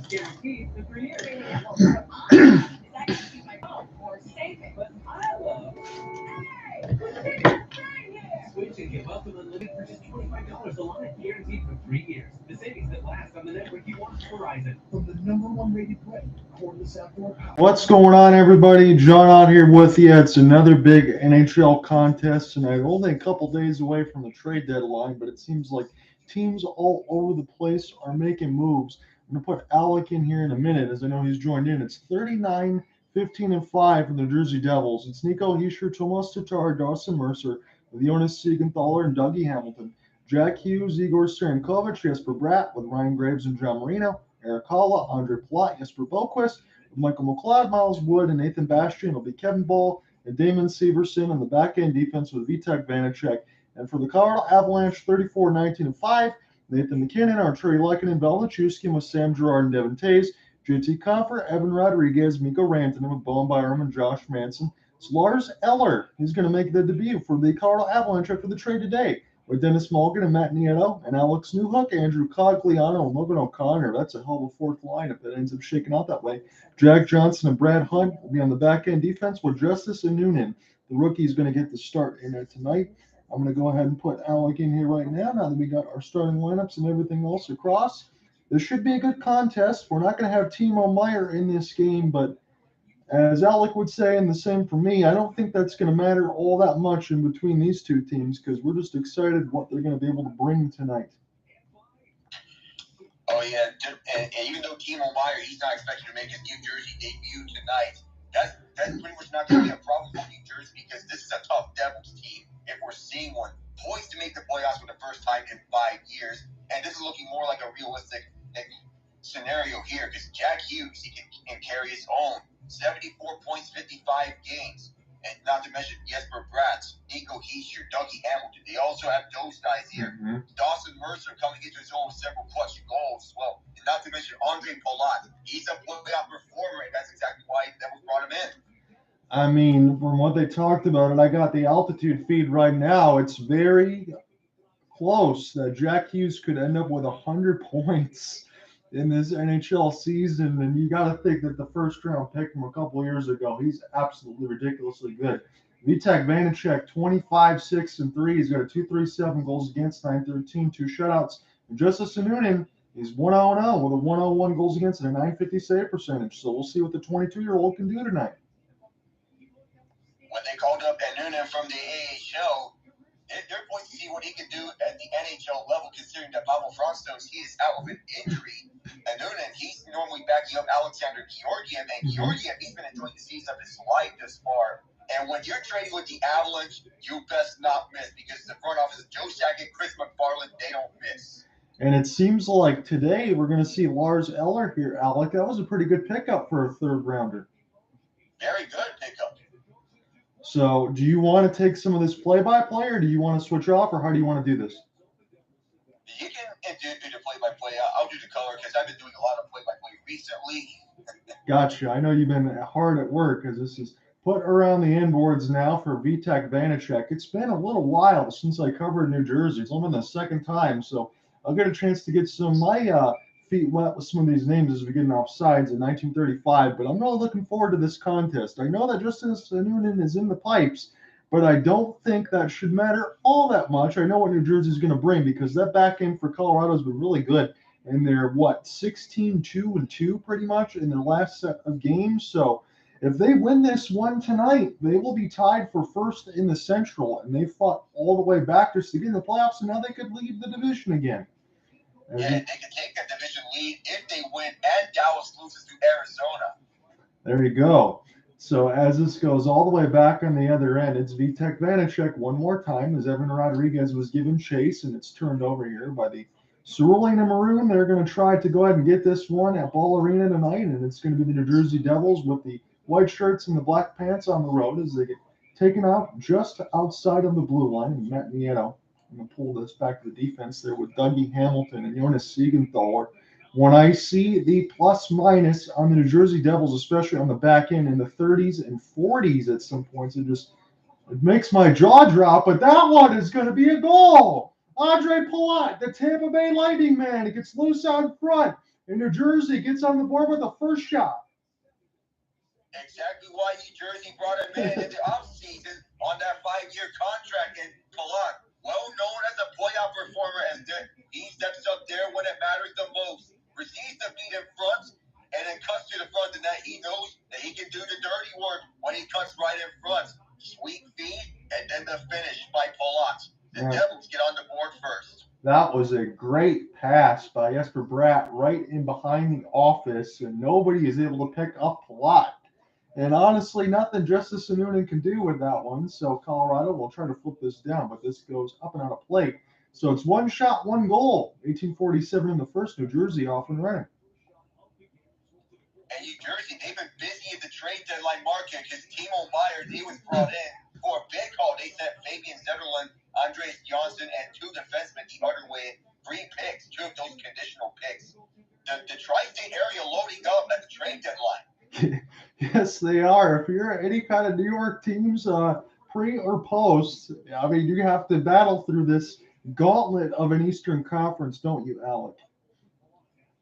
Switch and give up with unlimited for just $25 a line, guaranteed for 3 years. The savings that last on the network you want. Verizon. From the #1 rated brand, cordless outdoor power. What's going on, everybody? John out here with you. It's another big NHL contest, and I'm only a couple days away from the trade deadline, but it seems like teams all over the place are making moves. I'm going to put Alec in here in a minute, as I know he's joined in. It's 39, 15, and 5 for the Jersey Devils. It's Nico, Hischier, Tomas, Tatar, Dawson, Mercer, Jonas Siegenthaler, and Dougie Hamilton. Jack Hughes, Yegor, Sharangovich, Jesper, Bratt, with Ryan Graves and John Marino, Erik, Haula, Andre Palat, Jesper Boquist, Michael McLeod, Miles Wood, and Nathan Bastian. It'll be Kevin Ball and Damon Severson on the back-end defense with Vitek Vanacek. And for the Colorado Avalanche, 34, 19, and 5, Nathan MacKinnon, Artturi Lehkonen, Valeri Nichushkin with Sam Girard and Devon Toews, JT Compher, Evan Rodrigues, Mikko Rantanen with Bowen Byram and Josh Manson. It's Lars Eller. He's going to make the debut for the Colorado Avalanche after the trade today, with Dennis Mulligan and Matt Nieto and Alex Newhook, Andrew Cogliano, and Logan O'Connor. That's a hell of a fourth line if that ends up shaking out that way. Jack Johnson and Brad Hunt will be on the back-end defense with Justice and Noonan. The rookie is going to get the start in there tonight. I'm going to go ahead and put Alec in here right now that we got our starting lineups and everything else across. This should be a good contest. We're not going to have Timo Meyer in this game, but as Alec would say, and the same for me, I don't think that's going to matter all that much in between these two teams because we're just excited what they're going to be able to bring tonight. Oh, yeah. And even though Timo Meyer, he's not expected to make his New Jersey debut tonight, that's pretty much not going to be a problem for New Jersey because this is a tough Devils team, if we're seeing one, poised to make the playoffs for the first time in 5 years. And this is looking more like a realistic scenario here because Jack Hughes, he can carry his own. 74 points, 55 games. And not to mention Jesper, Bratt, Nico, Hischier, Dougie Hamilton. They also have those guys here. Mm-hmm. Dawson, Mercer coming into his own with several clutch goals as well. And not to mention Andre Palat. He's a playoff performer, and that's exactly why the Devils brought him in. I mean, from what they talked about, and I got the altitude feed right now, it's very close that Jack Hughes could end up with 100 points in this NHL season, and you got to think that the first-round pick from a couple of years ago, he's absolutely ridiculously good. Vitek Vanacek, 25, 6, and 3. He's got a 2.37 goals against, 9.13, 2 shutouts. And Justice Noonan, he's 1-0 with a 101 goals against and a 950 save percentage. So we'll see what the 22-year-old can do tonight. When they called up Noonan from the AHL, they're poised to see what he can do at the NHL level, considering that Pavel Francouz, he is out of an injury. And Noonan, he's normally backing up Alexander Georgiev, and Georgiev, he's been enjoying the season of his life this far. And when you're trading with the Avalanche, you best not miss, because the front office, Joe Sakic, Chris McFarland, they don't miss. And it seems like today we're going to see Lars Eller here, Alec. That was a pretty good pickup for a third-rounder. Very good pickup. So do you want to take some of this play-by-play, or do you want to switch off, or how do you want to do this? You can do the play-by-play. I'll do the color because I've been doing a lot of play-by-play recently. Gotcha. I know you've been hard at work because this is put around the inboards now for Vitek Vanacek. It's been a little while since I covered New Jersey. It's only the second time, so I'll get a chance to get some of my feet wet with some of these names as we get off sides in 1935, but I'm really looking forward to this contest. I know that Justice Noonan is in the pipes, but I don't think that should matter all that much. I know what New Jersey is going to bring because that back end for Colorado has been really good, and they're, 16-2-2 pretty much in their last set of games. So if they win this one tonight, they will be tied for first in the Central, and they fought all the way back just to get in the playoffs, and now they could lead the division again. Yeah, they can take a division lead if they win and Dallas loses to Arizona. There you go. So as this goes all the way back on the other end, it's Vitek Vanacek one more time as Evan Rodrigues was given chase, and it's turned over here by the Cerulean and Maroon. They're going to try to go ahead and get this one at Ball Arena tonight, and it's going to be the New Jersey Devils with the white shirts and the black pants on the road as they get taken out just outside of the blue line. And Matt Nieto, I'm going to pull this back to the defense there with Dougie Hamilton and Jonas Siegenthaler. When I see the plus-minus on the New Jersey Devils, especially on the back end in the 30s and 40s at some points, it makes my jaw drop. But that one is going to be a goal. Andre Palat, the Tampa Bay Lightning man, he gets loose out front. And New Jersey gets on the board with the first shot. Exactly why New Jersey brought him in the offseason on that 5-year contract. And Palat, well known as a playoff performer, as he steps up there when it matters the most, receives the feed in front, and then cuts to the front of the net. He knows that he can do the dirty work when he cuts right in front. Sweet feed, and then the finish by Palat. The Devils get on the board first. That was a great pass by Jesper Bratt right in behind the office, and nobody is able to pick up Palat. And honestly, nothing Justice Noonan can do with that one. So Colorado will try to flip this down, but this goes up and out of play. So it's one shot, one goal. 1847 in the first. New Jersey off and running. And New Jersey, they've been busy at the trade deadline market because Timo Meyer, he was brought in for a big haul. They sent Fabian Zetterlund, Andres Johnson, and 2 defensemen the other way. 3 picks, 2 of those conditional picks. The tri-state area loading up at the trade deadline. Yes, they are. If you're any kind of New York teams, pre or post, I mean, you have to battle through this gauntlet of an Eastern Conference, don't you, Alec?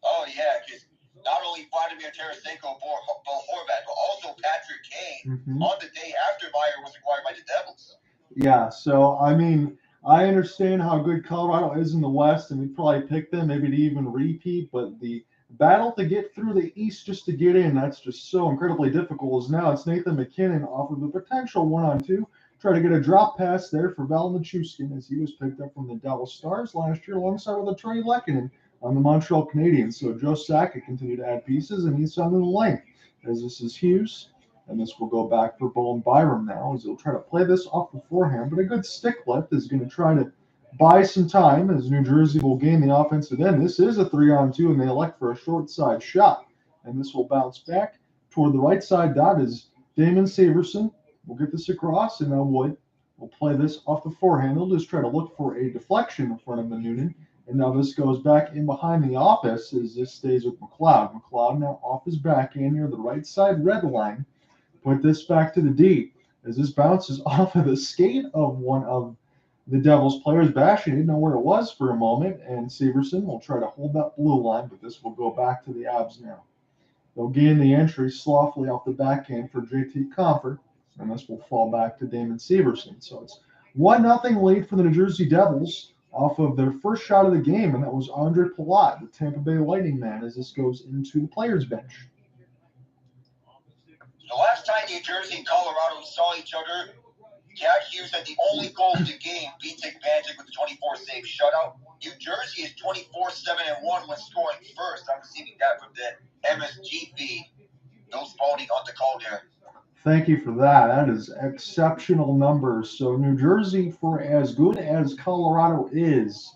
Oh, yeah, because not only Vladimir Tarasenko, Bo Horvat, but also Patrick Kane on the day after Meyer was acquired by the Devils. Yeah, so, I mean, I understand how good Colorado is in the West, and we'd probably pick them maybe to even repeat, but the battle to get through the East just to get in, that's just so incredibly difficult. As now it's Nathan MacKinnon off of a potential 1-on-2. Try to get a drop pass there for Valeri Nichushkin as he was picked up from the Dallas Stars last year alongside with Artturi Lehkonen on the Montreal Canadiens. So Joe Sakic continued to add pieces, and he's on the length as this is Hughes. And this will go back for Bowen Byram now as he'll try to play this off beforehand. But a good stick lift is going to try to buy some time as New Jersey will gain the offensive end. This is a 3-on-2, and they elect for a short side shot. And this will bounce back toward the right side dot as Damon Severson will get this across, and now Wood will play this off the forehand. He'll just try to look for a deflection in front of the Noonan. And now this goes back in behind the office as this stays with McLeod. McLeod now off his backhand near the right side red line. Put this back to the D as this bounces off of the skate of one of the Devils players. Bash, didn't know where it was for a moment, and Severson will try to hold that blue line, but this will go back to the Abs now. They'll gain the entry slothfully off the backhand for JT Compher, and this will fall back to Damon Severson. So it's 1-0 lead for the New Jersey Devils off of their first shot of the game, and that was Andre Palat, the Tampa Bay Lightning man, as this goes into the players' bench. The last time New Jersey and Colorado saw each other, Jack Hughes had the only goal of the game, beats Magic with a 24-save shutout. New Jersey is 24-7-1 when scoring first. I'm receiving that from the MSG feed. No Spalding on the call there. Thank you for that. That is exceptional numbers. So New Jersey, for as good as Colorado is,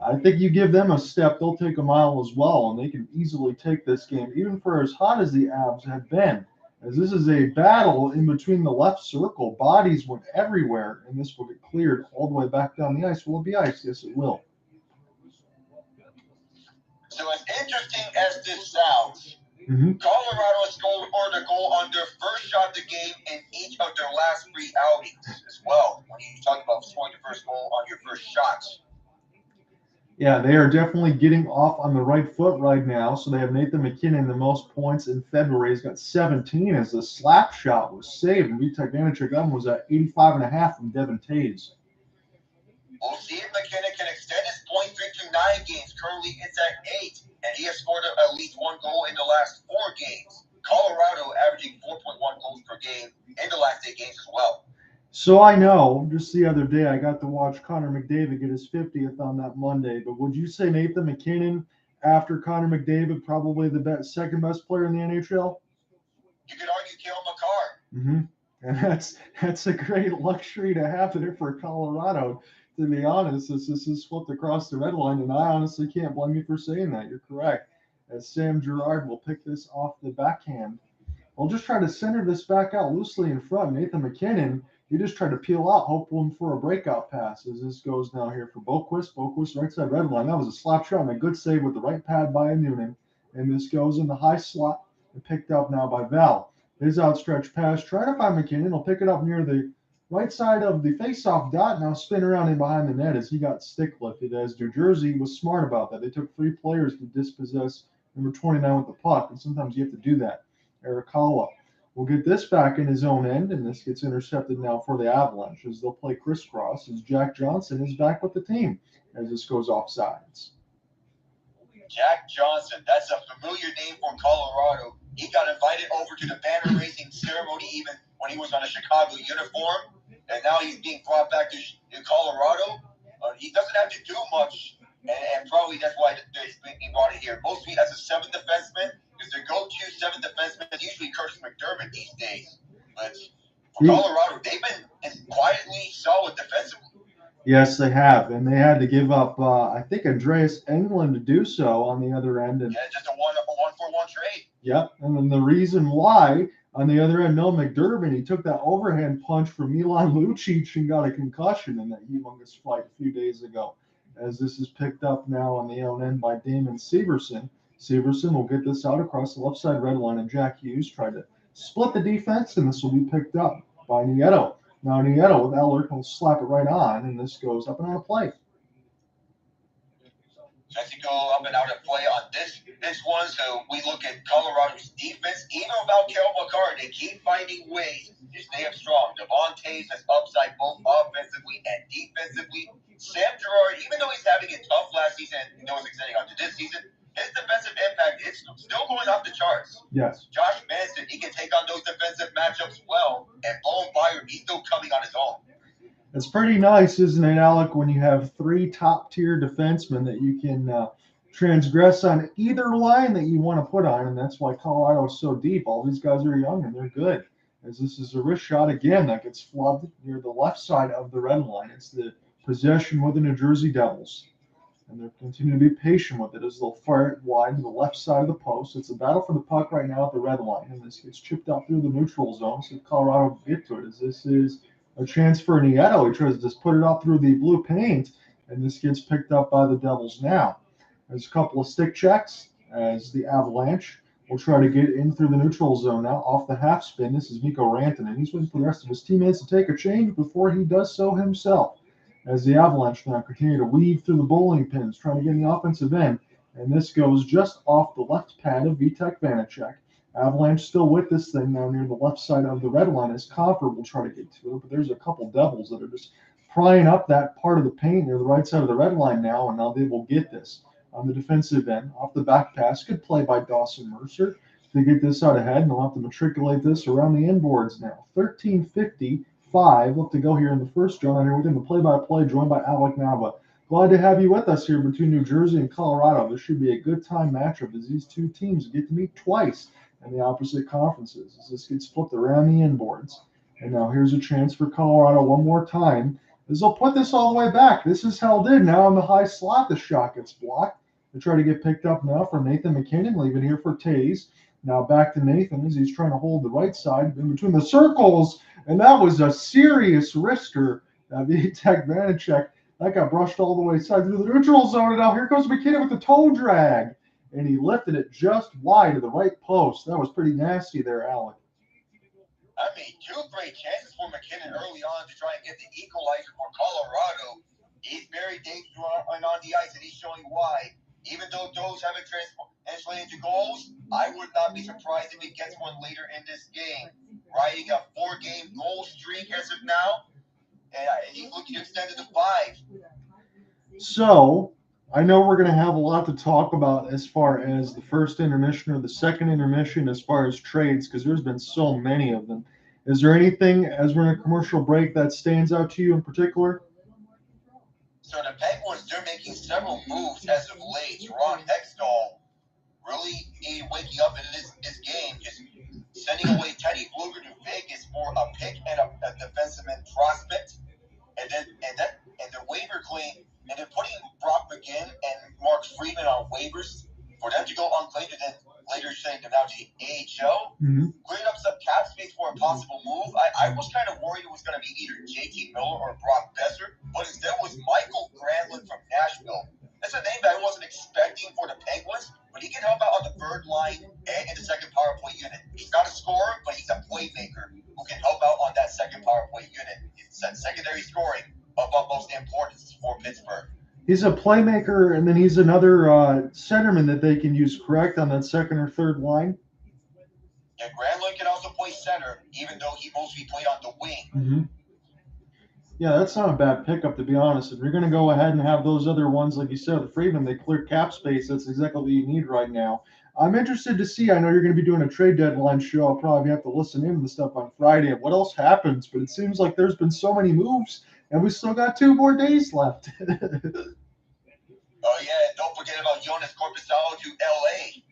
I think you give them a step, they'll take a mile as well, and they can easily take this game, even for as hot as the Abs have been. As this is a battle in between the left circle. Bodies went everywhere, and this will get cleared all the way back down the ice. Will it be ice? Yes, it will. So as interesting as this sounds, Colorado scored a goal on their first shot of the game in each of their last 3 outings as well. When you talk about scoring the first goal on your first shots. Yeah, they are definitely getting off on the right foot right now. So they have Nathan MacKinnon the most points in February. He's got 17 as the slap shot was saved. And Vitek Vanacek was at 85.5 from Devon Toews. We'll see if MacKinnon can extend his point streak to 9 games. Currently, it's at 8, and he has scored at least 1 goal in the last 4 games. Colorado averaging 4.1 goals per game in the last 8 games as well. So I know, just the other day, I got to watch Connor McDavid get his 50th on that Monday. But would you say Nathan MacKinnon, after Connor McDavid, probably the second best player in the NHL? You could argue Cale Makar. And that's a great luxury to have there for Colorado. To be honest, this is flipped across the red line, and I honestly can't blame you for saying that. You're correct. As Sam Girard will pick this off the backhand. I'll just try to center this back out loosely in front. Nathan MacKinnon, he just tried to peel out, hoping for a breakout pass as this goes now here for Boquist. Boquist right side red line. That was a slap shot and a good save with the right pad by Noonan. And this goes in the high slot and picked up now by Val. His outstretched pass, trying to find MacKinnon. He'll pick it up near the right side of the face-off dot. Now spin around in behind the net as he got stick lifted. As New Jersey was smart about that. They took 3 players to dispossess number 29 with the puck, and sometimes you have to do that. Erik Haula will get this back in his own end, and this gets intercepted now for the Avalanche as they'll play crisscross as Jack Johnson is back with the team as this goes offsides. Jack Johnson, that's a familiar name for Colorado. He got invited over to the banner raising ceremony even when he was on a Chicago uniform, and now he's being brought back to Colorado. He doesn't have to do much, and probably that's why he's being brought in here. Mostly as a seventh defenseman, because their go-to seventh defenseman is usually Curtis McDermott these days. But for Colorado, they've been quietly solid defensively. Yes, they have, and they had to give up, I think, Andreas Englund to do so on the other end. And, yeah, just a one-for-one trade. Yep, and then the reason why on the other end, no McDermott, he took that overhand punch from Milan Lucic and got a concussion in that humongous fight a few days ago. As this is picked up now on the own end by Damon Severson. Severson will get this out across the left side red line, and Jack Hughes tried to split the defense, and this will be picked up by Nieto. Now Nieto with Eller will slap it right on, and this goes up and out of play. Mexico up and out of play on this one. So we look at Colorado's defense. Even without Cale Makar, they keep finding ways to stay up strong. Devon Toews has upside both offensively and defensively. Sam Girard, even though he's having it tough last season and was extending onto this season, his defensive impact is still going off the charts. Yes. Josh Manson, he can take on those defensive matchups well, and Owen Byron, he's still coming on his own. It's pretty nice, isn't it, Alec, when you have three top-tier defensemen that you can transgress on either line that you want to put on, and that's why Colorado is so deep. All these guys are young, and they're good. As this is a wrist shot again that gets flubbed near the left side of the red line. It's the possession with the New Jersey Devils. And they're continuing to be patient with it as they'll fire it wide to the left side of the post. It's a battle for the puck right now at the red line, and this gets chipped out through the neutral zone, so Colorado can get to it, as this is a chance for Nieto. He tries to just put it out through the blue paint, and this gets picked up by the Devils now. There's a couple of stick checks as the Avalanche will try to get in through the neutral zone now off the half spin. This is Mikko Rantanen. He's waiting for the rest of his teammates to take a change before he does so himself. As the Avalanche now continue to weave through the bowling pins, trying to get in the offensive end. And this goes just off the left pad of Vitek Vanacek. Avalanche still with this thing now near the left side of the red line as Compher will try to get to it. But there's a couple Devils that are just prying up that part of the paint near the right side of the red line now, and now they will get this on the defensive end. Off the back pass, good play by Dawson Mercer to get this out ahead, and they'll have to matriculate this around the inboards now. 13:55 left to go here in the first. John here within the play-by-play, joined by Alec Nava. Glad to have you with us here between New Jersey and Colorado. This should be a good time matchup as these two teams get to meet twice in the opposite conferences as this gets flipped around the inboards. And now here's a chance for Colorado one more time as they'll put this all the way back. This is held in now in the high slot. The shot gets blocked. They try to get picked up now from Nathan MacKinnon, leaving here for Toews. Now back to Nathan as he's trying to hold the right side in between the circles. And that was a serious risker. Vitek Vanacek, that got brushed all the way side through the neutral zone. And now here comes MacKinnon with the toe drag. And he lifted it just wide of the right post. That was pretty nasty there, Alec. I mean, two great chances for MacKinnon early on to try and get the equalizer for Colorado. He's very dangerous on the ice, and he's showing why. Even though those haven't translated into goals, I would not be surprised if he gets one later in this game. Riding a 4-game goal streak as of now, and he's looking to extend it to 5. So, I know we're going to have a lot to talk about as far as the first intermission or the second intermission as far as trades, because there's been so many of them. Is there anything, as we're in a commercial break, that stands out to you in particular? So the Penguins, they're making several moves as of late. Ron Hextall really needed waking up in this game, just sending away Teddy Bluger to Vegas for a pick and a defenseman prospect, and the waiver claim, and then putting Brock McGinn and Mark Friedman on waivers for them to go unclaimed and then later sending them down to the AHL. Cleared up some cap space for a possible move. I was kind of worried it was going to be either JT Miller or Brock Besser, but instead it was Michael Granlund from Nashville. That's a name that I wasn't expecting for the Penguins, but he can help out on the third line and in the second power play unit. He's not a scorer, but he's a playmaker who can help out on that second power play unit. It's that secondary scoring of utmost importance for Pittsburgh. He's a playmaker, and then he's another centerman that they can use, correct, on that second or third line? Yeah, Granlund can also play center, even though he mostly played on the wing. Mm-hmm. Yeah, that's not a bad pickup, to be honest. If you're going to go ahead and have those other ones, like you said, the Freeman, they clear cap space. That's exactly what you need right now. I'm interested to see. I know you're going to be doing a trade deadline show. I'll probably have to listen in to the stuff on Friday of what else happens, but it seems like there's been so many moves, and we still got 2 more days left. Oh, yeah, and don't forget about Jonas Corposalo to L.A.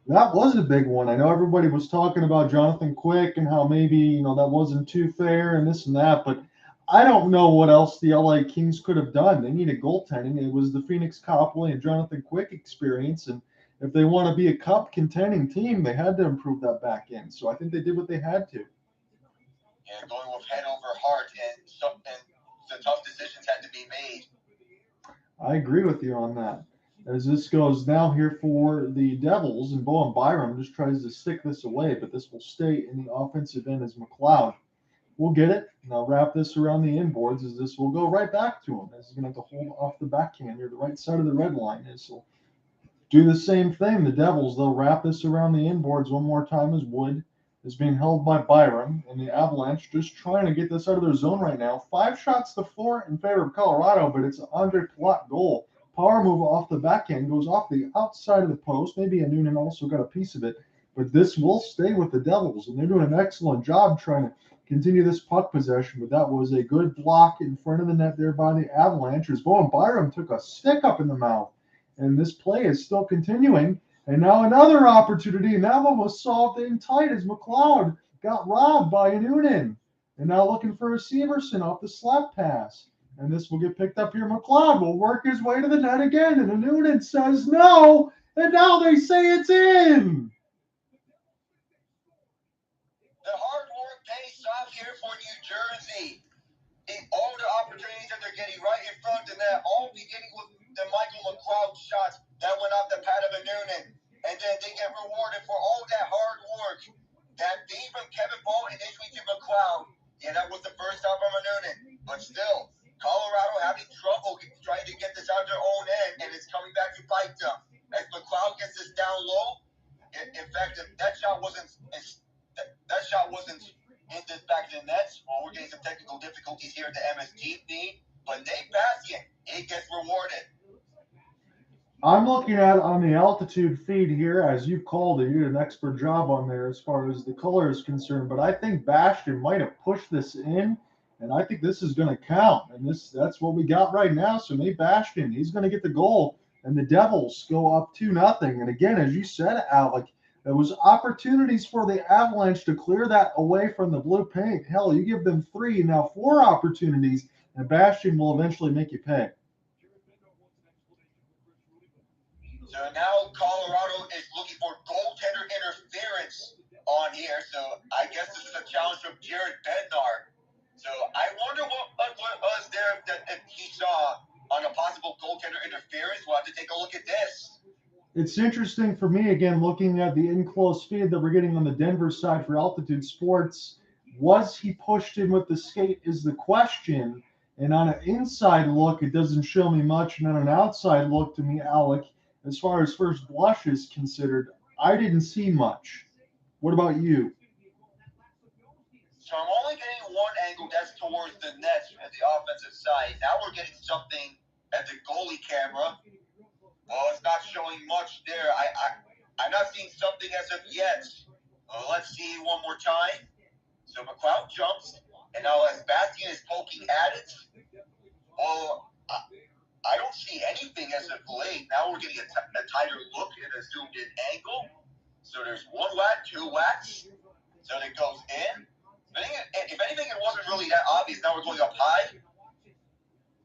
That was a big one. I know everybody was talking about Jonathan Quick and how maybe, that wasn't too fair and this and that, but I don't know what else the LA Kings could have done. They needed goaltending. It was the Phoenix Copley and Jonathan Quick experience, and if they want to be a cup contending team, they had to improve that back end. So I think they did what they had to. Yeah, going with head over heart, and the tough decisions had to be made. I agree with you on that. As this goes now here for the Devils, and Bowen Byram just tries to stick this away, but this will stay in the offensive end as McLeod. We'll get it. And I'll wrap this around the inboards as this will go right back to him. As he's going to have to hold off the backhand near the right side of the red line. As he'll do the same thing. The Devils, they'll wrap this around the inboards one more time as Wood is being held by Byram. And the Avalanche just trying to get this out of their zone right now. 5 shots to 4 in favor of Colorado, but it's an Andre Palat goal. Power move off the backhand, goes off the outside of the post. Maybe a Noonan also got a piece of it. But this will stay with the Devils, and they're doing an excellent job trying to continue this puck possession. But that was a good block in front of the net there by the Avalanche as Bowen Byram took a stick up in the mouth. And this play is still continuing. And now another opportunity. And that one was solved in tight as McLeod got robbed by a Noonan. And now looking for a Severson off the slap pass. And this will get picked up here. McLeod will work his way to the net again. And a Noonan says no. And now they say it's in. The hard work pays off here for New Jersey. All the opportunities that they're getting right in front of the net, all beginning with the Michael McLeod shots that went off the pad of a Noonan. And then they get rewarded for all that hard work. That beat from Kevin Ball initially to McLeod. Yeah, that was the first stop from a Noonan. But still, Colorado having trouble trying to get this out their own end, and it's coming back to bite them. As McLeod gets this down low, in fact, that shot wasn't in this back to the nets. Well, we're getting some technical difficulties here at the MSG feed, but Nate Bastian, he gets rewarded. I'm looking at on the altitude feed here, as you called it. You did an expert job on there as far as the color is concerned, but I think Bastian might have pushed this in, and I think this is going to count. And that's what we got right now. So Nate Bastian, he's going to get the goal, and the Devils go up 2-0. And again, as you said, Alec, there was opportunities for the Avalanche to clear that away from the blue paint. Hell, you give them 3, now 4 opportunities, and Bastian will eventually make you pay. So now Colorado is looking for goaltender interference on here. So I guess this is a challenge from Jared Bednar. So I wonder what was there that he saw on a possible goaltender interference. We'll have to take a look at this. It's interesting for me, again, looking at the in-close feed that we're getting on the Denver side for Altitude Sports. Was he pushed in with the skate is the question. And on an inside look, it doesn't show me much. And on an outside look, to me, Alec, as far as first blush is considered, I didn't see much. What about you? So I'm only getting one angle, that's towards the nets at the offensive side. Now we're getting something at the goalie camera. Well, it's not showing much there. I'm not seeing something as of yet. Let's see one more time. So McLeod jumps, and now as Bastian is poking at it, well, I don't see anything as of late. Now we're getting a tighter look at a zoomed-in angle. So there's 1 whack, 2 whacks. So it goes in. If anything, it wasn't really that obvious. Now we're going up high.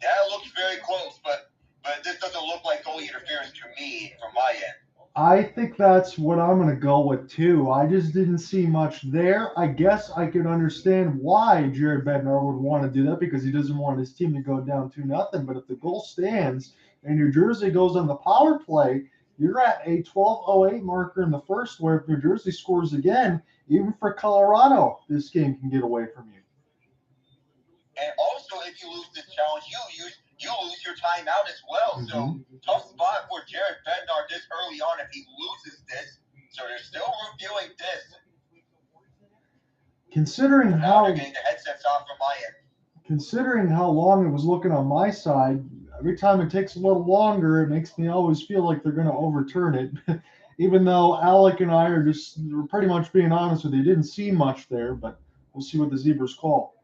That looks very close, but this doesn't look like goalie interference to me from my end. I think that's what I'm going to go with, too. I just didn't see much there. I guess I could understand why Jared Bednar would want to do that, because he doesn't want his team to go down 2-0. But if the goal stands and New Jersey goes on the power play, you're at a 12:08 marker in the first, where if New Jersey scores again, even for Colorado, this game can get away from you. And also, if you lose this challenge, you lose your timeout as well. So tough spot for Jared Bednar this early on if he loses this. So they're still reviewing this. Considering Now how they're getting the headsets off from my end. considering how long it was looking on my side, every time it takes a little longer, it makes me always feel like they're going to overturn it. Even though Alec and I we're pretty much being honest with you, didn't see much there, but we'll see what the Zebras call.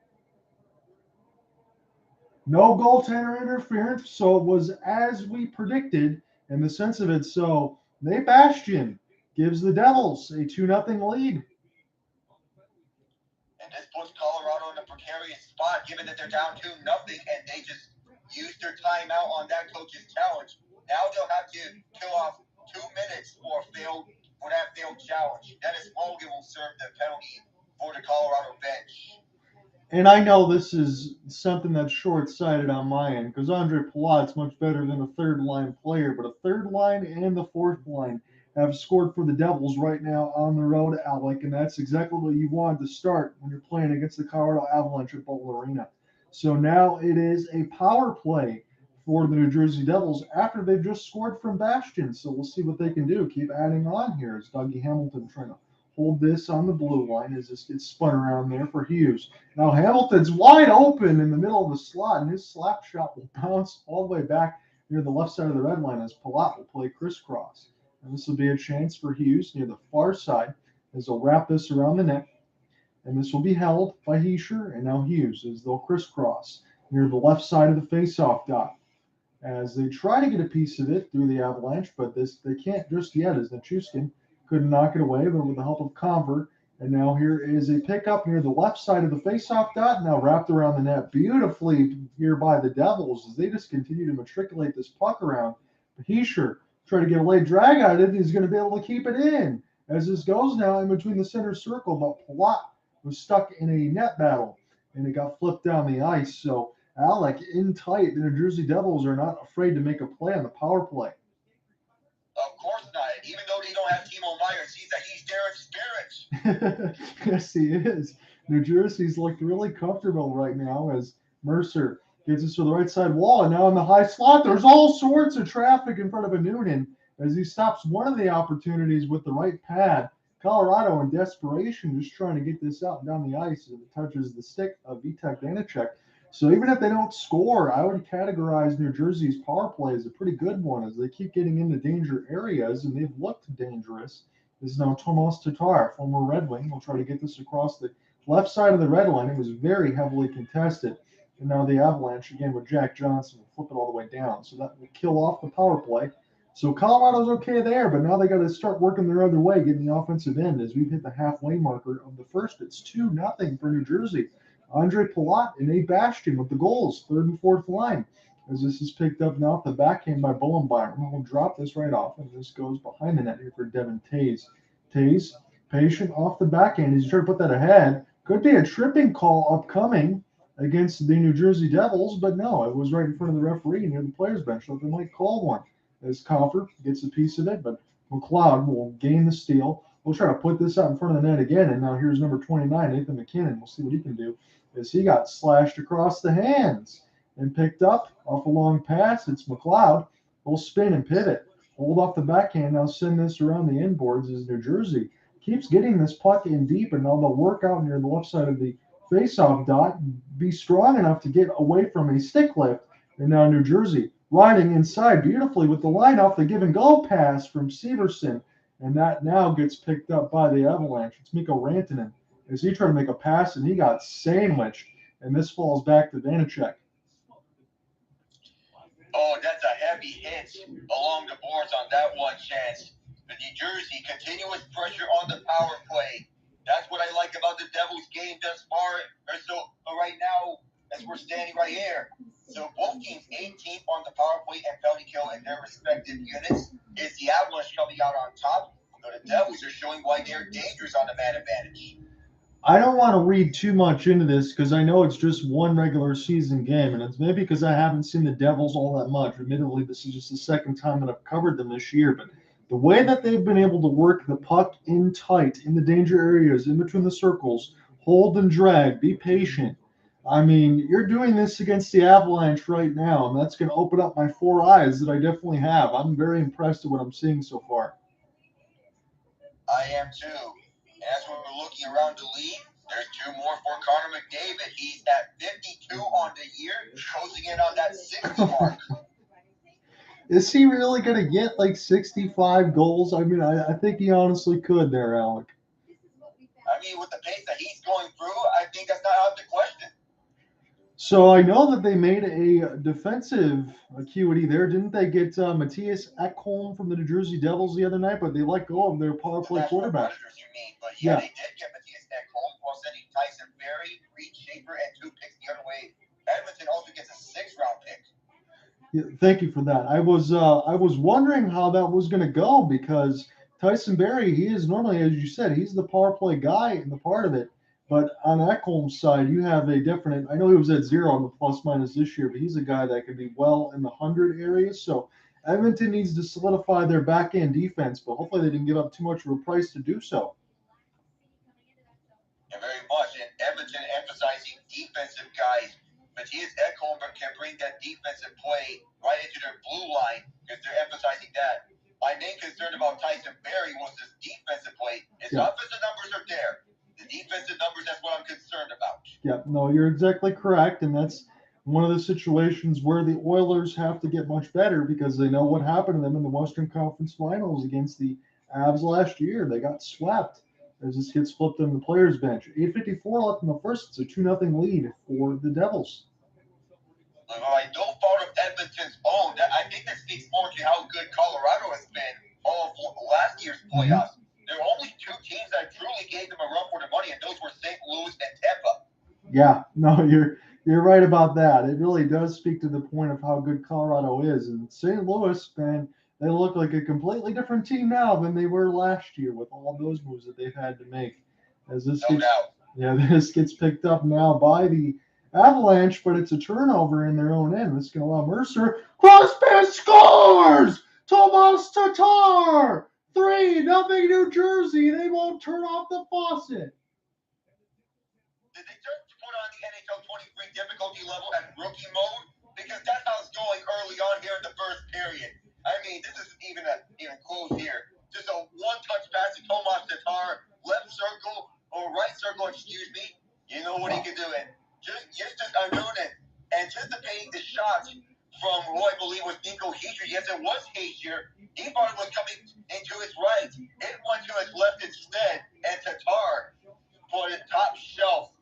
No goaltender interference, so it was as we predicted in the sense of it. So Nate Bastian gives the Devils a 2-0 lead. And this puts Colorado in a precarious spot, given that they're down 2-0, and they just used their timeout on that coach's challenge. Now they'll have to kill off 2 minutes for that failed challenge. Dennis Logan will serve the penalty for the Colorado bench. And I know this is something that's short-sighted on my end because Andre Palat's much better than a third-line player, but a third line and the fourth line have scored for the Devils right now on the road, Alec, and that's exactly what you want to start when you're playing against the Colorado Avalanche at Bowl Arena. So now it is a power play for the New Jersey Devils after they've just scored from Bastian. So we'll see what they can do. Keep adding on here. Is Dougie Hamilton trying to hold this on the blue line as this gets spun around there for Hughes. Now Hamilton's wide open in the middle of the slot, and his slap shot will bounce all the way back near the left side of the red line as Palat will play crisscross. And this will be a chance for Hughes near the far side as they'll wrap this around the net. And this will be held by Hischier and now Hughes as they'll crisscross near the left side of the faceoff dot as they try to get a piece of it through the Avalanche, but they can't just yet as Nichushkin couldn't knock it away, but with the help of Compher. And now here is a pickup near the left side of the faceoff dot, now wrapped around the net beautifully here by the Devils as they just continue to matriculate this puck around. But Hischier try to get a late drag at it. He's going to be able to keep it in as this goes now in between the center circle, but Palat was stuck in a net battle and it got flipped down the ice. So Alec in tight. The New Jersey Devils are not afraid to make a play on the power play. Of course not. Even though they don't have Timo Myers, he's there in spirit. Yes, he is. New Jersey's looked really comfortable right now as Mercer gets us to the right side wall. And now in the high slot, there's all sorts of traffic in front of a Noonan as he stops one of the opportunities with the right pad. Colorado in desperation just trying to get this out and down the ice as it touches the stick of Vitek Vanacek. So even if they don't score, I would categorize New Jersey's power play as a pretty good one as they keep getting into danger areas and they've looked dangerous. This is now Tomas Tatar, former Red Wing. Will try to get this across the left side of the red line. It was very heavily contested. And now the Avalanche, again with Jack Johnson, will flip it all the way down. So that will kill off the power play. So Colorado's okay there, but now they got to start working their other way, getting the offensive end as we've hit the halfway marker of the first. It's 2-0 for New Jersey. Andre Palat and Nate Bastian with the goals, third and fourth line. As this is picked up now at the backhand by Bullenbeier. We'll drop this right off, and this goes behind the net here for Devon Toews. Toews, patient off the backhand. He's trying to put that ahead. Could be a tripping call upcoming against the New Jersey Devils, but no, it was right in front of the referee near the players' bench, so they might call one. As Compher gets a piece of it, but McLeod will gain the steal. We'll try to put this out in front of the net again, and now here's number 29, Nathan MacKinnon. We'll see what he can do as he got slashed across the hands and picked up off a long pass. It's McLeod. We'll spin and pivot. Hold off the backhand. Now send this around the inboards as New Jersey keeps getting this puck in deep, and now they'll work out near the left side of the faceoff dot, be strong enough to get away from a stick lift. And now New Jersey riding inside beautifully with the line off the give and go pass from Severson. And that now gets picked up by the Avalanche. It's Mikko Rantanen as he tried to make a pass and he got sandwiched. And this falls back to Vanacek. Oh, that's a heavy hit along the boards on that one chance. The New Jersey continuous pressure on the power play. That's what I like about the Devils game thus far. So right now, as we're standing right here. So both teams 18th on the power play and penalty kill in their respective units. Is the Avalanche coming out on top? But the Devils are showing why they're dangerous on the man advantage. I don't want to read too much into this because I know it's just one regular season game, and it's maybe because I haven't seen the Devils all that much. Admittedly, this is just the second time that I've covered them this year, but the way that they've been able to work the puck in tight, in the danger areas, in between the circles, hold and drag, be patient, I mean, you're doing this against the Avalanche right now, and that's going to open up my 4 eyes that I definitely have. I'm very impressed with what I'm seeing so far. I am too. As we're looking around the league, there's 2 more for Connor McDavid. He's at 52 on the year, closing in on that 60 mark. Is he really going to get like 65 goals? I mean, I think he honestly could there, Alec. I mean, with the pace that he's going through, I think that's not out of the question. So I know that they made a defensive acuity there. Didn't they get Matthias Ekholm from the New Jersey Devils the other night? But they let go of their power play quarterback. Predators, you mean? But yeah, they did get Matthias Ekholm while sending Tyson Berry, Reed Schaefer, and 2 picks the other way. Edmonton also gets a 6th-round pick. Yeah, thank you for that. I was wondering how that was going to go because Tyson Berry, he is normally, as you said, he's the power play guy in the part of it. But on Ekholm's side, you have a definite. I know he was at 0 on the plus minus this year, but he's a guy that can be well in the 100 areas. So Edmonton needs to solidify their back end defense, but hopefully they didn't give up too much of a price to do so. Yeah, very much. And Edmonton emphasizing defensive guys. Matthias Ekholm can bring that defensive play right into their blue line because they're emphasizing that. My main concern about Tyson Berry was his defensive play. His offensive numbers are there. The defensive numbers, that's what I'm concerned about. Yeah, no, you're exactly correct. And that's one of the situations where the Oilers have to get much better because they know what happened to them in the Western Conference Finals against the Avs last year. They got swept as this gets flipped on the players' bench. 8:54 left in the first. It's a 2-0 lead for the Devils. By no fault of Edmonton's own, I think that speaks more to how good Colorado has been all for last year's playoffs. There were only 2 teams that truly gave them a run for their money, and those were St. Louis and Tampa. Yeah, no, you're right about that. It really does speak to the point of how good Colorado is. And St. Louis, man, they look like a completely different team now than they were last year with all those moves that they've had to make. As this this gets picked up now by the Avalanche, but it's a turnover in their own end. This is going to allow Mercer. Crosspass scores! Tomas Tatar! 3-0 New Jersey. They won't turn off the faucet. Did they just put on the NHL 23 difficulty level at rookie mode? Because that's how it's going early on here in the first period. I mean, this isn't even close here. Just a one-touch pass to Tomas Tatar, left circle, or right circle, excuse me. You know what he can do. And just unnoted. Anticipating the shot from who I believe was Nico Hischier. Yes, it was Hischier. He thought it was coming into his right. It went to his left instead. And Tatar put it top shelf.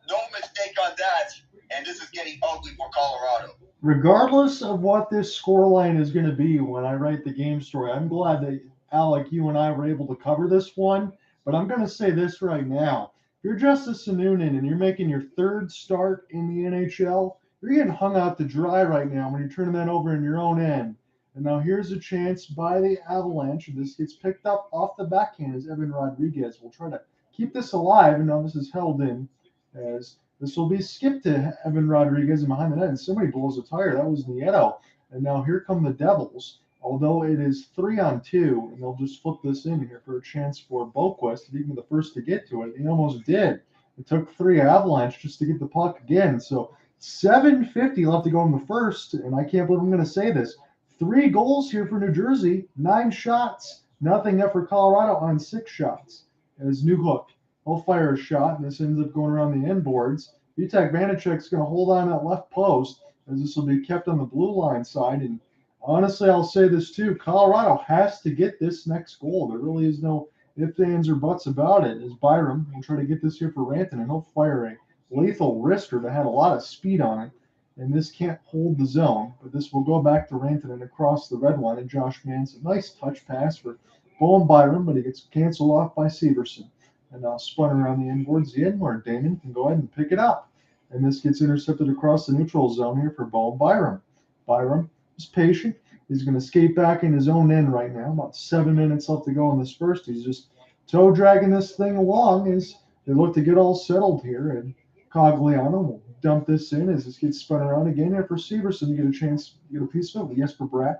No mistake on that. And this is getting ugly for Colorado. Regardless of what this scoreline is going to be when I write the game story, I'm glad that, Alec, you and I were able to cover this one. But I'm going to say this right now. If you're Justice Noonan and you're making your 3rd start in the NHL, you're getting hung out to dry right now when you're turning that over in your own end. And now here's a chance by the Avalanche. This gets picked up off the backhand as Evan Rodrigues will try to keep this alive. And now this is held in as this will be skipped to Evan Rodrigues and behind the net. And somebody blows a tire. That was Nieto. And now here come the Devils. Although it is 3-on-2, and they'll just flip this in here for a chance for Boquist to be the first to get to it. He almost did. It took 3 Avalanche just to get the puck again. So 7:50 left to go in the first, and I can't believe I'm going to say this. 3 goals here for New Jersey, 9 shots, nothing up for Colorado on 6 shots. As Newhook, he'll fire a shot, and this ends up going around the end boards. Vitek Vanacek's going to hold on that left post, as this will be kept on the blue line side. And honestly, I'll say this too. Colorado has to get this next goal. There really is no ifs, ands, or buts about it. As Byram will try to get this here for Rantanen, and he'll fire a lethal wrister that had a lot of speed on it. And this can't hold the zone, but this will go back to Rantanen across the red line. And Josh Manson, nice touch pass for Bowen Byram, but he gets canceled off by Severson. And now spun around the inboards, the end where Damon can go ahead and pick it up. And this gets intercepted across the neutral zone here for Bowen Byram. Byram is patient. He's going to skate back in his own end right now. About 7 minutes left to go in this first. He's just toe dragging this thing along as they look to get all settled here. And Cogliano will dump this in as this gets spun around again here for Severson to get a chance to get a piece of it with Jesper Bratt.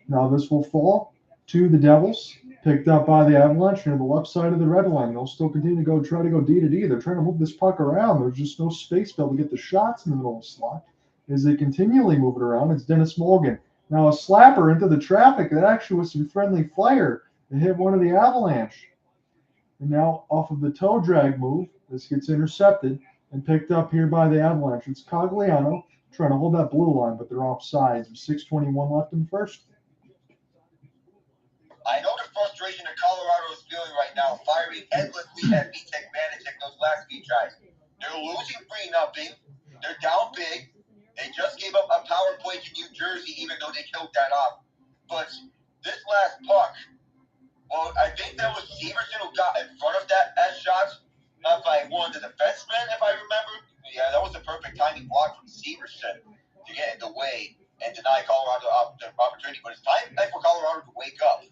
Now this will fall to the Devils. Picked up by the Avalanche near the left side of the red line. They'll still continue to try to go D to D. They're trying to move this puck around. There's just no space to be able to get the shots in the middle of the slot. As they continually move it around, it's Dennis Mulligan. Now a slapper into the traffic that actually was some friendly fire to hit one of the Avalanche. And now off of the toe drag move, this gets intercepted and picked up here by the Avalanche. It's Cogliano trying to hold that blue line, but they're offside. 6:21 left in the first. I know the frustration that Colorado is feeling right now, firing endlessly at VTech Vanacek those last few tries. They're losing 3-0. They're down big. They just gave up a power play to New Jersey, even though they killed that off. But this last puck, well, I think that was Severson who got in front of that shot by one of the defensemen, if I remember. Yeah, that was a perfect timing block from Severson to get in the way and deny Colorado the opportunity. But it's time for Colorado to wake up.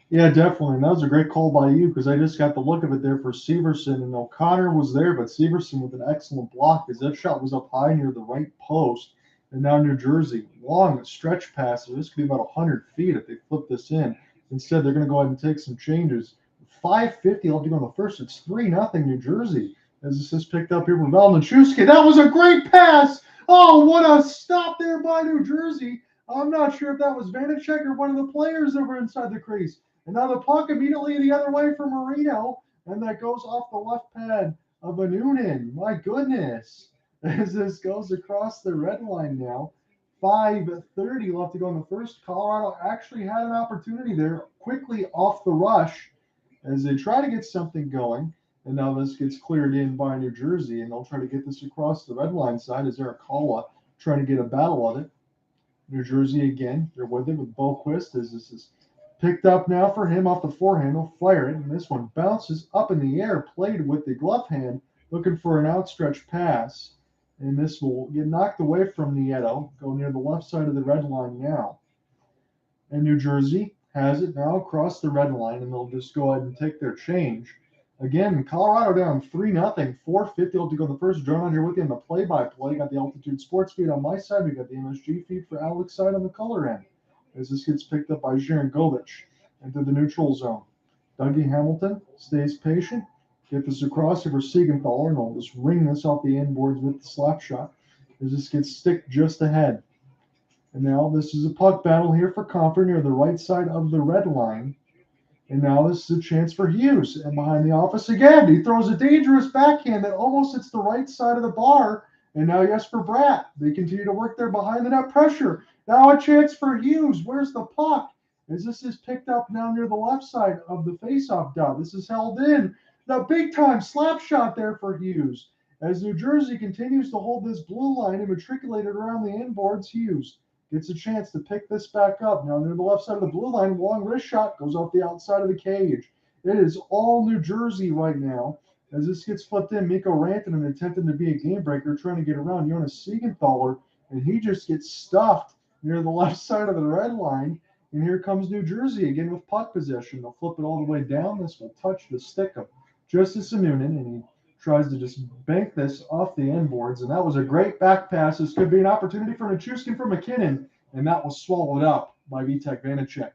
Yeah, definitely. And that was a great call by you because I just got the look of it there for Severson. And O'Connor was there, but Severson with an excellent block because that shot was up high near the right post. And now New Jersey, long stretch pass. This could be about 100 feet if they flip this in. Instead, they're going to go ahead and take some changes. 5:50 left to go in the first. It's 3-0 New Jersey. As this is picked up here from Valeri Nichushkin. That was a great pass. Oh, what a stop there by New Jersey. I'm not sure if that was Vanacek or one of the players that were inside the crease. And now the puck immediately the other way for Marino, and that goes off the left pad of Anunin. My goodness. As this goes across the red line now. 5:30 left to go in the first. Colorado actually had an opportunity there quickly off the rush as they try to get something going. And now this gets cleared in by New Jersey, and they'll try to get this across the red line side as Erik Haula trying to get a battle of it. New Jersey again, they're with it with Boquist as this is picked up now for him off the forehand. He'll fire it, and this one bounces up in the air, played with the glove hand, looking for an outstretched pass. And this will get knocked away from Nieto, go near the left side of the red line now. And New Jersey has it now across the red line, and they'll just go ahead and take their change. Again, Colorado down 3-0, 4:50 to go in the first. John on here with you on the play-by-play. Got the Altitude Sports feed on my side. We got the MSG feed for Alec's side on the color end. As this gets picked up by Sharangovich into the neutral zone. Dougie Hamilton stays patient. Get this across here for Siegenthaler, and they'll just ring this off the inboards with the slap shot. As this gets stick just ahead. And now this is a puck battle here for Compher near the right side of the red line. And now this is a chance for Hughes. And behind the office again, he throws a dangerous backhand that almost hits the right side of the bar. And now Jesper Bratt. They continue to work there behind the net pressure. Now a chance for Hughes. Where's the puck? As this is picked up now near the left side of the faceoff dot. This is held in. The big time slap shot there for Hughes. As New Jersey continues to hold this blue line and matriculate it around the inboards, Hughes gets a chance to pick this back up. Now near the left side of the blue line, long wrist shot goes off the outside of the cage. It is all New Jersey right now. As this gets flipped in, Mikko Rantanen attempting to be a game breaker, trying to get around Jonas Siegenthaler, and he just gets stuffed near the left side of the red line. And here comes New Jersey again with puck possession. They'll flip it all the way down. This will touch the stick of Justice Anunin, and he tries to just bank this off the inboards. And that was a great back pass. This could be an opportunity for Nichushkin for MacKinnon, and that was swallowed up by Vitek Vanacek.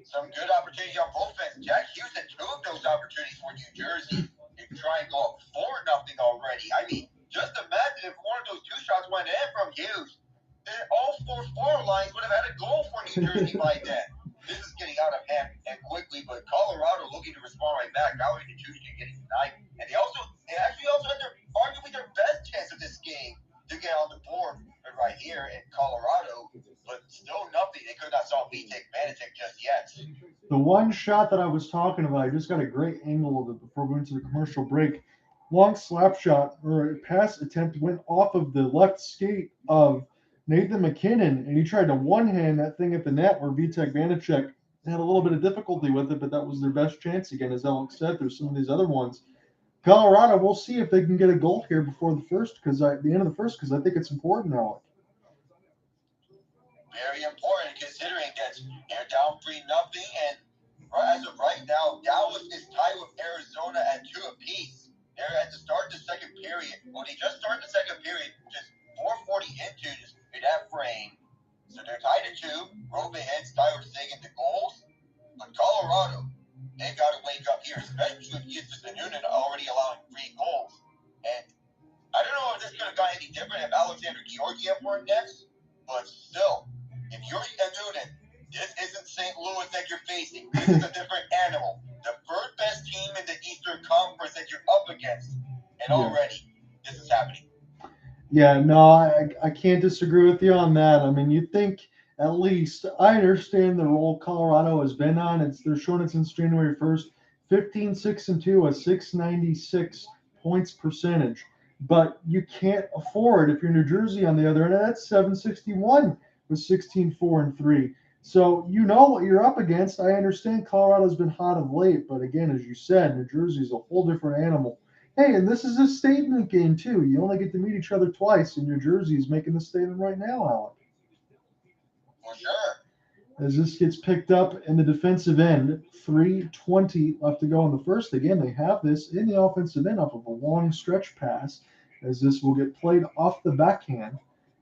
Some good opportunities on both ends. Jack Hughes had two of those opportunities for New Jersey. They try and go up 4-0 already. I mean, just imagine if one of those two shots went in from Hughes. Then all four forward lines would have had a goal for New Jersey by then. This is getting out of hand and quickly, but Colorado looking to respond right back. Valeri Nichushkin getting denied. And they actually had arguably their best chance of this game to get on the board right here in Colorado, but still nothing. They could not solve VTech Vanacek just yet. The one shot that I was talking about, I just got a great angle of it before we went to the commercial break. Long slap shot or a pass attempt went off of the left skate of Nathan MacKinnon, and he tried to one-hand that thing at the net where Vitek Vanacek had a little bit of difficulty with it, but that was their best chance again, as Alex said. There's some of these other ones. Colorado, we'll see if they can get a goal here before the first, because at the end of the first, because I think it's important, Alec. Very important, considering that they're down 3-0, and as of right now, Dallas is tied with Arizona at 2 apiece. They're at the start of the second period. Well, they just started the second period, just 4:40 into that frame. So they're tied at 2. Rove heads, Tyler Seguin the goals. they got to wake up here, especially with Justus and Noonan already allowing 3 goals. And I don't know if this could have gone any different if Alexander Georgiev were next, but still, if you're a Noonan, this isn't St. Louis that you're facing. This is a different animal. The third best team in the Eastern Conference that you're up against, and already this is happening. Yeah, no, I can't disagree with you on that. I mean, you think at least I understand the role Colorado has been on. They're showing it since January 1st, 15-6-2, a 696 points percentage. But you can't afford if you're New Jersey on the other end. That's 761 with 16-4-3. So you know what you're up against. I understand Colorado's been hot of late, but again, as you said, New Jersey's a whole different animal. Hey, and this is a statement game, too. You only get to meet each other twice, and New Jersey's making the statement right now, Alec. For sure. As this gets picked up in the defensive end, 3:20 left to go in the first. Again, they have this in the offensive end off of a long stretch pass, as this will get played off the backhand.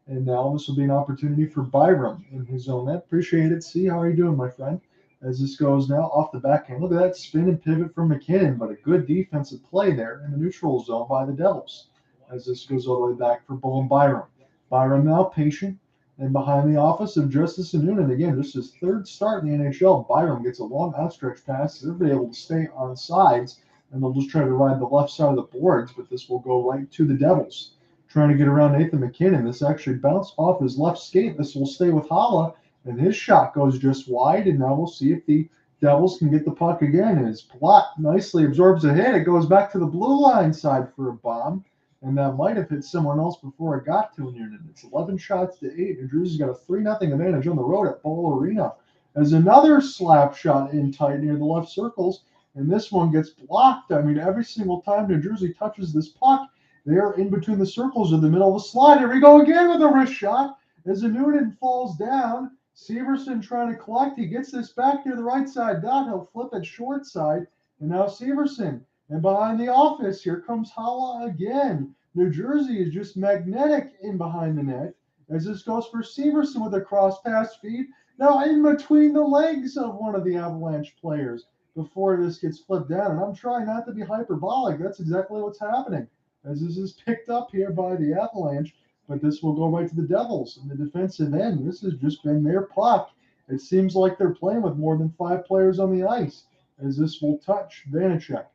And now this will be an opportunity for Byram in his own net. Appreciate it. See, how are you doing, my friend? As this goes now off the backhand. Look at that spin and pivot from MacKinnon, but a good defensive play there in the neutral zone by the Devils. As this goes all the way back for Bull and Byram. Byram now patient and behind the office of Justus and Noonan. Again, just his third start in the NHL. Byram gets a long outstretched pass. Everybody able to stay on sides, and they'll just try to ride the left side of the boards, but this will go right to the Devils. Trying to get around Nathan MacKinnon. This actually bounced off his left skate. This will stay with Haula. And his shot goes just wide, and now we'll see if the Devils can get the puck again. His Blatt nicely absorbs a hit. It goes back to the blue line side for a bomb, and that might have hit someone else before it got to Noonan. It's 11 shots to 8. New Jersey's got a 3-0 advantage on the road at Bowl Arena. As another slap shot in tight near the left circles, and this one gets blocked. I mean, every single time New Jersey touches this puck, they're in between the circles in the middle of the slide. Here we go again with a wrist shot as Noonan falls down. Severson trying to collect. He gets this back near the right side dot. He'll flip it short side. And now Severson. And behind the office, here comes Haula again. New Jersey is just magnetic in behind the net. As this goes for Severson with a cross pass feed. Now in between the legs of one of the Avalanche players before this gets flipped down. And I'm trying not to be hyperbolic. That's exactly what's happening. As this is picked up here by the Avalanche. But this will go right to the Devils in the defensive end. This has just been their puck. It seems like they're playing with more than 5 players on the ice, as this will touch Vanacek.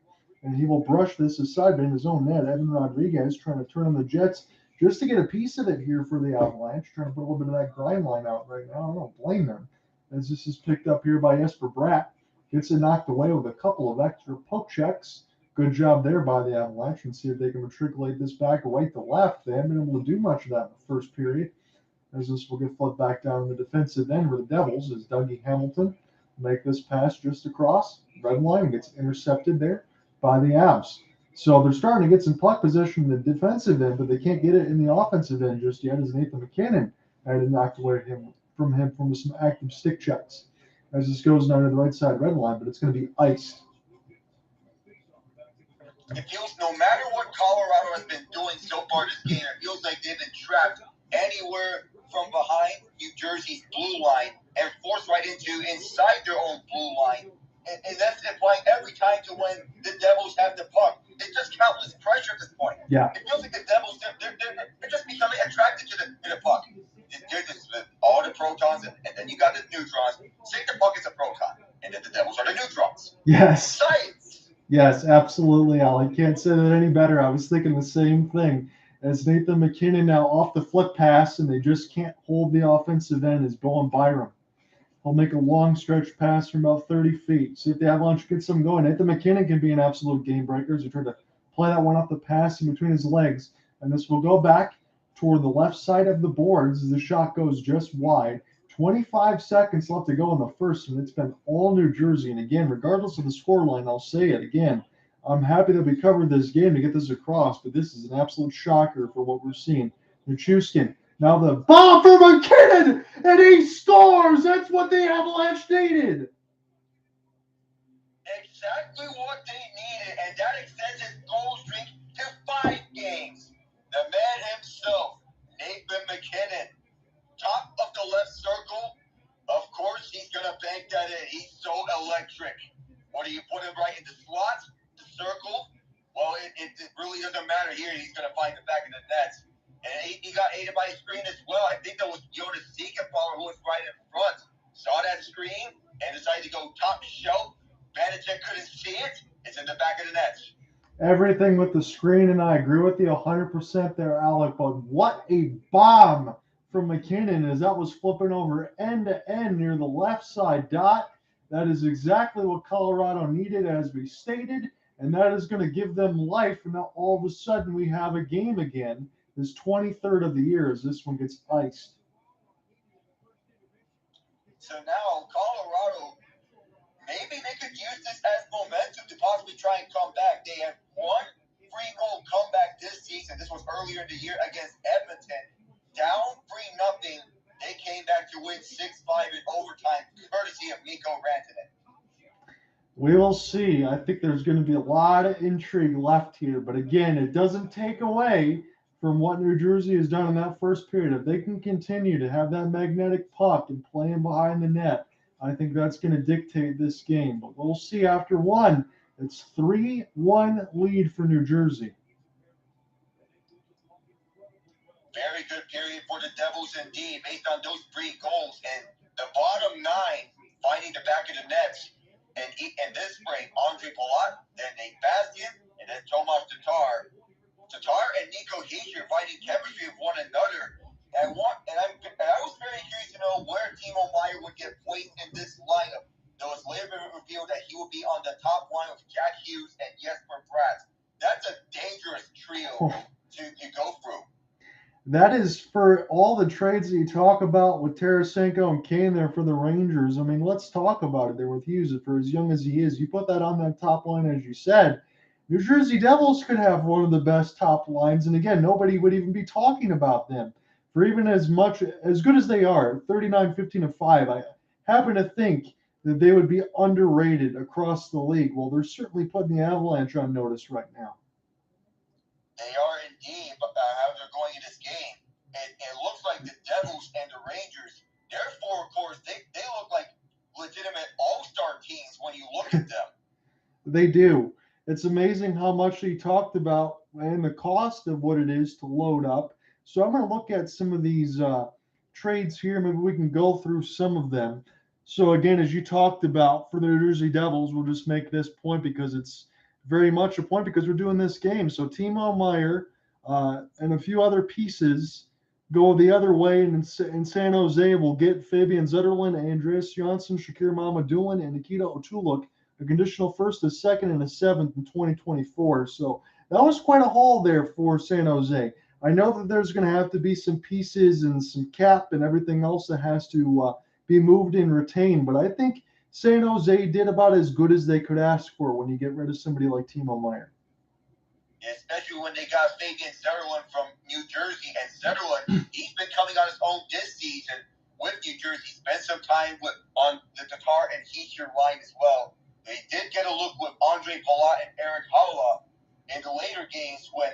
And he will brush this aside in his own net. Evan Rodrigues trying to turn on the Jets just to get a piece of it here for the Avalanche, trying to put a little bit of that grind line out right now. I don't blame them. As this is picked up here by Jesper Bratt. Gets it knocked away with a couple of extra poke checks. Good job there by the Avalanche, and see if they can matriculate this back right to left. They haven't been able to do much of that in the first period, as this will get flipped back down in the defensive end where the Devils, as Dougie Hamilton make this pass just across red line and gets intercepted there by the Avs. So they're starting to get some puck possession in the defensive end, but they can't get it in the offensive end just yet, as Nathan MacKinnon had to knock away from some active stick checks. As this goes down to the right side red line, but it's going to be iced. It feels no matter what Colorado has been doing so far this game, it feels like they've been trapped anywhere from behind New Jersey's blue line and forced right inside their own blue line. And that's applying every time to when the Devils have the puck. It's just countless pressure at this point. Yeah. It feels like the Devils, they're just becoming attracted to the puck. They're just all the protons, and then you got the neutrons. Say the puck is a proton, and then the Devils are the neutrons. Yes. Science. Yes, absolutely, Al. I can't say that any better. I was thinking the same thing. As Nathan MacKinnon now off the flip pass, and they just can't hold the offensive end as Bull and Byram. He'll make a long stretch pass from about 30 feet. See if the Avalanche gets some going. Nathan MacKinnon can be an absolute game breaker as he tried to play that one off the pass in between his legs. And this will go back toward the left side of the boards as the shot goes just wide. 25 seconds left to go in the first, and it's been all New Jersey. And again, regardless of the scoreline, I'll say it again. I'm happy that we covered this game to get this across, but this is an absolute shocker for what we're seeing. Nichushkin, now the bomb for MacKinnon, and he scores! That's what the Avalanche needed. Exactly what they needed, and that extends his goal streak to 5 games. The man himself, Nathan MacKinnon, top of the left circle. Of course, he's going to bank that in. He's so electric. Or do you put him right in the slot, the circle? Well, it really doesn't matter here. He's going to find the back of the nets. And he got aided by a screen as well. I think that was Jonas Siegenthaler who was right in front. Saw that screen and decided to go top shelf. Vanacek couldn't see it. It's in the back of the nets. Everything with the screen, and I agree with you 100% there, Alec. But what a bomb from MacKinnon as that was flipping over end to end near the left side dot. That is exactly what Colorado needed, as we stated, and that is going to give them life. And now all of a sudden we have a game again. This 23rd of the year as this one gets iced. So now Colorado, maybe they could use this as momentum to possibly try and come back. They have one free goal comeback this season. This was earlier in the year against Edmonton. Down 3-0. They came back to win 6-5 in overtime, courtesy of Mikko Rantanen. We will see. I think there's going to be a lot of intrigue left here. But again, it doesn't take away from what New Jersey has done in that first period. If they can continue to have that magnetic puck and playing behind the net, I think that's going to dictate this game. But we'll see after one. It's 3-1 lead for New Jersey. Very good period for the Devils indeed, based on those 3 goals. And the bottom 9 finding the back of the nets. And this spring, Andre Palat, then Nate Bastian, and then Tomas Tatar. Tatar and Nico Hischier finding chemistry with one another. And I was very curious to know where Timo Meier would get placed in this lineup. It was later revealed that he would be on the top line with Jack Hughes and Jesper Bratt. That's a dangerous trio to go through. That is for all the trades that you talk about with Tarasenko and Kane there for the Rangers. I mean, let's talk about it there with Hughes. For as young as he is, you put that on that top line, as you said. New Jersey Devils could have one of the best top lines. And again, nobody would even be talking about them. For even as good as they are, 39, 15, and 5, I happen to think that they would be underrated across the league. Well, they're certainly putting the Avalanche on notice right now. They are indeed, but how they're going in this game. It looks like the Devils and the Rangers, their forward cores, they look like legitimate all-star teams when you look at them. They do. It's amazing how much he talked about and the cost of what it is to load up. So I'm going to look at some of these trades here. Maybe we can go through some of them. So again, as you talked about for the New Jersey Devils, we'll just make this point because it's very much a point because we're doing this game. So Timo Meier and a few other pieces go the other way. And in San Jose, we'll get Fabian Zetterlund, Andreas Johnsson, Shakir Mamadouin, and Nikita Otuluk, a conditional first, a second, and a seventh in 2024. So that was quite a haul there for San Jose. I know that there's going to have to be some pieces and some cap and everything else that has to be moved and retained. But I think San Jose did about as good as they could ask for when you get rid of somebody like Timo Meier. Yeah, especially when they got Fabian Zetterlund from New Jersey. And Zetterlund, he's been coming on his own this season with New Jersey. Spent some time on the Tatar and Hischier line as well. They did get a look with Andre Palat and Erik Haula in the later games when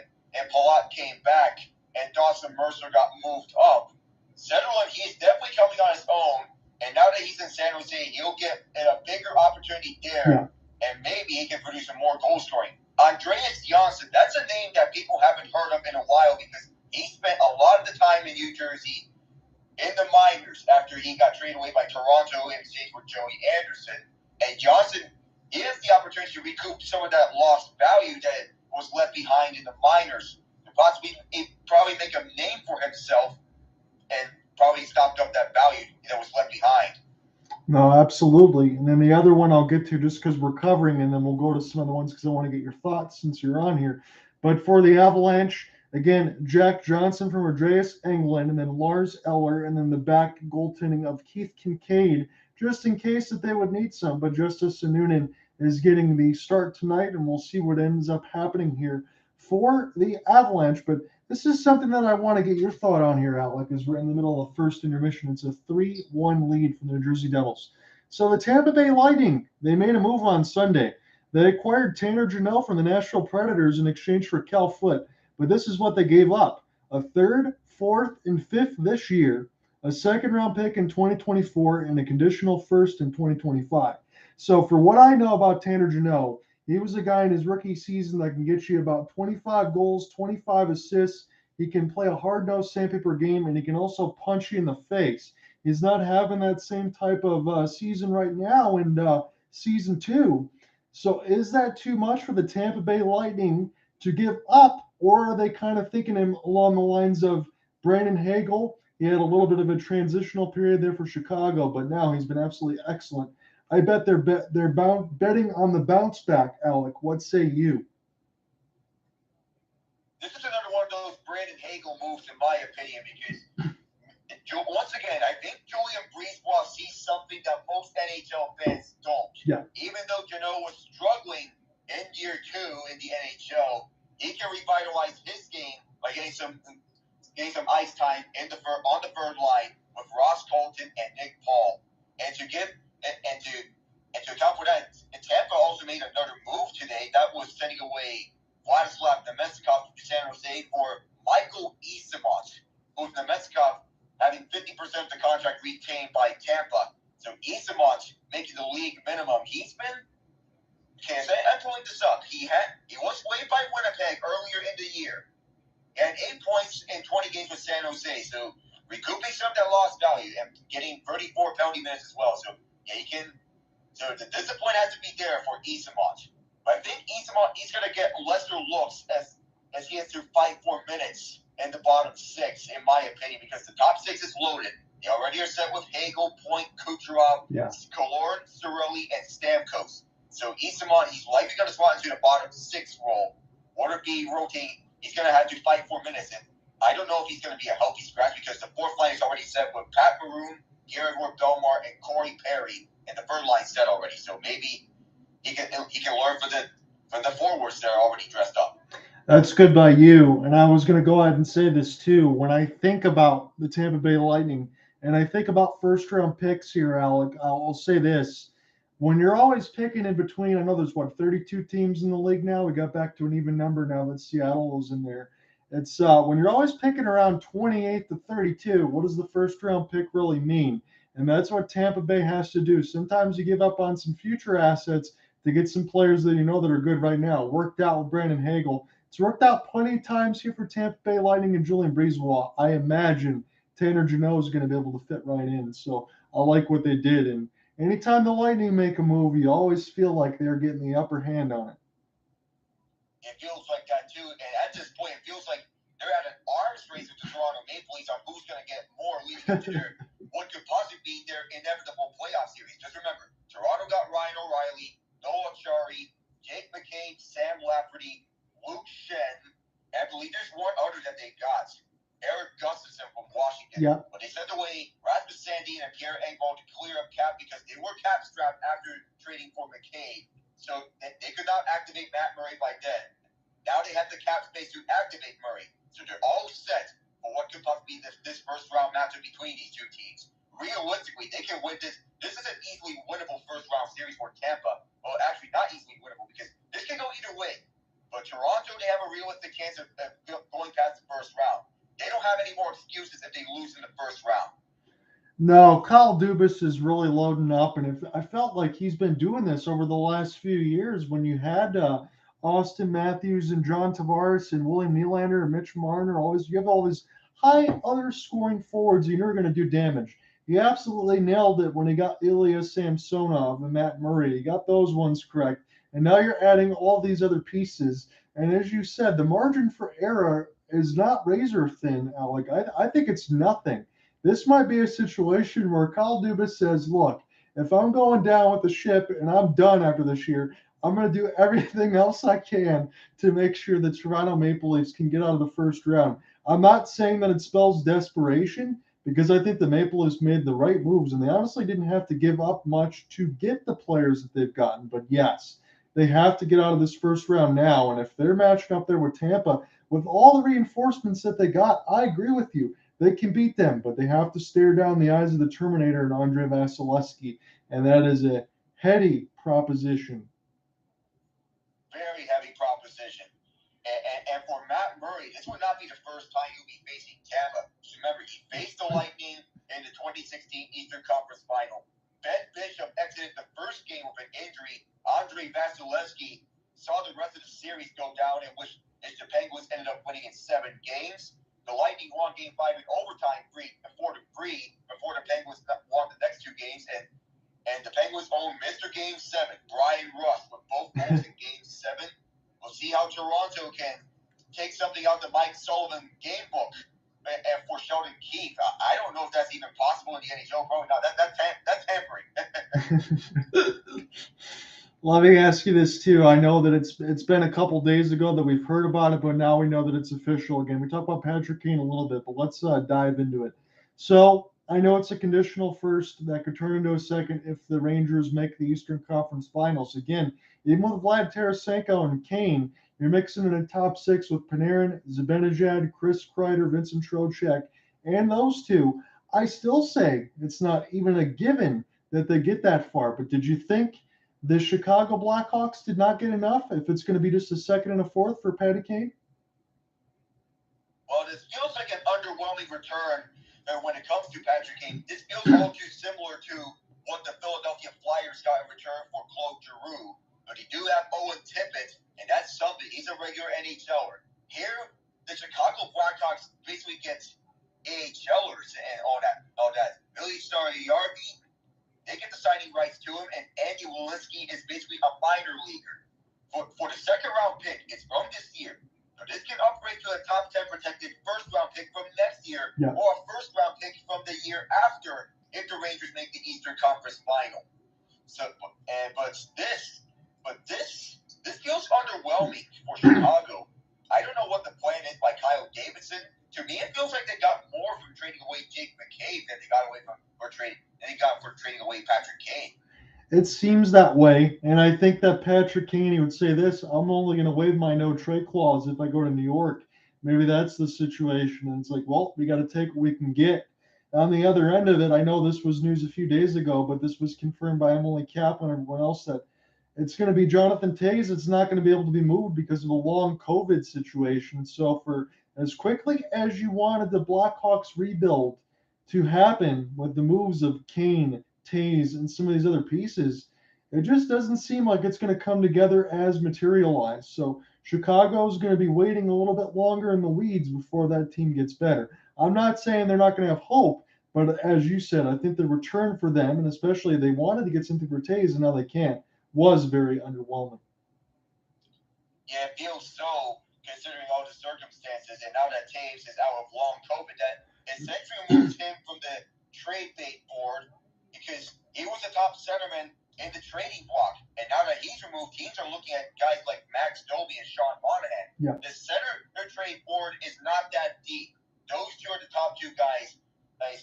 Palat came back and Dawson Mercer got moved up. Zetterlund, he's definitely coming on his own. And now that he's in San Jose, he'll get a bigger opportunity there. Yeah. And maybe he can produce some more goal scoring. Andreas Johnsson, that's a name that people haven't heard of in a while because he spent a lot of the time in New Jersey in the minors after he got traded away by Toronto in exchange for Joey Anderson. And Johnsson, he has the opportunity to recoup some of that lost value that was left behind in the minors. And possibly probably make a name for himself and probably stopped up that value that was left behind. No, absolutely. And then the other one I'll get to just because we're covering, and then we'll go to some other ones because I want to get your thoughts since you're on here. But for the Avalanche, again, Jack Johnson from Andreas Englund, and then Lars Eller, and then the back goaltending of Keith Kincaid, just in case that they would need some. But Justice Sanunin is getting the start tonight, and we'll see what ends up happening here for the Avalanche. But this is something that I want to get your thought on here, Alec, as we're in the middle of the first intermission. It's a 3-1 lead for the New Jersey Devils. So the Tampa Bay Lightning, they made a move on Sunday. They acquired Tanner Janelle from the Nashville Predators in exchange for Cal Foote. But this is what they gave up: a third, fourth, and fifth this year, a second-round pick in 2024, and a conditional first in 2025. So for what I know about Tanner Jeannot, he was a guy in his rookie season that can get you about 25 goals, 25 assists. He can play a hard-nosed sandpaper game, and he can also punch you in the face. He's not having that same type of season right now in season 2. So is that too much for the Tampa Bay Lightning to give up, or are they kind of thinking him along the lines of Brandon Hagel? He had a little bit of a transitional period there for Chicago, but now he's been absolutely excellent. I bet they're betting on the bounce back, Alec. What say you? This is another one of those Brandon Hagel moves, in my opinion, because once again, I think Julian Brisebois sees something that most NHL fans don't. Yeah. Even though Jeannot was struggling in year 2 in the NHL, he can revitalize his game by getting some ice time on the third line with Ross Colton and Nick Paul. And to account for that, Tampa also made another move today that was sending away Vladislav Nemestikov to San Jose for Michael Eyssimont, who's Nemestikov having 50% of the contract retained by Tampa. So Eyssimont making the league minimum. He's been, I'm pulling this up. He was waived by Winnipeg earlier in the year. And 8 points in 20 games with San Jose. So recouping some of that lost value and getting 34 penalty minutes as well. So yeah, the discipline has to be there for Eyssimont. But I think Eyssimont, he's going to get lesser looks as he has to fight for minutes in the bottom 6, in my opinion, because the top 6 is loaded. They already are set with Hagel, Point, Kucherov, Kaloran, Cirelli, and Stamkos. So Eyssimont, he's likely going to slot into the bottom 6 role. Whether it be rotating, he's going to have to fight for minutes. And I don't know if he's going to be a healthy scratch because the fourth line is already set with Pat Maroon, Yegor Belmar, and Corey Perry, and the third line set already. So maybe he can learn from the forwards that are already dressed up. That's good by you. And I was going to go ahead and say this too. When I think about the Tampa Bay Lightning and I think about first-round picks here, Alec, I'll say this. When you're always picking in between, I know there's, 32 teams in the league now. We got back to an even number now that Seattle was in there. It's when you're always picking around 28 to 32, what does the first-round pick really mean? And that's what Tampa Bay has to do. Sometimes you give up on some future assets to get some players that you know that are good right now. It worked out with Brandon Hagel. It's worked out plenty of times here for Tampa Bay Lightning and Julian Brisebois. I imagine Tanner Jeannot is going to be able to fit right in. So I like what they did. And anytime the Lightning make a move, you always feel like they're getting the upper hand on it. It feels like that too. And at this point, it feels like they're at an arms race with the Toronto Maple Leafs on who's going to get more leading up to what could possibly be their inevitable playoff series. Just remember, Toronto got Ryan O'Reilly, Noah Chari, Jake McCabe, Sam Lafferty, Luke Shen, and I believe there's one other that they got, Eric Gustafson from Washington. Yeah. But they sent away Rasmus Sandin and Pierre Engvall to clear up cap because they were cap strapped after trading for McCabe. So they could not activate Matt Murray by then. Now they have the cap space to activate Murray. So they're all set for what could possibly be this first round matchup between these two teams. Realistically, they can win this. This is an easily winnable first round series for Tampa. Well, actually, not easily winnable because this can go either way. But Toronto, they have a realistic chance of going past the first round. They don't have any more excuses if they lose in the first round. No, Kyle Dubas is really loading up, and I felt like he's been doing this over the last few years. When you had Austin Matthews and John Tavares and William Nylander and Mitch Marner, you have all these high other scoring forwards you know are going to do damage. He absolutely nailed it when he got Ilya Samsonov and Matt Murray. He got those ones correct. And now you're adding all these other pieces. And as you said, the margin for error is not razor thin, Alec. I think it's nothing. This might be a situation where Kyle Dubas says, look, if I'm going down with the ship and I'm done after this year, I'm going to do everything else I can to make sure the Toronto Maple Leafs can get out of the first round. I'm not saying that it spells desperation because I think the Maple Leafs made the right moves and they honestly didn't have to give up much to get the players that they've gotten. But yes, they have to get out of this first round now. And if they're matching up there with Tampa, with all the reinforcements that they got, I agree with you. They can beat them, but they have to stare down the eyes of the Terminator and Andrei Vasilevsky. And that is a heady proposition. Very heavy proposition. And for Matt Murray, this would not be the first time he'll be facing Tampa. Remember, he faced the Lightning in the 2016 Eastern Conference Final, Ben Bishop exited the first game with an injury. Andrei Vasilevsky saw the rest of the series go down, in which the Penguins ended up winning in 7 games. The Lightning won Game 5 in overtime, 4-3, before the Penguins won the next 2 games, and the Penguins own Mr. Game 7, Brian Ruff, with both goals in Game 7. We'll see how Toronto can take something out the Mike Sullivan game book and for Sheldon Keefe. I don't know if that's even possible in the NHL. Probably not. That's tampering. Let me ask you this too. I know that it's been a couple days ago that we've heard about it, but now we know that it's official again. We talked about Patrick Kane a little bit, but let's dive into it. So I know it's a conditional first that could turn into a second if the Rangers make the Eastern Conference Finals. Again, even with Vlad Tarasenko and Kane, you're mixing in a top 6 with Panarin, Zibanejad, Chris Kreider, Vincent Trocheck, and those two. I still say it's not even a given that they get that far. But did you think the Chicago Blackhawks did not get enough if it's going to be just a second and a fourth for Patty Kane? Well, this feels like an underwhelming return when it comes to Patrick Kane. This feels all too similar to what the Philadelphia Flyers got in return for Claude Giroux. But you do have Owen Tippett, and that's something. He's a regular NHLer. Here, the Chicago Blackhawks basically get AHLers and all that. Billy Starr-Yarby, they get the signing rights to him, and Andy Walensky is basically a minor leaguer. For the second round pick, it's from this year. So this can upgrade to a top 10 protected first round pick from next year, or a first round pick from the year after if the Rangers make the Eastern Conference Final. So, but this feels underwhelming for Chicago. I don't know what the plan is by Kyle Davidson. To me, it feels like they got more from trading away Jake McCabe than they got for trading away Patrick Kane. It seems that way, and I think that Patrick Kane, he would say this: I'm only going to waive my no trade clause if I go to New York. Maybe that's the situation, and it's like, well, we got to take what we can get. On the other end of it, I know this was news a few days ago, but this was confirmed by Emily Kaplan and everyone else that it's going to be Jonathan Toews. It's not going to be able to be moved because of a long COVID situation. So for as quickly as you wanted the Blackhawks rebuild to happen with the moves of Kane, Toews, and some of these other pieces, it just doesn't seem like it's going to come together as materialized. So Chicago is going to be waiting a little bit longer in the weeds before that team gets better. I'm not saying they're not going to have hope, but as you said, I think the return for them, and especially they wanted to get something for Toews and now they can't, was very underwhelming. Yeah, it feels so, considering all the circumstances, and now that Toews is out of long COVID, that essentially moves him from the trade bait board because he was a top centerman in the trading block, and now that he's removed, teams are looking at guys like Max Domi and Sean Monahan. Yeah. The center trade board is not that deep. Those two are the top 2 guys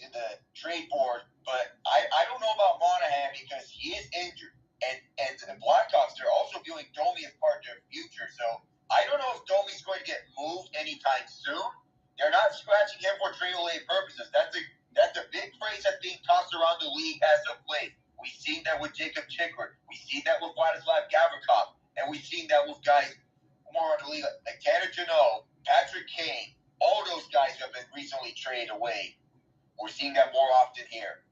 in the trade board, but I don't know about Monahan because he is injured. And the Blackhawks, they're also viewing Domi as part of their future. So I don't know if Domi's going to get moved anytime soon. They're not scratching him for trade away purposes. That's a big phrase that's being tossed around the league as of late. We've seen that with Jacob Chikrin. We've seen that with Vladislav Gavrikov. And we've seen that with guys more on the league like Tanner Jeannot, Patrick Kane. All those guys have been recently traded away. We're seeing that more often here.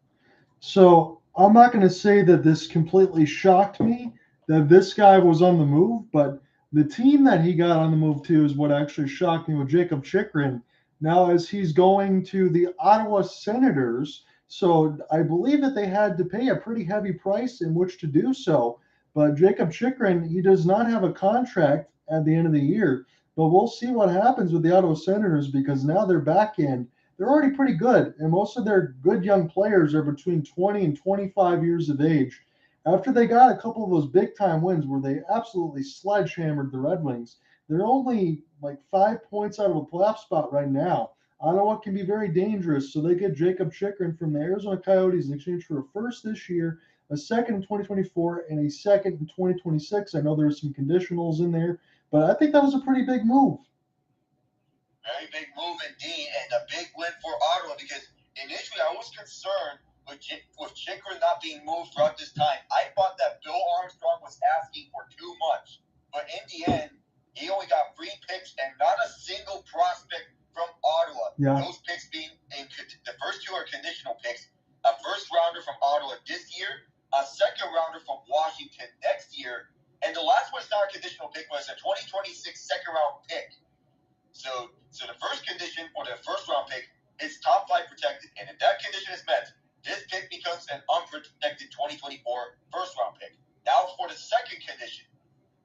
So I'm not going to say that this completely shocked me that this guy was on the move, but the team that he got on the move to is what actually shocked me with Jacob Chikrin. Now, as he's going to the Ottawa Senators, so I believe that they had to pay a pretty heavy price in which to do so. But Jacob Chikrin, he does not have a contract at the end of the year. But we'll see what happens with the Ottawa Senators because now their back end, they're already pretty good, and most of their good young players are between 20 and 25 years of age. After they got a couple of those big-time wins where they absolutely sledgehammered the Red Wings, they're only like 5 points out of a playoff spot right now. Ottawa can be very dangerous, so they get Jacob Chikrin from the Arizona Coyotes in exchange for a first this year, a second in 2024, and a second in 2026. I know there's some conditionals in there, but I think that was a pretty big move. Very big move indeed, and a big win for Ottawa because initially I was concerned with Chikrin not being moved throughout this time. I thought that Bill Armstrong was asking for too much, but in the end, he only got 3 picks and not a single prospect from Ottawa. Yeah. Those picks being the first 2 are conditional picks. A first rounder from Ottawa this year And the last one is not a conditional pick, but it's a 2026 second-round pick. So the first condition for the first-round pick is top 5 protected. And if that condition is met, this pick becomes an unprotected 2024 first-round pick. Now for the second condition.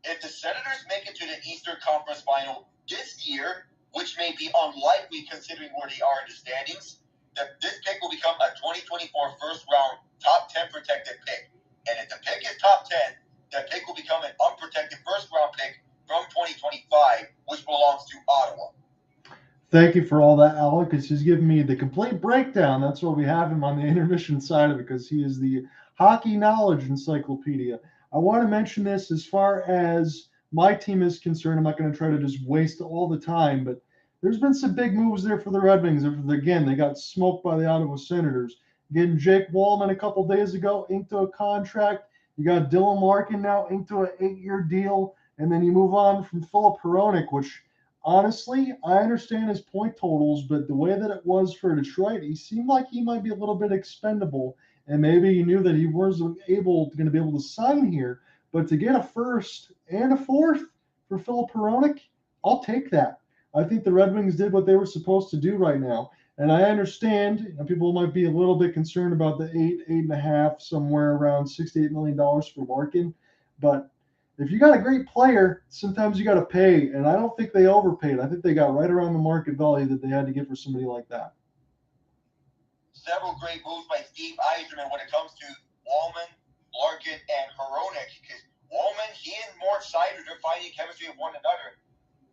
If the Senators make it to the Eastern Conference Final this year, which may be unlikely considering where they are in the standings, that this pick will become a 2024 first-round top 10 protected pick. And if the pick is top 10, that pick will become an unprotected first-round pick from 2025, which belongs to Ottawa. Thank you for all that, Alec. It's just giving me the complete breakdown. That's why we have him on the intermission side of it, because he is the hockey knowledge encyclopedia. I want to mention this as far as my team is concerned. I'm not going to try to just waste all the time, but there's been some big moves there for the Red Wings. Again, they got smoked by the Ottawa Senators. Getting Jake Wallman a couple days ago into a contract. You got Dylan Larkin now into an 8-year deal. And then you move on from Filip Hronek, which honestly, I understand his point totals, but the way that it was for Detroit, he seemed like he might be a little bit expendable. And maybe you knew that he wasn't going to be able to sign here. But to get a first and a fourth for Filip Hronek, I'll take that. I think the Red Wings did what they were supposed to do right now. And I understand people might be a little bit concerned about the 8.5, somewhere around $6 to $8 million for Larkin. But if you got a great player, sometimes you got to pay. And I don't think they overpaid. I think they got right around the market value that they had to get for somebody like that. Several great moves by Steve Yzerman when it comes to Wallman, Larkin, and Hronek. Because Wallman, he and Mort Seider, they're finding chemistry with one another.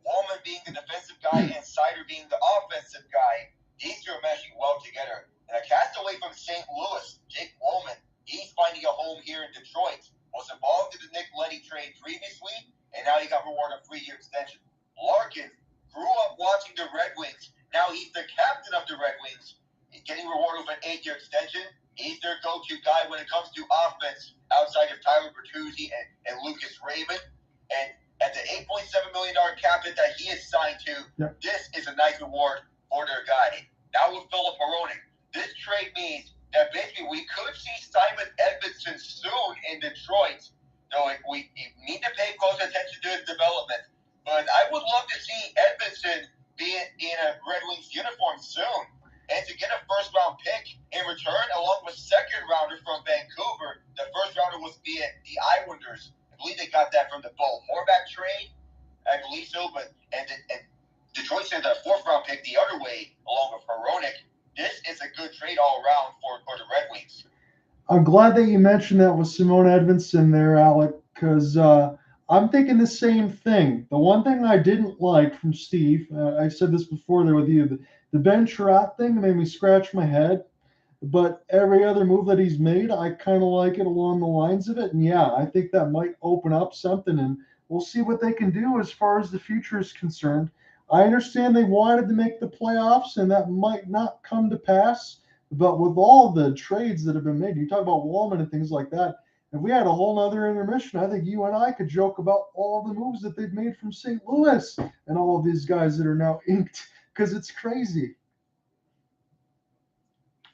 Wallman being the defensive guy and Seider being the offensive guy. These two are meshing well together. And a castaway from St. Louis, Jake Wallman, he's finding a home here in Detroit. Was involved in the Nick Leddy trade previously, and now he got rewarded a 3-year extension. Larkin grew up watching the Red Wings. Now he's the captain of the Red Wings. He's getting rewarded with an 8-year extension. He's their go-to guy when it comes to offense outside of Tyler Bertuzzi and Lucas Raymond. And at the $8.7 million cap hit that he is signed to, This is a nice reward for their guy. Now with Filip Hronek, this trade means that basically we could see Simon Edvinsson soon in Detroit. So we need to pay close attention to his development. But I would love to see Edvinsson be in a Red Wings uniform soon. And to get a first-round pick in return, along with second-rounder from Vancouver, the first-rounder was via the Islanders. I believe they got that from the Bo Horvat trade. I believe so. And Detroit sent a fourth-round pick the other way, along with Hronek. This is a good trade all around for the Red Wings. I'm glad that you mentioned that with Simone Edvinsson there, Alec, because I'm thinking the same thing. The one thing I didn't like from Steve, I said this before there with you, the Ben Chiarot thing made me scratch my head. But every other move that he's made, I kind of like it along the lines of it. And yeah, I think that might open up something, and we'll see what they can do as far as the future is concerned. I understand they wanted to make the playoffs, and that might not come to pass. But with all the trades that have been made, you talk about Wallman and things like that. If we had a whole nother intermission, I think you and I could joke about all the moves that they've made from St. Louis and all of these guys that are now inked, because it's crazy.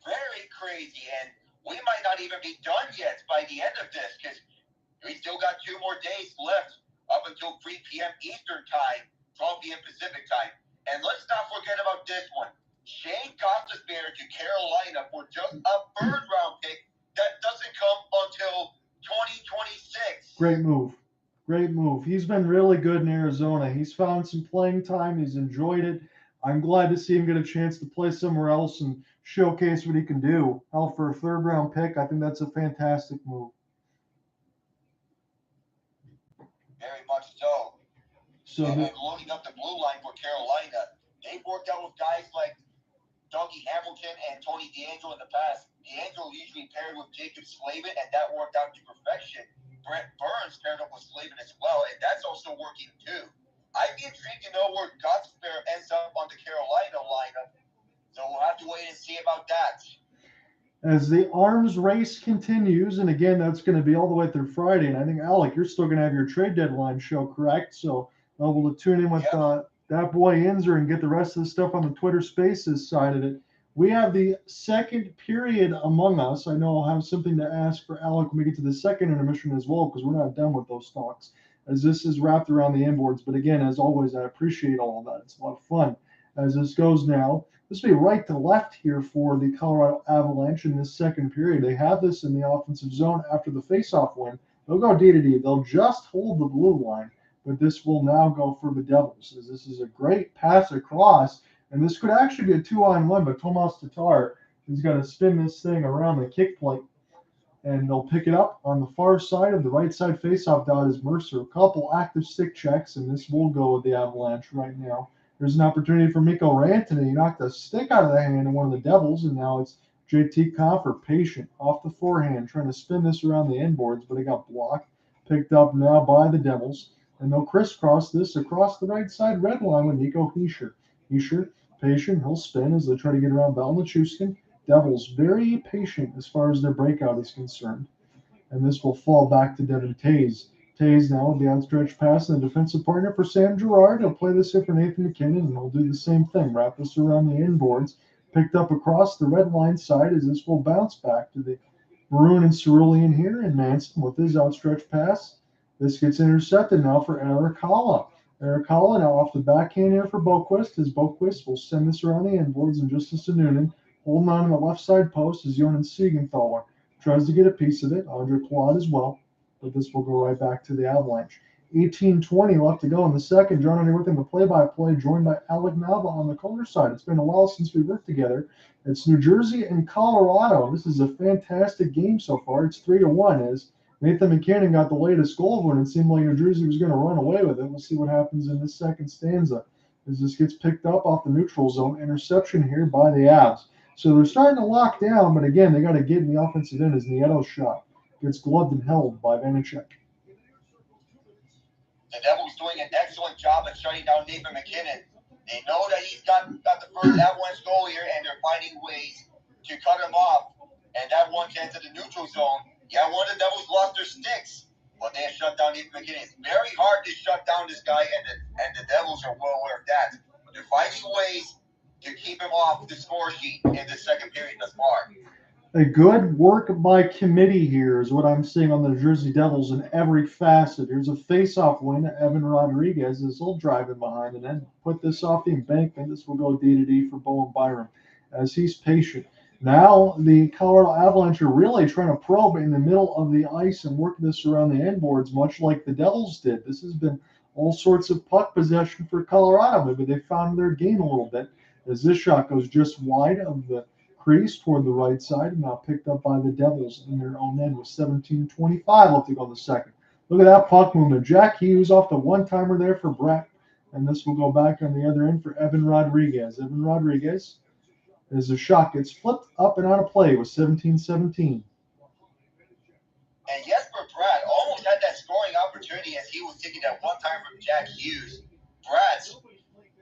Very crazy, and we might not even be done yet by the end of this, because we still got 2 more days left up until 3 p.m. Eastern Time, 12 p.m. Pacific Time. And let's not forget about this one. Shane Gostisbehere to Carolina for just a third-round pick that doesn't come until 2026. Great move. Great move. He's been really good in Arizona. He's found some playing time. He's enjoyed it. I'm glad to see him get a chance to play somewhere else and showcase what he can do. Hell, for a third-round pick, I think that's a fantastic move. Very much so. And loading up the blue line for Carolina, they've worked out with guys like Dougie Hamilton and Tony DeAngelo in the past. DeAngelo usually paired with Jacob Slavin, and that worked out to perfection. Brent Burns paired up with Slavin as well, and that's also working too. I'd be intrigued to know where Gostisbehere ends up on the Carolina lineup, so we'll have to wait and see about that. As the arms race continues, and again, that's going to be all the way through Friday, and I think, Alec, you're still going to have your trade deadline show, correct? So able to tune in with that boy Inzer and get the rest of the stuff on the Twitter Spaces side of it. We have the second period among us. I know I'll have something to ask for Alec when we get to the second intermission as well, because we're not done with those talks, as this is wrapped around the inboards. But again, as always, I appreciate all of that. It's a lot of fun as this goes now. This will be right to left here for the Colorado Avalanche in this second period. They have this in the offensive zone after the faceoff win. They'll go D to D. They'll just hold the blue line, but this will now go for the Devils, as this is a great pass across. And this could actually be a 2-on-1, but Tomas Tatar is going to spin this thing around the kick plate. And they'll pick it up on the far side of the right side faceoff dot is Mercer. A couple active stick checks, and this will go with the Avalanche right now. There's an opportunity for Mikko Rantanen. He knocked a stick out of the hand of one of the Devils, and now it's JT Compher, patient, off the forehand, trying to spin this around the inboards, but it got blocked. Picked up now by the Devils, and they'll crisscross this across the right side red line with Nico Hischier. Hischier, patient, he'll spin as they try to get around Valeri Nichushkin. Devils very patient as far as their breakout is concerned. And this will fall back to Devon Toews. Toews now with the outstretched pass and the defensive partner for Sam Girard. He'll play this here for Nathan MacKinnon, and he'll do the same thing. Wrap this around the inboards. Picked up across the red line side as this will bounce back to the Maroon and Cerulean here. And Manson with his outstretched pass. This gets intercepted now for Erik Haula. Erik Haula now off the backhand here for Boquist. As Boquist will send this around the inboards, and Justice Noonan holding on to the left side post is Jonas Siegenthaler. Tries to get a piece of it. Andre Claude as well. But this will go right back to the Avalanche. 18:20 left to go in the second. John on here with him, a play-by-play, joined by Alec Nava on the corner side. It's been a while since we worked together. It's New Jersey and Colorado. This is a fantastic game so far. It's 3-1 as Nathan MacKinnon got the latest goal when it seemed like New Jersey was going to run away with it. We'll see what happens in this second stanza as this gets picked up off the neutral zone. Interception here by the Avs. So they're starting to lock down, but again, they got to get in the offensive end as Nieto's shot gets gloved and held by Vanacek. The Devils doing an excellent job at shutting down Nathan MacKinnon. They know that he's got the first Avalanche goal here, and they're finding ways to cut him off. And that one gets to the neutral zone. Yeah, one of the Devils lost their sticks, but they have shut down Nathan MacKinnon. It's very hard to shut down this guy, and the Devils are well aware of that. But they're finding ways to keep him off the score sheet in the second period thus far. A good work by committee here is what I'm seeing on the New Jersey Devils in every facet. Here's a face-off win to Evan Rodrigues as he'll drive in behind and then put this off the embankment. This will go D-to-D for Bowen Byram as he's patient. Now the Colorado Avalanche are really trying to probe in the middle of the ice and work this around the inboards, much like the Devils did. This has been all sorts of puck possession for Colorado. Maybe they found their game a little bit as this shot goes just wide of the crease toward the right side, and now picked up by the Devils in their own end with 17:25 left to go in the second. Look at that puck movement. Jack Hughes off the one-timer there for Bratt, and this will go back on the other end for Evan Rodrigues. Evan Rodrigues, as the shot gets flipped up and out of play with 17-17. And Jesper Bratt almost had that scoring opportunity as he was taking that one time from Jack Hughes. Bratt,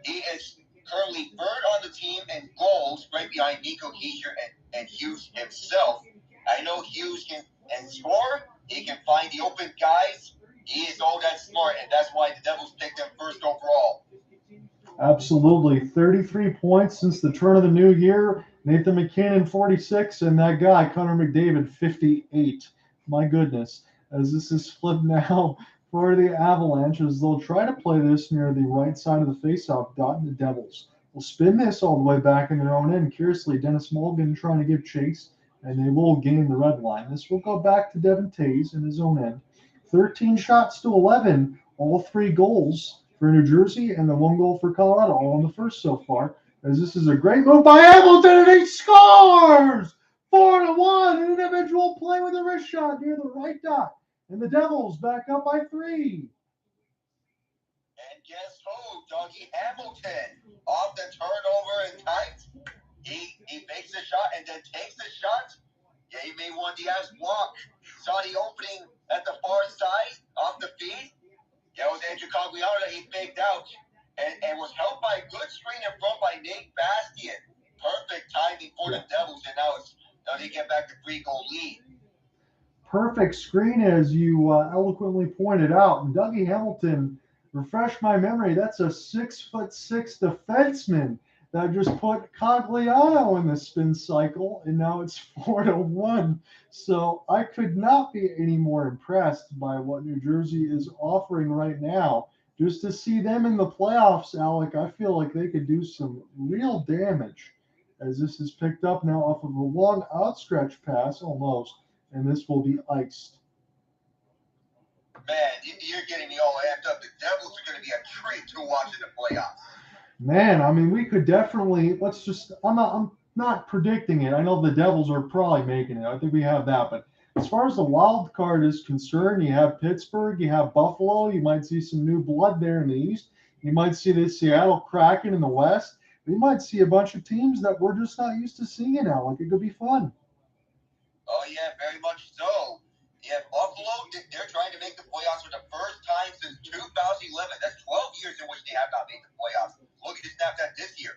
he is currently third on the team in goals, right behind Nico, Hischier, and Hughes himself. I know Hughes can score. He can find the open guys. He is all that smart, and that's why the Devils picked him first overall. Absolutely. 33 points since the turn of the new year. Nathan MacKinnon, 46, and that guy, Connor McDavid, 58. My goodness. As this is flipped now for the Avalanche, as they'll try to play this near the right side of the faceoff dot, and the Devils will spin this all the way back in their own end. Curiously, Dennis Mulligan trying to give chase, and they will gain the red line. This will go back to Devon Toews in his own end. 13 shots to 11, all 3 goals for New Jersey, and the 1 goal for Colorado, all in the first so far. As this is a great move by Hamilton, and he scores! 4-1, an individual play with a wrist shot near the right dot. And the Devils back up by 3. And guess who? Dougie Hamilton off the turnover and tight. He fakes the shot and then takes the shot. Yeah, he made one Diaz walk. Saw the opening at the far side off the feed. Yeah, it was Andrew Cogliano that he faked out and was helped by a good screen in front by Nate Bastian. Perfect timing for the Devils, and now they get back to 3-goal lead. Perfect screen, as you eloquently pointed out. And Dougie Hamilton, refresh my memory, that's a 6'6" defenseman that just put Cogliano in the spin cycle, and now it's 4-1. So I could not be any more impressed by what New Jersey is offering right now. Just to see them in the playoffs, Alec, I feel like they could do some real damage. As this is picked up now off of a long outstretched pass, almost, and this will be iced. Man, you're getting me all amped up. The Devils are going to be a treat to watch in the playoffs. Man, I mean, we could definitely. I'm not predicting it. I know the Devils are probably making it. I think we have that. But as far as the wild card is concerned, you have Pittsburgh, you have Buffalo. You might see some new blood there in the East. You might see the Seattle Kraken in the West. We might see a bunch of teams that we're just not used to seeing now. Like, it could be fun. Oh, yeah, very much so. Yeah, Buffalo, they're trying to make the playoffs for the first time since 2011. That's 12 years in which they have not made the playoffs. Look at the snap that this year.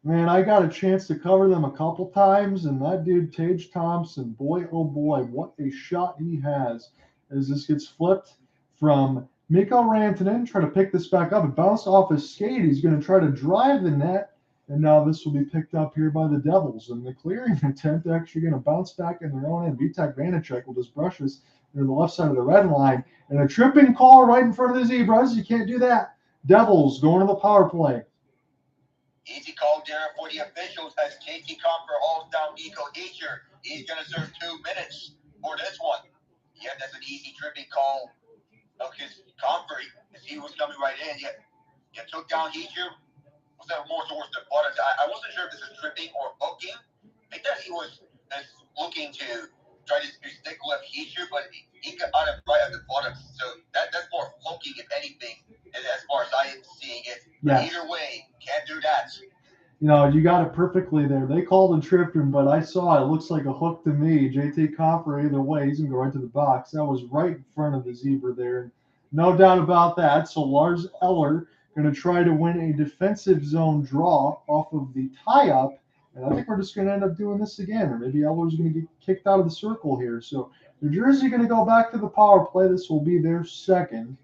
Man, I got a chance to cover them a couple times, and that dude, Tage Thompson, boy, oh boy, what a shot he has. As this gets flipped from Mikko Rantanen, try to pick this back up. It bounced off his skate. He's going to try to drive the net, and now this will be picked up here by the Devils. And the clearing attempt actually going to bounce back in their own end. Vitek Vanacek will just brush this near the left side of the red line. And a tripping call right in front of the Zebras. You can't do that. Devils going to the power play. Easy call there for the officials as Compher hauls down Nico Hischier. He's going to serve 2 minutes for this one. Yeah, that's an easy tripping call of his Compher as he was coming right in. Yeah, took down Hischier. Was that more towards the buttocks? I wasn't sure if this is tripping or hooking. I thought he was looking to try to stick left Hischier, but he got out of right at the buttocks. So that's more hooking, if anything, as far as I am seeing it. Yes. Either way, can't do that. You know, you got it perfectly there. They called him tripping, but I saw it looks like a hook to me. JT Compher, either way, he's going to go right to the box. That was right in front of the zebra there. No doubt about that. So Lars Eller going to try to win a defensive zone draw off of the tie-up. And I think we're just going to end up doing this again. Or maybe Eller's going to get kicked out of the circle here. So New Jersey going to go back to the power play. This will be their second.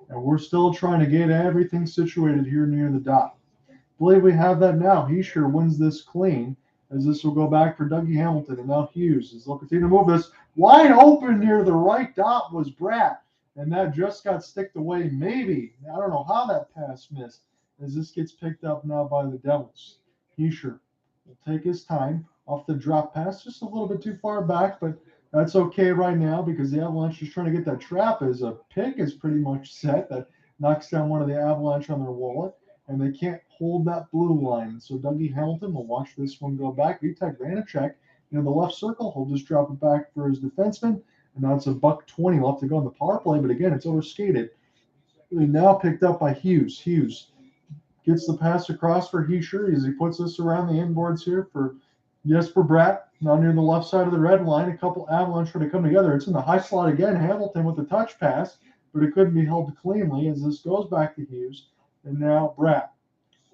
And we're still trying to get everything situated here near the dot. I believe we have that now. Hischier wins this clean, as this will go back for Dougie Hamilton. And now Hughes is looking to move this. Wide open near the right dot was Bratt. And that just got sticked away, maybe. I don't know how that pass missed, as this gets picked up now by the Devils. Hischier will take his time off the drop pass, just a little bit too far back, but that's okay right now because the Avalanche is trying to get that trap as a pick is pretty much set. That knocks down one of the Avalanche on their wallet, and they can't hold that blue line. So Dougie Hamilton will watch this one go back. Vitek Vanacek in the left circle. He'll just drop it back for his defenseman. And now it's $1:20 left to go in the power play, but again, it's overskated. Now picked up by Hughes. Hughes gets the pass across for Hischier as he puts this around the inboards here for Jesper Bratt. Now near the left side of the red line, a couple Avalanche trying to come together. It's in the high slot again. Hamilton with the touch pass, but it couldn't be held cleanly as this goes back to Hughes. And now Bratt.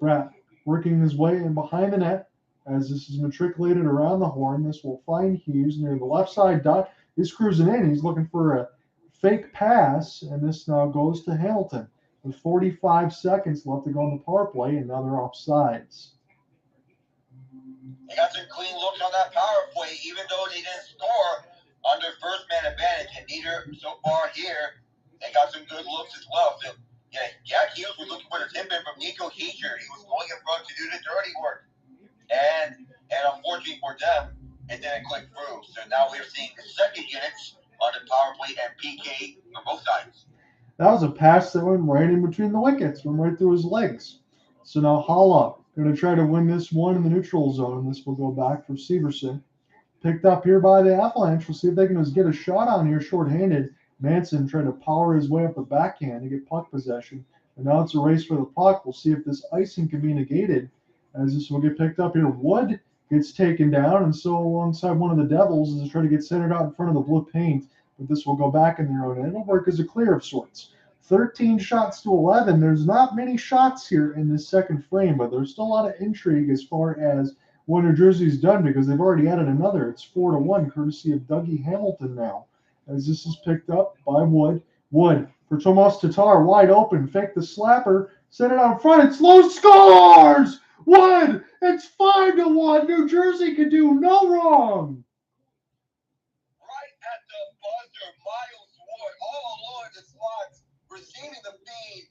Bratt working his way in behind the net as this is matriculated around the horn. This will find Hughes near the left side dot. He's cruising in. He's looking for a fake pass, and this now goes to Hamilton with 45 seconds left to go on the power play, and now they're offsides. They got some clean looks on that power play, even though they didn't score under first man advantage, and neither so far here. They got some good looks as well. So, Hughes was looking for the tip in from Nico Hischier. He was going in front to do the dirty work. And unfortunately for them, it didn't click through. So now we're seeing the second units on the power play and PK on both sides. That was a pass that went right in between the wickets, went right through his legs. So now Haula going to try to win this one in the neutral zone. This will go back for Severson. Picked up here by the Avalanche. We'll see if they can just get a shot on here shorthanded. Manson trying to power his way up the backhand to get puck possession. And now it's a race for the puck. We'll see if this icing can be negated as this will get picked up here. Wood gets taken down, and so alongside one of the Devils is trying to get centered out in front of the blue paint. But this will go back in their own end. It'll work as a clear of sorts. 13 shots to 11. There's not many shots here in this second frame, but there's still a lot of intrigue as far as what New Jersey's done because they've already added another. It's 4-1, courtesy of Dougie Hamilton now. As this is picked up by Wood. Wood for Tomas Tatar, wide open, fake the slapper, set it out in front. It's low, scores! Wood! It's 5-1. New Jersey can do no wrong. Right at the buzzer, Miles Wood, all along the slots, receiving the feed,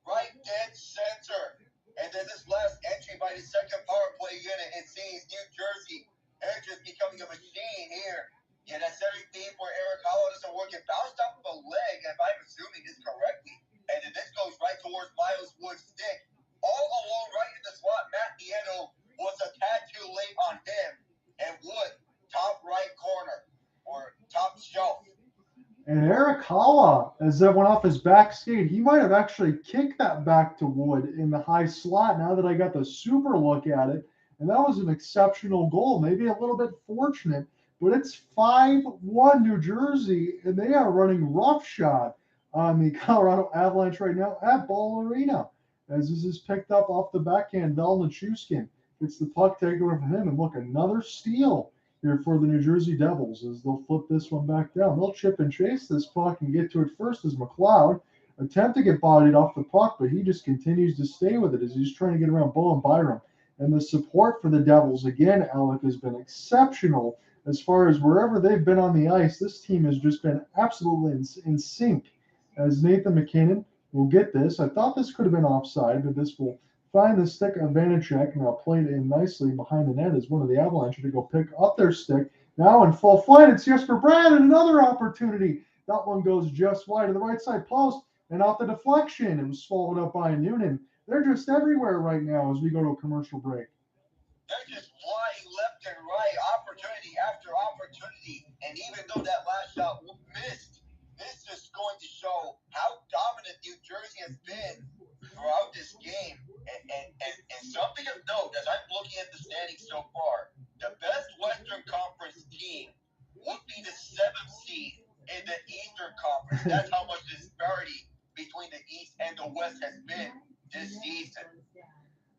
right dead center. And then this last entry by the second power play unit, it seems New Jersey, they're just becoming a machine here. Yeah, that center feed for Erik Haula doesn't work. It bounced off of a leg, if I'm assuming this correctly. And then this goes right towards Miles Wood's stick. All along right in the slot, MacKinnon was a tad too late on him. And Wood, top right corner, or top shelf. And Erik Haula, as that went off his back skate, he might have actually kicked that back to Wood in the high slot now that I got the super look at it. And that was an exceptional goal, maybe a little bit fortunate, but it's 5-1 New Jersey, and they are running roughshod on the Colorado Avalanche right now at Ball Arena. As this is picked up off the backhand, Valeri Nichushkin gets the puck taken away from him, and look, another steal here for the New Jersey Devils as they'll flip this one back down. They'll chip and chase this puck and get to it first as McLeod attempt to get bodied off the puck, but he just continues to stay with it as he's trying to get around Bo and Byram. And the support for the Devils, again, Alec, has been exceptional as far as wherever they've been on the ice. This team has just been absolutely in sync as Nathan MacKinnon will get this. I thought this could have been offside, but this will find the stick of Vanacek, and I'll play it in nicely behind the net as one of the Avalanche to go pick up their stick. Now in full flight, it's Jesper Bratt, and another opportunity. That one goes just wide to the right side post, and off the deflection, it was swallowed up by Noonan. They're just everywhere right now as we go to a commercial break. They're just flying left and right, opportunity after opportunity. And even though that last shot missed, this is going to show how dominant New Jersey has been throughout this game. And something of note, as I'm looking at the standings so far, the best Western Conference team would be the 7th seed in the Eastern Conference. That's how much disparity between the East and the West has been this season.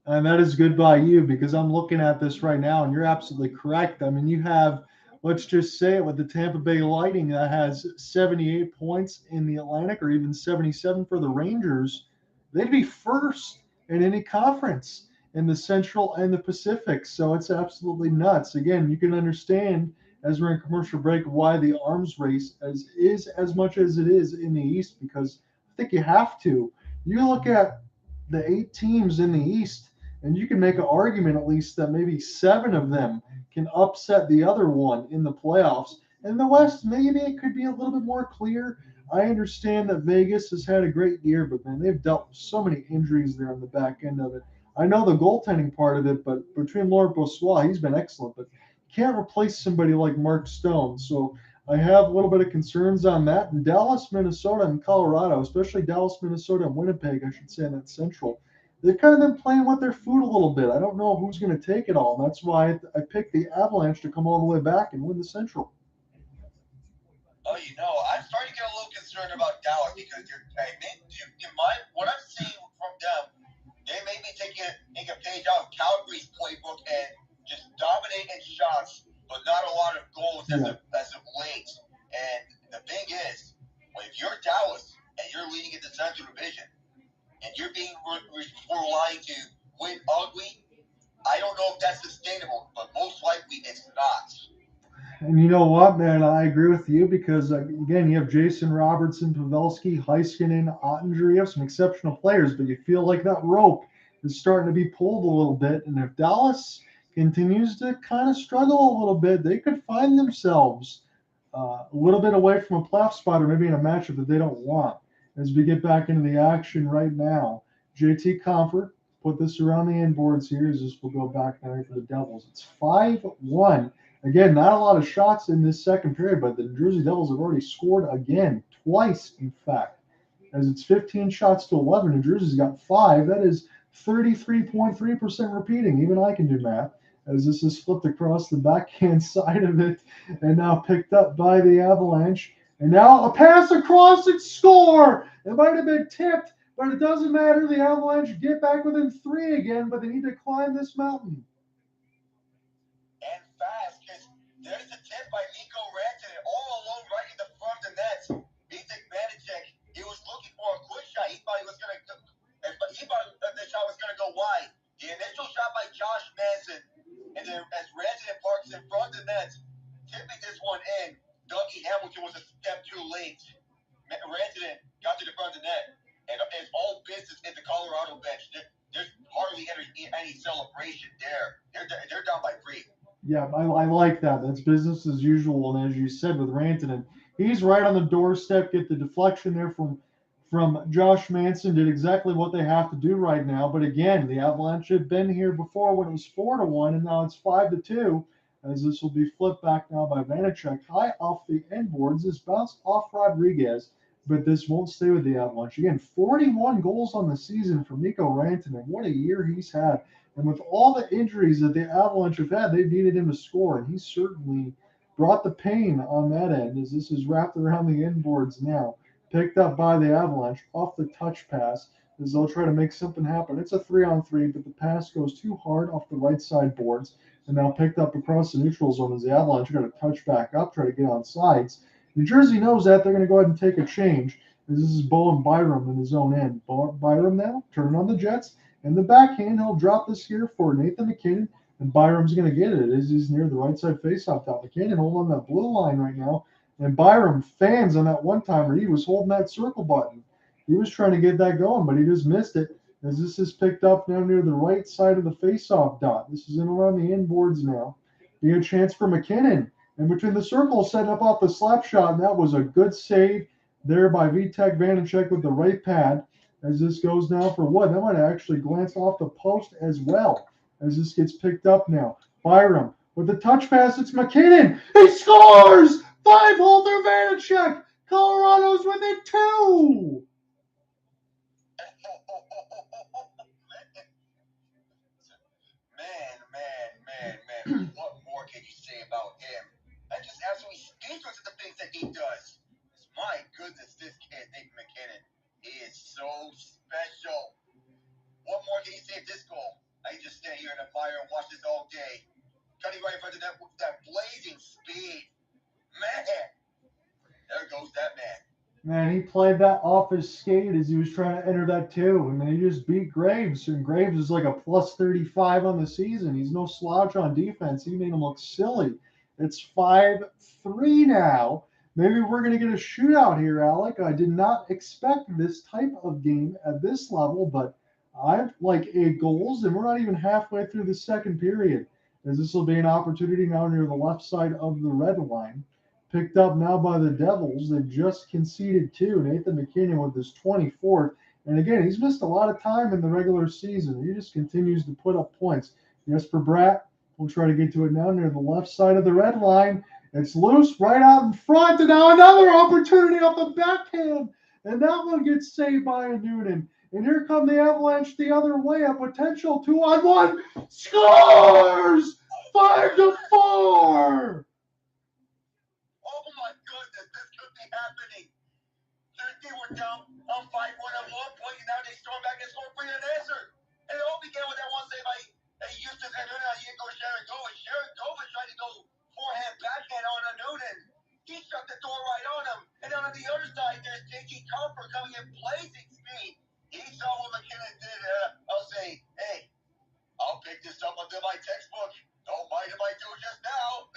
And that is good by you because I'm looking at this right now, and you're absolutely correct. I mean, you have, let's just say it, with the Tampa Bay Lightning that has 78 points in the Atlantic, or even 77 for the Rangers. They'd be first in any conference in the Central and the Pacific. So it's absolutely nuts. Again, you can understand as we're in commercial break why the arms race is as much as it is in the East, because I think you have to. You look at the 8 teams in the East, and you can make an argument at least that maybe 7 of them can upset the other one in the playoffs. In the West, maybe it could be a little bit more clear. I understand that Vegas has had a great year, but man, they've dealt with so many injuries there on the back end of it. I know the goaltending part of it, but between Laurent Brossoit, he's been excellent, but you can't replace somebody like Mark Stone. So I have a little bit of concerns on that. And Dallas, Minnesota, and Colorado, especially Dallas, Minnesota, and Winnipeg, I should say, in that Central, they've kind of been playing with their food a little bit. I don't know who's going to take it all, and that's why I picked the Avalanche to come all the way back and win the Central. Oh, I'm starting to get a little concerned about Dallas because what I'm seeing from them, they may be taking a page out of Calgary's playbook and just dominating shots, but not a lot of goals as of late. And the thing is, if you're Dallas and you're leading in the Central Division and you're being relying to win ugly, I don't know if that's sustainable, but most likely it's not. And you know what, man? I agree with you because, again, you have Jason Robertson, Pavelski, Heiskanen, Ottinger. You have some exceptional players, but you feel like that rope is starting to be pulled a little bit. And if Dallas continues to kind of struggle a little bit, they could find themselves a little bit away from a playoff spot or maybe in a matchup that they don't want. As we get back into the action right now, JT Compher put this around the inboards here as this will go back now for the Devils. It's 5-1. Again, not a lot of shots in this second period, but the New Jersey Devils have already scored again, twice, in fact. As it's 15 shots to 11, New Jersey's got 5. That is 33.3% repeating. Even I can do math. As this is flipped across the backhand side of it and now picked up by the Avalanche. And now a pass across and score! It might have been tipped, but it doesn't matter. The Avalanche get back within 3 again, but they need to climb this mountain. And fast, because there's a tip by Mikko Rantanen all alone right in the front of the net. Vanacek, he was looking for a quick shot. He thought the shot was going to go wide. The initial shot by this is the Colorado bench. There's hardly any celebration there. They're down by 3. Yeah, I like that. That's business as usual. And as you said with Rantanen, he's right on the doorstep. Get the deflection there from Josh Manson. Did exactly what they have to do right now. But again, the Avalanche have been here before when it was 4-1, and now it's 5-2. As this will be flipped back now by Vanacek. High off the end boards. This bounced off Rodrigues, but this won't stay with the Avalanche. Again, 41 goals on the season for Mikko Rantanen. What a year he's had. And with all the injuries that the Avalanche have had, they've needed him to score, and he certainly brought the pain on that end as this is wrapped around the end boards now. Picked up by the Avalanche off the touch pass as they'll try to make something happen. It's a 3-on-3, but the pass goes too hard off the right side boards and now picked up across the neutral zone as the Avalanche are going to touch back up, try to get on sides. New Jersey knows that. They're going to go ahead and take a change as this is Bowen Byram in his own end. Byram now turning on the Jets. And the backhand, he'll drop this here for Nathan MacKinnon, and Byram's going to get it as he's near the right side faceoff top. MacKinnon holding on that blue line right now, and Byram fans on that one-timer. He was holding that circle button. He was trying to get that going, but he just missed it as this is picked up now near the right side of the faceoff dot. This is in around the inboards now. Be a chance for MacKinnon, and between the circles setting up off the slap shot, and that was a good save there by Vitek Vanacek with the right pad. As this goes now for what? That might have actually glanced off the post as well as this gets picked up now. Byram with the touch pass. It's MacKinnon. He scores! 5-hole through Vanacek. Colorado's within 2. Man. What more can you say about him? I'm just absolutely speechless at the things that he does. My goodness, this kid, Nathan MacKinnon, is so special. What more can you say of this goal? I can just stand here and admire and watch this all day. Cutting right in front of that blazing speed. Man, there goes that man. Man, he played that off his skate as he was trying to enter that too. And then he just beat Graves. And Graves is like a plus 35 on the season. He's no slouch on defense. He made him look silly. It's 5-3 now. Maybe we're going to get a shootout here, Alec. I did not expect this type of game at this level, but I like 8 goals, and we're not even halfway through the second period, as this will be an opportunity now near the left side of the red line. Picked up now by the Devils. They've just conceded 2. Nathan MacKinnon with his 24th. And again, he's missed a lot of time in the regular season. He just continues to put up points. Jesper Bratt will try to get to it now near the left side of the red line. It's loose right out in front, and now another opportunity off the backhand, and that one gets saved by a Noonan. And here come the Avalanche the other way, a potential 2-on-1. Scores! 5-4! Oh my goodness, this could be happening. They were down on 5-1 at one point, and now they storm back and score for an answer. And it all began with that one save by Hughes and Yegor Sharangovich. Sharangovich tried to go forehand backhand on a Noonan. He shut the door right on him. And then on the other side, there's Compher coming in blazing speed. He saw what MacKinnon did. I'll say, hey, I'll pick this up under my textbook. Don't mind if I do it just now.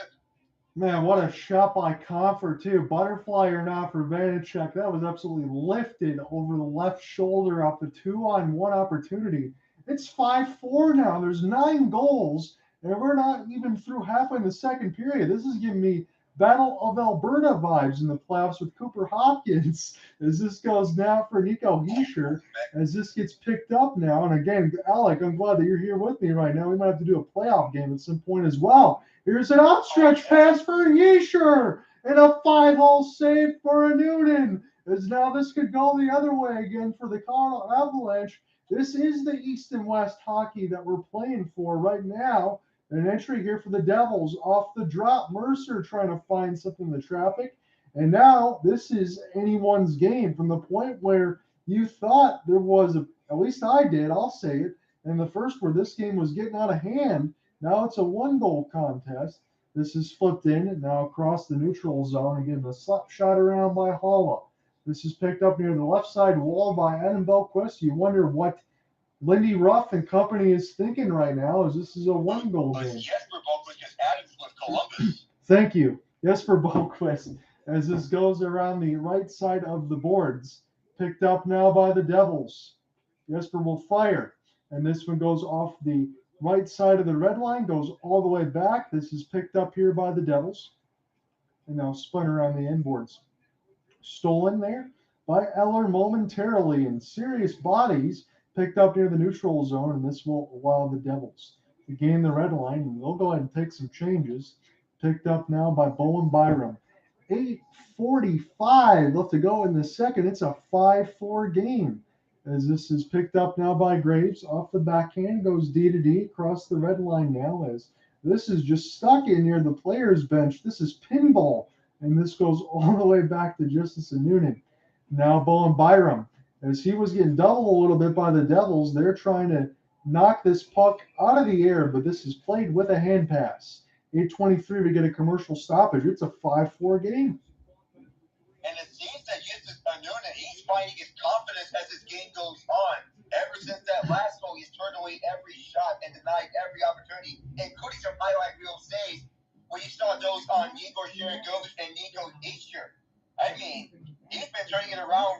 Man, what a shot by Compher, too. Butterfly or not for Vanacek. That was absolutely lifted over the left shoulder off the 2-on-1 opportunity. It's 5-4 now. There's 9 goals, and we're not even through halfway in the second period. This is giving me Battle of Alberta vibes in the playoffs with Cooper Hopkins as this goes now for Nico Hischier as this gets picked up now. And again, Alec, I'm glad that you're here with me right now. We might have to do a playoff game at some point as well. Here's an outstretched pass for Hischier and a 5-hole save for a Noonan as now this could go the other way again for the Colorado Avalanche. This is the East and West hockey that we're playing for right now. An entry here for the Devils off the drop. Mercer trying to find something in the traffic. And now this is anyone's game from the point where you thought there was, at least I did, I'll say it, in the first where this game was getting out of hand. Now it's a 1-goal contest. This is flipped in and now across the neutral zone. Again, the slap shot around by Haula. This is picked up near the left side wall by Adam Belquist. You wonder what Lindy, Ruff, and company is thinking right now as this is a 1-goal game. Jesper Belquist just added with Columbus. Thank you. Jesper Belquist as this goes around the right side of the boards. Picked up now by the Devils. Jesper will fire. And this one goes off the right side of the red line, goes all the way back. This is picked up here by the Devils. And now spun around the inboards. Stolen there by Eller momentarily, and serious bodies picked up near the neutral zone, and this will allow the Devils to gain the red line, and they'll go ahead and take some changes. Picked up now by Bowen Byram. 8:45 left to go in the second. It's a 5-4 game. As this is picked up now by Graves off the backhand, goes D to D across the red line now, as this is just stuck in near the players' bench. This is pinball, and this goes all the way back to Justice Noonan. Now Bowen Byram, as he was getting doubled a little bit by the Devils, they're trying to knock this puck out of the air, but this is played with a hand pass. 8:23, we get a commercial stoppage. It's a 5-4 game. And it seems that Justice Noonan, he's finding his confidence as his game goes on. Ever since that last goal, he's turned away every shot and denied every opportunity, including some highlight reel saves where you saw those on Yegor, Sharangovich, and Nico Hischier. I mean, he's been turning it around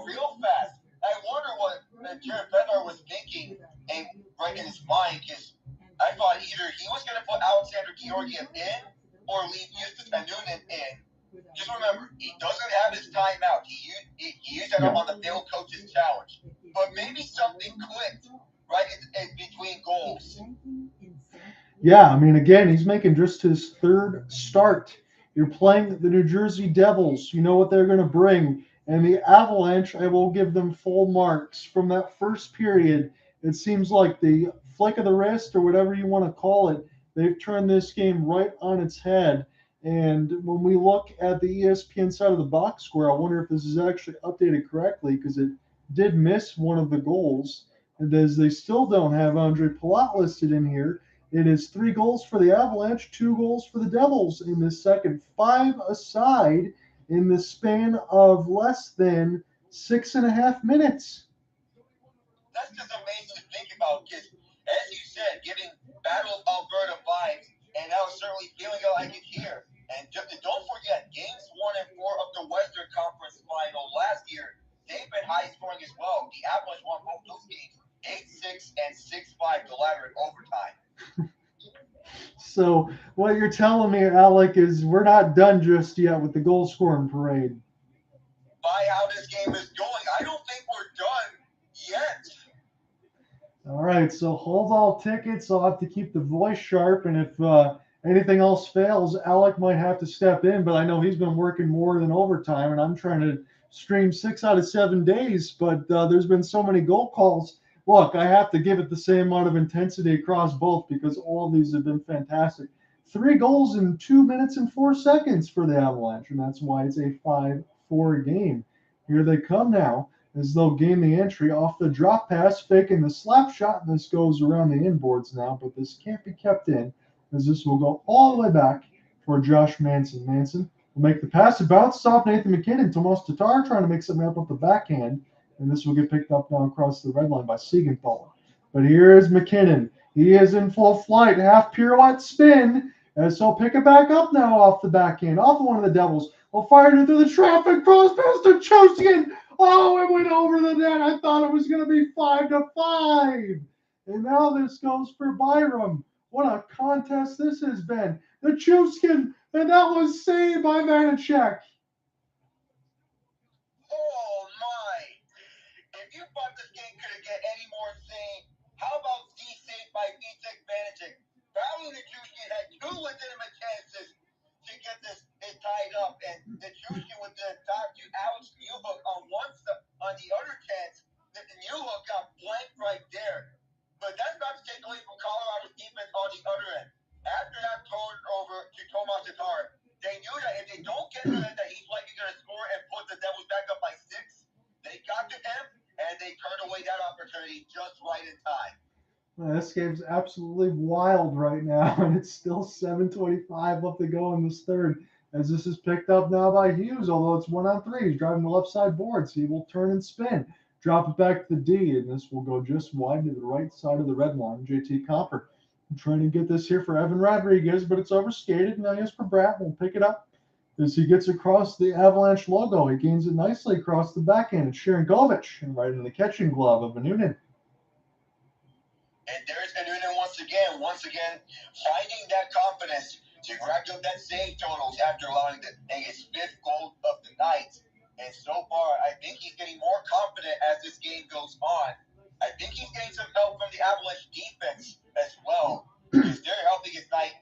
real fast. I wonder what Bednar was thinking and right in his mind, because I thought either he was going to put Alexander Georgiev in or leave Justice Noonan in. Just remember, he doesn't have his timeout. He used that up on the field coach's challenge. But maybe something clicked right in between goals. Yeah, I mean, again, he's making just his third start. You're playing the New Jersey Devils. You know what they're going to bring. And the Avalanche, I will give them full marks. From that first period, it seems like the flick of the wrist or whatever you want to call it, they've turned this game right on its head. And when we look at the ESPN side of the box score, I wonder if this is actually updated correctly, because it did miss one of the goals. And as they still don't have Andre Palat listed in here, it is 3 goals for the Avalanche, 2 goals for the Devils in the second. 5 aside in the span of less than 6.5 minutes. That's just amazing to think about, because, as you said, giving Battle of Alberta vibes, and I was certainly feeling it like it here. And don't forget, games 1 and 4 of the Western Conference Final last year, they've been high scoring as well. The Avalanche won both those games 8-6 and 6-5, the latter in overtime. So what you're telling me, Alec, is we're not done just yet with the goal scoring parade. By how this game is going, I don't think we're done yet. All right, so hold all tickets. I'll have to keep the voice sharp, and if anything else fails, Alec might have to step in, but I know he's been working more than overtime, and I'm trying to stream 6 out of 7 days, but there's been so many goal calls. Look, I have to give it the same amount of intensity across both, because all of these have been fantastic. 3 goals in 2 minutes and 4 seconds for the Avalanche, and that's why it's a 5-4 game. Here they come now, as they'll gain the entry off the drop pass, faking the slap shot, and this goes around the inboards now, but this can't be kept in, as this will go all the way back for Josh Manson. Manson will make the pass, it bounces off Nathan MacKinnon. Tomas Tatar trying to make something up with the backhand, and this will get picked up now across the red line by Siegenthaler. But here is MacKinnon. He is in full flight, half pirouette spin, as he'll pick it back up now off the backhand, off of one of the Devils. Will fire it through the traffic, cross past Nichushkin. Oh, it went over the net. I thought it was going to be 5-5. And now this goes for Byram. What a contest this has been. Nichushkin, and that was saved by Vanacek. Oh, my. If you thought this game couldn't get any more insane, how about D saved by Vitek Vanacek? Valeri Nichushkin had 2 legitimate chances to get this tied up, and Nichushkin with the top to Alex Newhook on on the other chance, that the Newhook got blanked right there. But that's not to take away from Colorado's defense on the other end. After that turnover to Tomas Tatar, they knew that if they don't get to it, that he's likely going to score and put the Devils back up by 6. They got to him, and they turned away that opportunity just right in time. This game's absolutely wild right now, and it's still 7:25 left to go in this third, as this is picked up now by Hughes, although it's 1-on-3. He's driving the left side boards. He will turn and spin, drop it back to the D, and this will go just wide to the right side of the red line. JT Compher trying to get this here for Evan Rodrigues, but it's overskated. Now Jesper Bratt will pick it up As he gets across the Avalanche logo, he gains it nicely across the backhand. It's Sharangovich and right in the catching glove of Noonan. And there's Noonan once again, finding that confidence to rack up that save totals after allowing his 5th goal of the night. And so far, I think he's getting more confident as this game goes on. I think he's getting some help from the Avalanche defense as well, because they're helping his night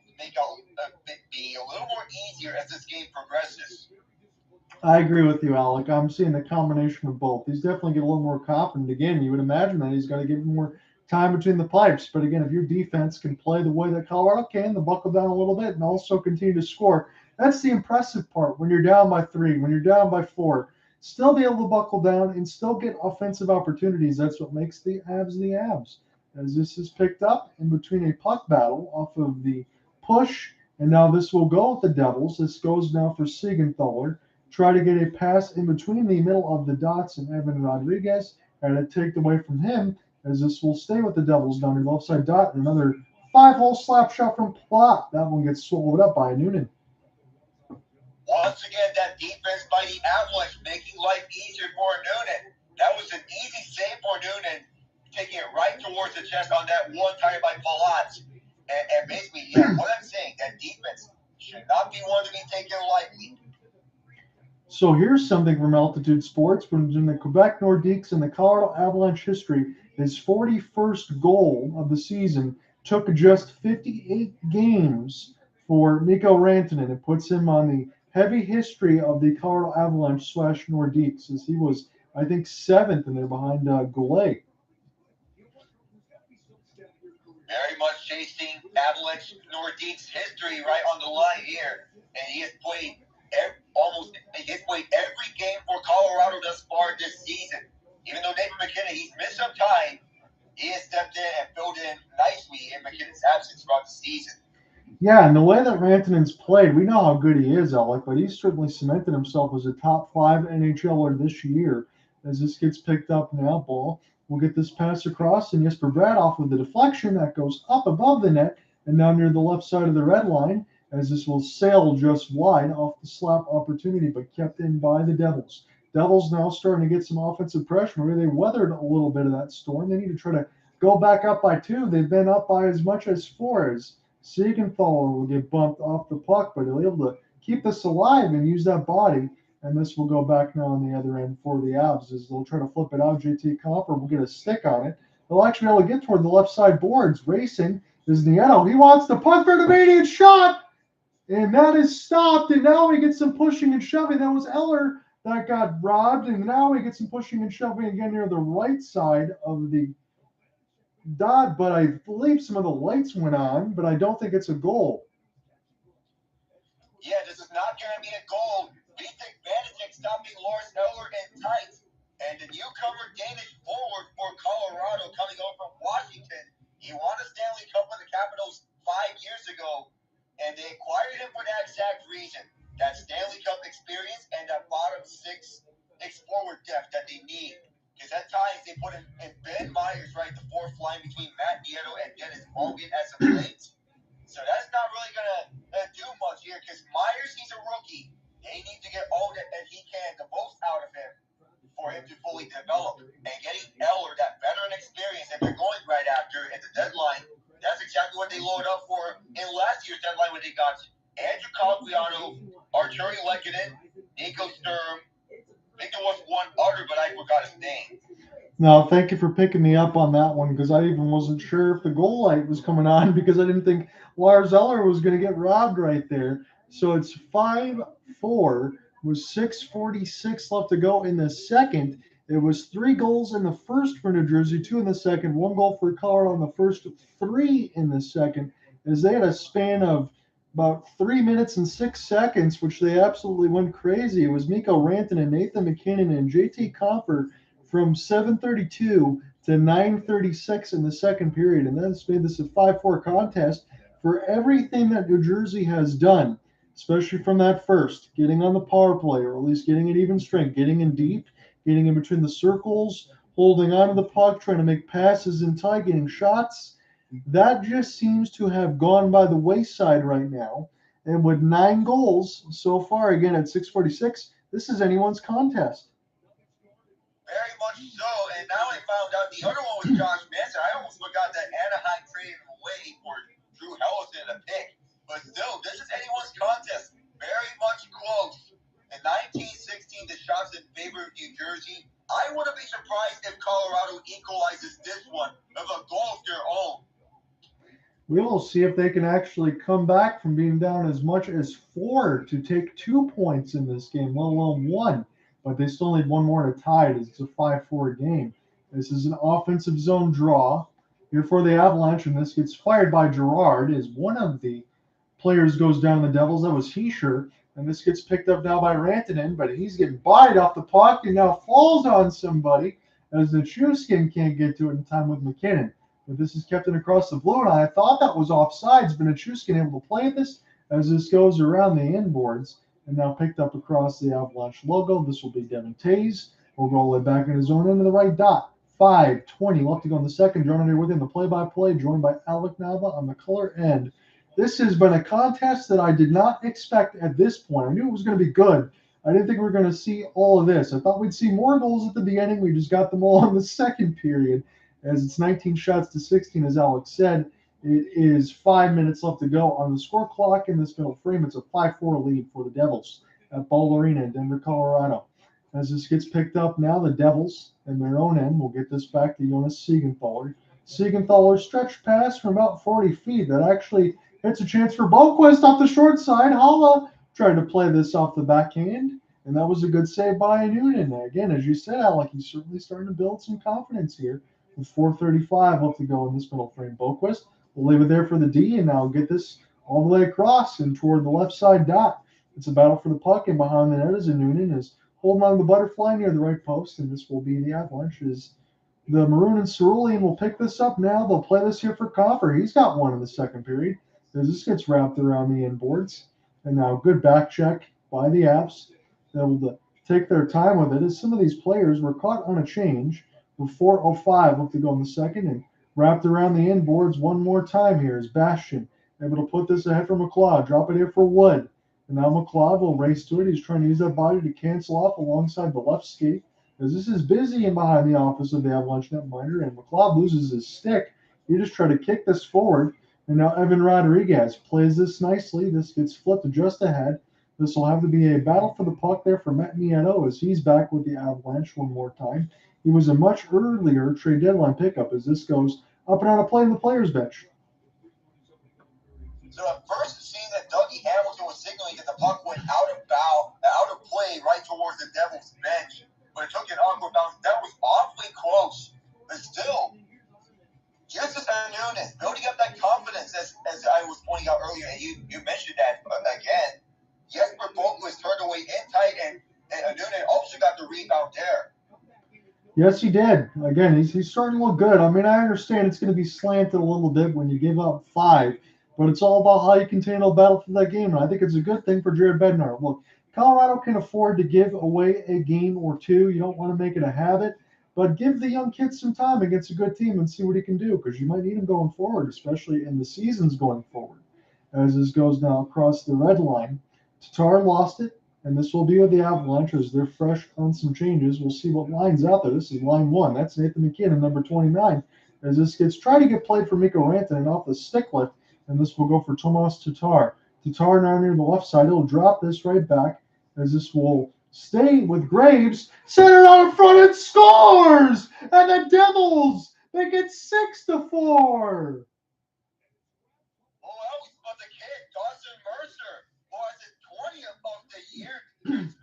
be a little more easier as this game progresses. I agree with you, Alec. I'm seeing the combination of both. He's definitely getting a little more confident. Again, you would imagine that he's going to get more time between the pipes. But again, if your defense can play the way that Colorado can, the buckle down a little bit and also continue to score. That's the impressive part. When you're down by 3, when you're down by 4, still be able to buckle down and still get offensive opportunities. That's what makes the Avs the Avs. As this is picked up in between a puck battle off of the push, and now this will go with the Devils. This goes now for Siegenthaler. Try to get a pass in between the middle of the dots and Evan Rodrigues, and it taken away from him, as this will stay with the Devils down the left side dot. And another 5-hole slap shot from Plot. That one gets swallowed up by Noonan. Once again, that defense by the Avalanche making life easier for Noonan. That was an easy save for Noonan, taking it right towards the chest on that one time by Palat. And basically, what I'm saying, that defense should not be one to be taken lightly. So here's something from Altitude Sports. When in the Quebec Nordiques in the Colorado Avalanche history, his 41st goal of the season took just 58 games for Mikko Rantanen. It puts him on the heavy history of the Colorado Avalanche / Nordiques, as he was, I think, 7th in there behind Goulet. Very much chasing Avalanche Nordiques history right on the line here. And he has played every game for Colorado thus far this season. Even though David MacKinnon, he's missed some time, he has stepped in and filled in nicely in McKinnon's absence throughout the season. Yeah, and the way that Rantanen's played, we know how good he is, Alec, but he's certainly cemented himself as a top 5 NHLer this year. As this gets picked up now, ball will get this pass across, and Jesper Bratt off with the deflection that goes up above the net and now near the left side of the red line, as this will sail just wide off the slap opportunity, but kept in by the Devils. Devils now starting to get some offensive pressure. Maybe they weathered a little bit of that storm. They need to try to go back up by 2. They've been up by as much as 4. As Siegenthaler will get bumped off the puck, but he'll be able to keep this alive and use that body. And this will go back now on the other end for the Avs as they'll try to flip it out. JT Compher will get a stick on it. They'll actually be able to get toward the left side boards. Racing is Nieto. He wants the puck for an immediate shot. And that is stopped. And now we get some pushing and shoving. That was Eller that got robbed. And now we get some pushing and shoving again near the right side of the dot. But I believe some of the lights went on, but I don't think it's a goal. Yeah, this is not going to be a goal. Vitek Vanacek stopping Lars Eller in tight. And the newcomer Danish forward for Colorado coming over from Washington. He won a Stanley Cup with the Capitals 5 years ago. And they acquired him for that exact reason. That Stanley Cup experience and that bottom 6 forward depth that they need. Because at times they put in Ben Myers, right, the 4th line between Matt Nieto and Dennis Morgan as of late. So that's not really going to do much here because Myers, he's a rookie. They need to get all that he can, the most out of him for him to fully develop. And getting Eller, that veteran experience that they're going right after at the deadline, that's exactly what they loaded up for in last year's deadline when they got Andrew Cogliano, Artturi Lehkonen, Nico Sturm. I think there was one other, but I forgot his name. No, thank you for picking me up on that one because I even wasn't sure if the goal light was coming on because I didn't think Lars Eller was going to get robbed right there. So it's 5-4 with 6:46 left to go in the second. It was 3 goals in the first for New Jersey, 2 in the second, 1 goal for Colorado in the first, 3 in the second, as they had a span of about 3 minutes and 6 seconds, which they absolutely went crazy. It was Mikko Rantanen, Nathan MacKinnon, and JT Compher from 7:32 to 9:36 in the second period. And that's made this a 5-4 contest for everything that New Jersey has done, especially from that first, getting on the power play, or at least getting an even strength, getting in deep, getting in between the circles, holding on to the puck, trying to make passes in tight, getting shots. That just seems to have gone by the wayside right now. And with 9 goals so far, again at 6:46, this is anyone's contest. Very much so. And now I found out the other one was Josh Manson. I almost forgot that Anaheim traded him away for Drew Helleson a pick. But still, this is anyone's contest. Very much close. In 1916, the shots in favor of New Jersey. I wouldn't be surprised if Colorado equalizes this one of a goal of their own. We will see if they can actually come back from being down as much as 4 to take 2 points in this game, let alone 1. But they still need 1 more to tie it as it's a 5-4 game. This is an offensive zone draw here for the Avalanche, and this gets fired by Girard as one of the players goes down the Devils. That was Hischier, and this gets picked up now by Rantanen, but he's getting bodied off the puck and now falls on somebody as Nichushkin can't get to it in time with MacKinnon. But this is kept in across the blue, and I thought that was offsides, but Nichushkin able to play this as this goes around the inboards and now picked up across the Avalanche logo. This will be Devon Toews. We'll roll it back in his own end of the right dot. 5:20 left to go in the second. Joining here within the play-by-play, joined by Alec Nava on the color end. This has been a contest that I did not expect at this point. I knew it was going to be good. I didn't think we were going to see all of this. I thought we'd see more goals at the beginning. We just got them all in the second period, as it's 19 shots to 16, as Alex said. It is 5 minutes left to go on the score clock in this middle frame. It's a 5-4 lead for the Devils at Ball Arena in Denver, Colorado. As this gets picked up now, the Devils in their own end will get this back to Jonas Siegenthaler. Siegenthaler stretch pass from about 40 feet that actually hits a chance for Boquist off the short side. Haula tried to play this off the backhand, and that was a good save by Noonan. Again, as you said, Alec, he's certainly starting to build some confidence here with 4:35 left to go in this middle frame. Boquist will leave it there for the D, and now get this all the way across and toward the left side dot. It's a battle for the puck, and behind the net is Noonan is holding on to the butterfly near the right post, and this will be the Avalanche. The Maroon and Cerulean will pick this up now. They'll play this here for Compher. He's got one in the second period as this gets wrapped around the inboards. And now good back check by the Avs. They'll take their time with it as some of these players were caught on a change with 4:05 left to go in the second, and wrapped around the inboards one more time here is Bastian able to put this ahead for McLeod. Drop it here for Wood. And now McLeod will race to it. He's trying to use that body to cancel off alongside the left skate, as this is busy in behind the office of the Avalanche netminder, and McLeod loses his stick. He just tried to kick this forward, and now Evan Rodrigues plays this nicely. This gets flipped just ahead. This will have to be a battle for the puck there for Matt Nieto as he's back with the Avalanche one more time. He was a much earlier trade deadline pickup as this goes up and on a play in the players' bench. So at first it seemed that Dougie Hamilton was signaling that the puck went out of play right towards the Devils bench, but it took an awkward bounce. That was awfully close, but still, just as Noonan building up that confidence, as I was pointing out earlier, and you mentioned that again. Jesper was turned away in tight, and Noonan also got the rebound there. Yes, he did. Again, he's starting to look good. I mean, I understand it's going to be slanted a little bit when you give up 5, but it's all about how you continue to battle for that game. And I think it's a good thing for Jared Bednar. Look, Colorado can afford to give away a game or two. You don't want to make it a habit, but give the young kids some time against a good team and see what he can do, because you might need him going forward, especially in the seasons going forward. As this goes now across the red line, Tatar lost it, and this will be with the Avalanche as they're fresh on some changes. We'll see what line's out there. This is line 1. That's Nathan MacKinnon, number 29, as this gets tried to get played for Mikko Rantanen off the stick lift, and this will go for Tomas Tatar. Tatar now near the left side. He'll drop this right back as this will stay with Graves. Centered out in front and scores! And the Devils, they get 6-4. Oh, that was about the kid, Dawson Mercer, who has his 20th of the year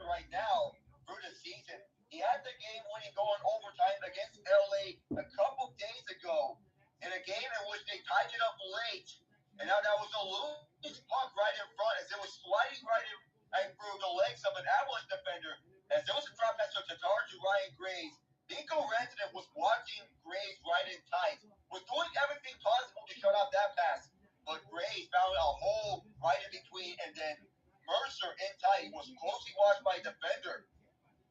right now through the season. He had the game-winning goal in overtime against LA a couple days ago in a game in which they tied it up late. And now that was a loose puck right in front as it was sliding right in through the legs of an Avalanche defender. As there was a drop pass to Tatar to Ryan Graves. Mikko Rantanen was watching Graves right in tight, was doing everything possible to shut off that pass. But Graves found a hole right in between, and then Mercer in tight was closely watched by a defender,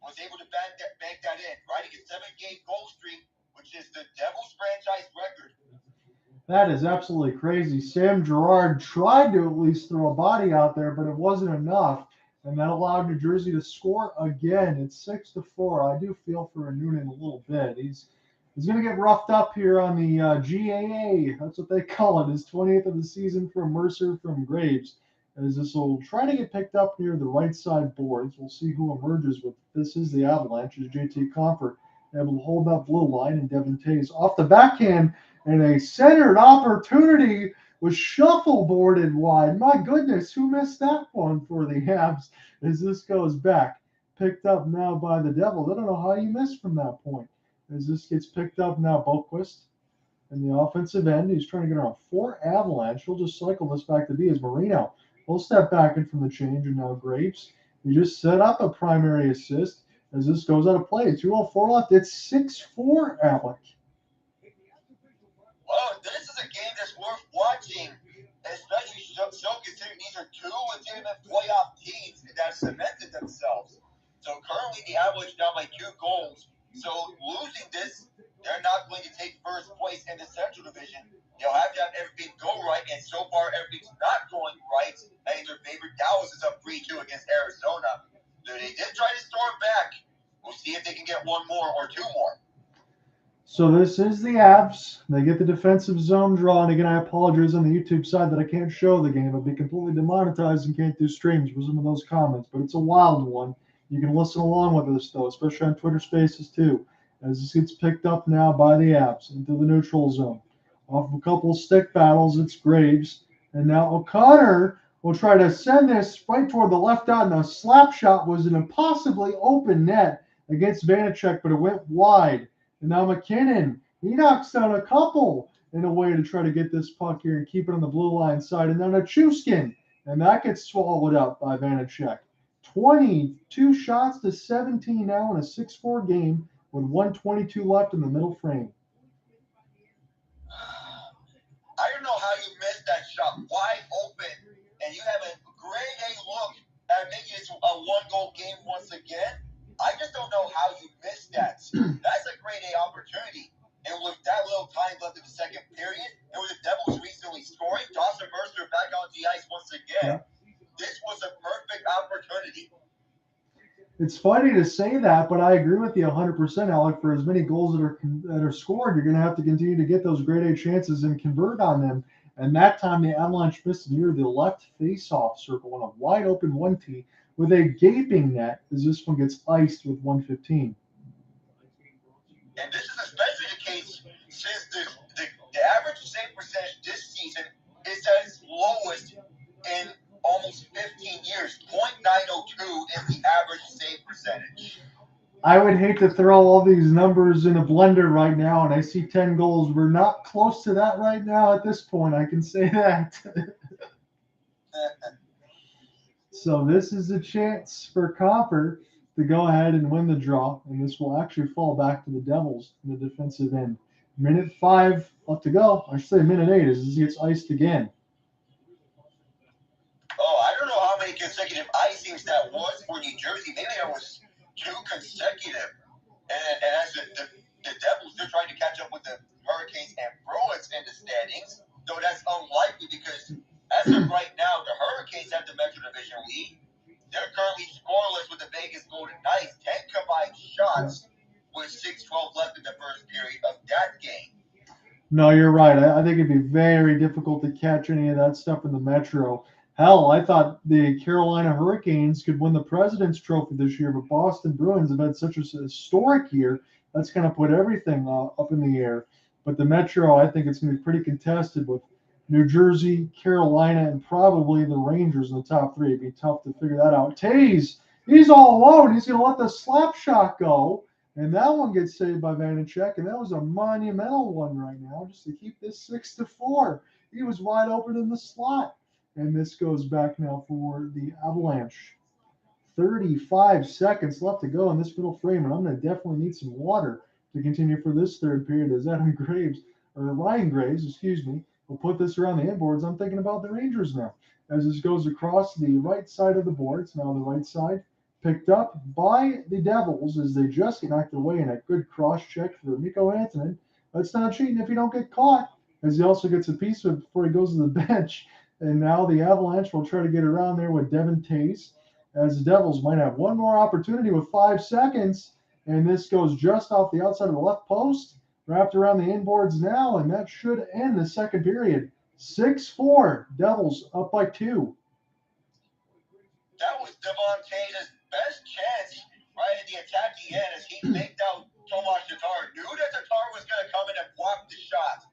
was able to bank that in, riding a 7-game goal streak, which is the Devils franchise record. That is absolutely crazy. Sam Girard tried to at least throw a body out there, but it wasn't enough. And that allowed New Jersey to score again. It's 6-4. I do feel for Noonan a little bit. He's going to get roughed up here on the GAA. That's what they call it. His 20th of the season from Mercer from Graves. As this will try to get picked up near the right side boards. We'll see who emerges with this is the Avalanche as JT Compher able to hold that blue line, and Devon Toews off the backhand, and a centered opportunity was shuffleboarded wide. My goodness, who missed that one for the Habs as this goes back? Picked up now by the Devils. I don't know how you missed from that point. As this gets picked up now, Boquist in the offensive end. He's trying to get around 4 Avalanche. He'll just cycle this back to D as Marino. He'll step back in from the change, and now Graves. He just set up a primary assist as this goes out of play. 2:04 left. It's 6-4, Alec. Well, this is a game that's worth watching, especially so considering these are two legitimate playoff teams that have cemented themselves. So currently the Avalanche down by 2 goals. So losing this, they're not going to take first place in the Central Division. They'll have to have everything go right, and so far everything's not going right. I think their favorite Dallas is up 3-2 against Arizona. So they did try to storm back. We'll see if they can get one more or 2 more. So this is the Avs. They get the defensive zone draw. And again, I apologize on the YouTube side that I can't show the game. I'll be completely demonetized and can't do streams for some of those comments. But it's a wild one. You can listen along with us, though, especially on Twitter Spaces, too. As this gets picked up now by the Avs into the neutral zone. Off of a couple of stick battles, it's Graves. And now O'Connor will try to send this right toward the left out. And a slap shot was an impossibly open net against Vanacek, but it went wide. And now MacKinnon, he knocks down a couple in a way to try to get this puck here and keep it on the blue line side. And now Nichushkin, and that gets swallowed up by Vanacek. 22 shots to 17 now in a 6-4 game with 1:22 left in the middle frame. I don't know how you missed that shot wide open, and you have a grade A look at making it a 1-goal game once again. I just don't know how you missed that. That's a grade A opportunity. And with that little time left in the second period, and with the Devils recently scoring, Dawson Mercer back on the ice once again, this was a perfect opportunity. It's funny to say that, but I agree with you 100%, Alec. For as many goals that are scored, you're going to have to continue to get those grade A chances and convert on them. And that time, the Avalanche missed near the left face-off circle on a wide-open 1T with a gaping net as this one gets iced with 1:15. And this is especially the case since the average save percentage this season is at its lowest in almost 15 years. .902 is the average save percentage. I would hate to throw all these numbers in a blender right now, and I see 10 goals. We're not close to that right now at this point. I can say that. So this is a chance for Compher to go ahead and win the draw, and this will actually fall back to the Devils in the defensive end. Minute 5 left to go. I should say minute 8 as this gets iced again. Oh, I don't know how many consecutive icings that was for New Jersey. Maybe there was 2 consecutive. And as the Devils, they're trying to catch up with the Hurricanes and Bruins in the standings, though that's unlikely because as of right now, the Hurricanes have the Metro Division lead. They're currently scoreless with the Vegas Golden Knights, 10 combined shots with 6:12 left in the first period of that game. No, you're right. I think it'd be very difficult to catch any of that stuff in the Metro. Hell, I thought the Carolina Hurricanes could win the President's Trophy this year, but Boston Bruins have had such a historic year. That's going to put everything up in the air. But the Metro, I think it's going to be pretty contested with New Jersey, Carolina, and probably the Rangers in the top 3. It'd be tough to figure that out. Toews, he's all alone. He's going to let the slap shot go. And that one gets saved by Vanacek. And that was a monumental one right now, just to keep this 6-4. He was wide open in the slot. And this goes back now for the Avalanche. 35 seconds left to go in this middle frame. And I'm going to definitely need some water to continue for this third period as Ryan Graves, will put this around the inboards. I'm thinking about the Rangers now. As this goes across the right side of the boards, now the right side picked up by the Devils as they just get knocked away in a good cross check for Mikko Rantanen. That's not cheating if you don't get caught. as he also gets a piece of it before he goes to the bench. And now the Avalanche will try to get around there with Devon Toews, as the Devils might have one more opportunity with 5 seconds. And this goes just off the outside of the left post, wrapped around the inboards now, and that should end the second period. 6-4, Devils up by 2. That was Devon Toews' best chance right at the attacking end as he faked out Tomas Tatar. Knew that Tatar was going to come in and block the shot.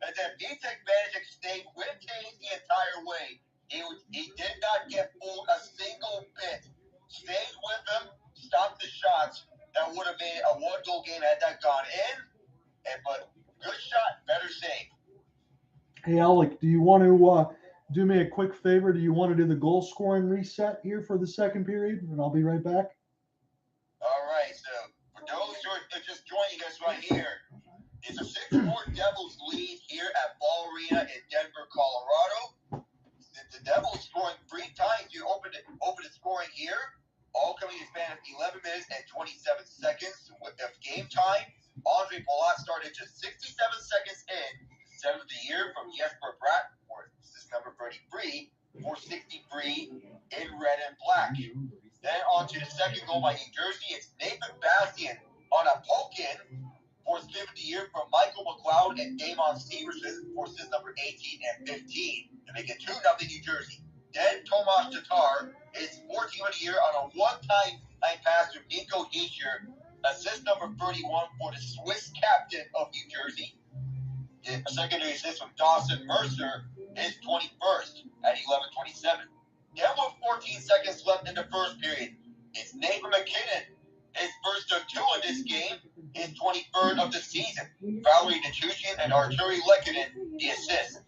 And then Vitek Vanacek stayed with Toews the entire way. He did not get fooled a single bit. Stayed with him, stopped the shots. That would have made a one-goal game had that gone in. But good shot, better save. Hey, Alec, do you want to do me a quick favor? Do you want to do the goal scoring reset here for the second period? And I'll be right back. All right, so for those who are just joining us right here, it's a 6-4 Devils lead here at Ball Arena in Denver, Colorado. The Devils scoring 3 times. You open the scoring here, all coming in a span of 11 minutes and 27 seconds. With the game time, Andre Palat started just 67 seconds in. 7th of the year from Jesper Bratt, or this is number 33, 463 in red and black. Then on to the second goal by New Jersey. It's Nathan Bastian on a poke-in for his 5th of the year from Michael McLeod and Damon Severson for his number 18 and 15 to make it 2-0 New Jersey. Then Tomas Tatar is 14th of the year on a one-time pass to Nico Hischier, assist number 31 for the Swiss captain of New Jersey. A secondary assist from Dawson Mercer is 21st at 11:27. Then with 14 seconds left in the first period, it's Nathan MacKinnon, his first of 2 in this game, his 23rd of the season. Valeri Nichushkin and Artturi Lehkonen, the assists.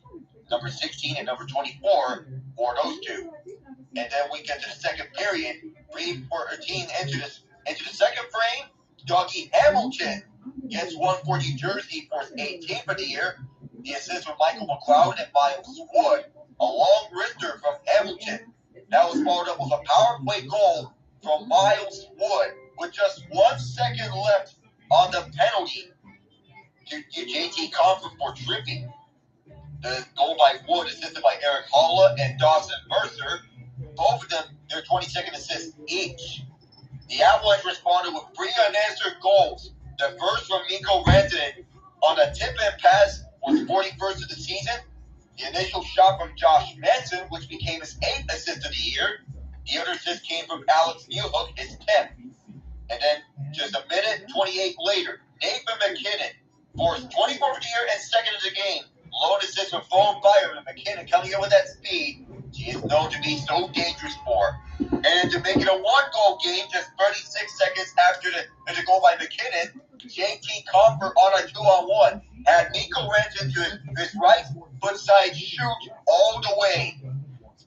Number 16 and number 24 for those 2. And then we get to the second period, 3:14 into the second frame. Dougie Hamilton gets one for New Jersey for his 18th of the year. The assist from Michael McLeod and Miles Wood. A long wrister from Hamilton. That was followed up with a power play goal from Miles Wood with just 1 second left on the penalty to JT Compher for tripping. The goal by Wood, assisted by Erik Haula and Dawson Mercer. Both of them, their 22nd assists each. The Avalanche responded with 3 unanswered goals. The first from Mikko Rantanen on a tip-in pass was 41st of the season. The initial shot from Josh Manson, which became his 8th assist of the year. The other assist came from Alex Newhook, his 10th. And then just a minute 28 later, Nathan MacKinnon for his 24th of the year and 2nd of the game. Lone assist from Phone Fire, and MacKinnon coming in with that speed he is known to be so dangerous for. And to make it a 1-goal game, just 36 seconds after the goal by MacKinnon, JT Compher on a 2-on-1 had Nico Rantanen to his right foot side shoot all the way.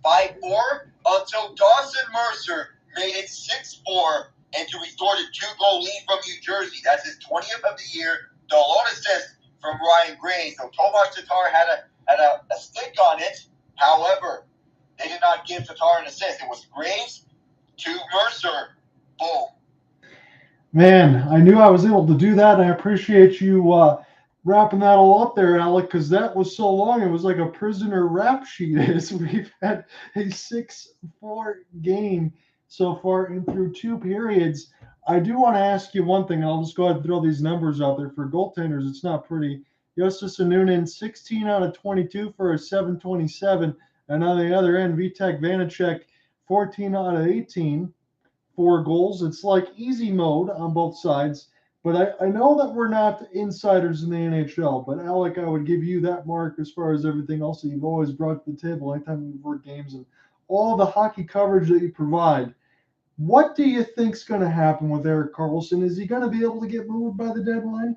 5-4 until Dawson Mercer made it 6-4 and to restore the 2-goal lead from New Jersey. That's his 20th of the year. The lone assist from Ryan Graves. So Tomas Tatar had a stick on it. However, they did not give Tatar an assist. It was Graves to Mercer. Boom. Man, I knew I was able to do that, and I appreciate you wrapping that all up there, Alec, because that was so long. It was like a prisoner rap sheet. As we've had a 6-4 game so far in through 2 periods. I do want to ask you one thing. I'll just go ahead and throw ththese numbers out there. For goaltenders, it's not pretty. Justus Anunin, 16 out of 22 for a 727. And on the other end, Vitek Vanacek, 14 out of 18, 4 goals. It's like easy mode on both sides. But I know that we're not insiders in the NHL. But, Alec, I would give you that mark as far as everything else that you've always brought to the table anytime we've worked games and all the hockey coverage that you provide. What do you think's going to happen with Erik Karlsson? Is he going to be able to get moved by the deadline?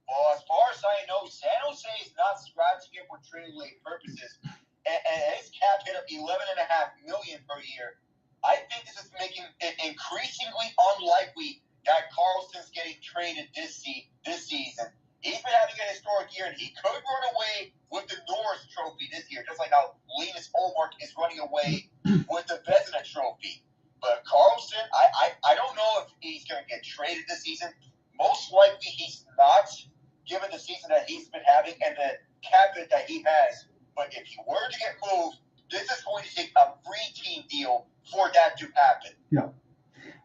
Well, as far as I know, San Jose is not scratching it for trade league purposes. And his cap hit up $11.5 million per year. I think this is making it increasingly unlikely that Karlsson's getting traded this season. He's been having a historic year, and he could run away with the Norris Trophy this year, just like how Linus Olmark is running away with the Vezina Trophy. But Karlsson, I don't know if he's going to get traded this season. Most likely he's not, given the season that he's been having and the cap hit that he has. But if he were to get moved, this is going to take a free team deal for that to happen. Yeah.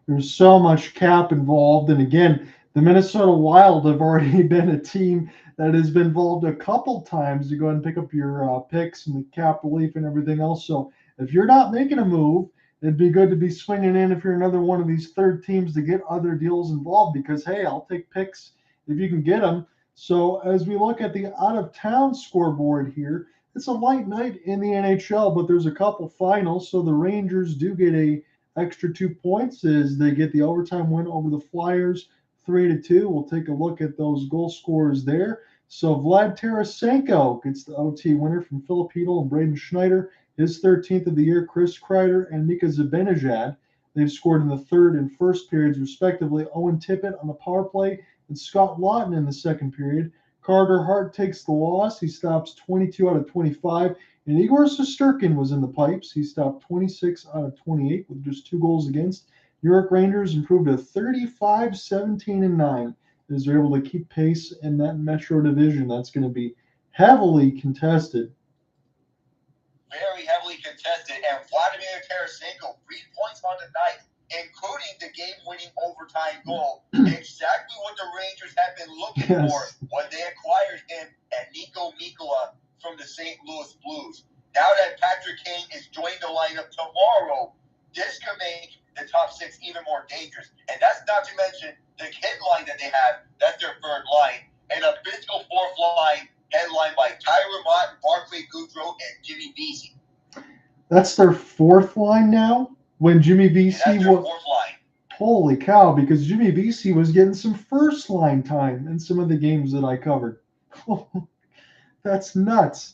There's so much cap involved. And again, the Minnesota Wild have already been a team that has been involved a couple times to go ahead and pick up your picks and the cap relief and everything else. So if you're not making a move, it'd be good to be swinging in if you're another one of these third teams to get other deals involved because, hey, I'll take picks if you can get them. So as we look at the out-of-town scoreboard here, it's a light night in the NHL, but there's a couple finals. So the Rangers do get a extra 2 points as they get the overtime win over the Flyers 3-2. We'll take a look at those goal scorers there. So Vlad Tarasenko gets the OT winner from Philip Hedl and Braden Schneider. His 13th of the year, Chris Kreider and Mika Zibanejad. They've scored in the third and first periods, respectively. Owen Tippett on the power play and Scott Lawton in the second period. Carter Hart takes the loss. He stops 22 out of 25. And Igor Shesterkin was in the pipes. He stopped 26 out of 28 with just 2 goals against. New York Rangers improved to 35-17-9 as they're able to keep pace in that Metro division. That's going to be heavily contested. Very heavily contested. And Vladimir Tarasenko, 3 points on the night, including the game-winning overtime goal. Exactly what the Rangers have been looking for when they acquired him and Nico Mikkola from the St. Louis Blues. Now that Patrick Kane is joining the lineup tomorrow, this could make the top 6 even more dangerous. And that's not to mention the kid line that they have. That's their third line. And a physical fourth line headlined by Tyler Mott, Barclay Goodrow, and Jimmy Vesey. That's their fourth line now? When Jimmy Vesey was fourth line. Holy cow, because Jimmy Vesey was getting some first line time in some of the games that I covered. That's nuts.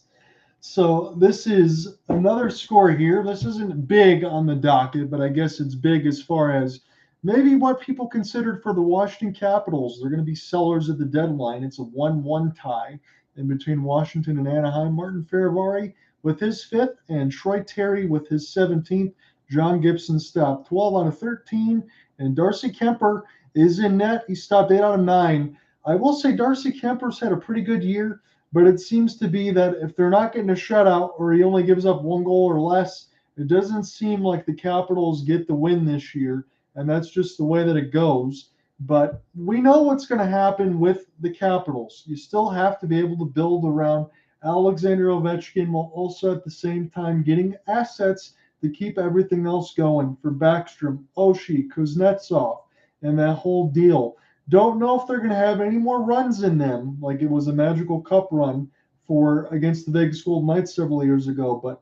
So this is another score here. This isn't big on the docket, but I guess it's big as far as maybe what people considered for the Washington Capitals. They're going to be sellers at the deadline. It's a 1-1 tie in between Washington and Anaheim. Martin Feravari with his 5th and Troy Terry with his 17th. John Gibson stopped 12 out of 13, and Darcy Kemper is in net. He stopped 8 out of 9. I will say Darcy Kemper's had a pretty good year, but it seems to be that if they're not getting a shutout or he only gives up 1 goal or less, it doesn't seem like the Capitals get the win this year, and that's just the way that it goes. But we know what's going to happen with the Capitals. You still have to be able to build around Alexander Ovechkin while also at the same time getting assets to keep everything else going for Backstrom, Oshie, Kuznetsov, and that whole deal. Don't know if they're going to have any more runs in them, like it was a Magical Cup run for against the Vegas Golden Knights several years ago, but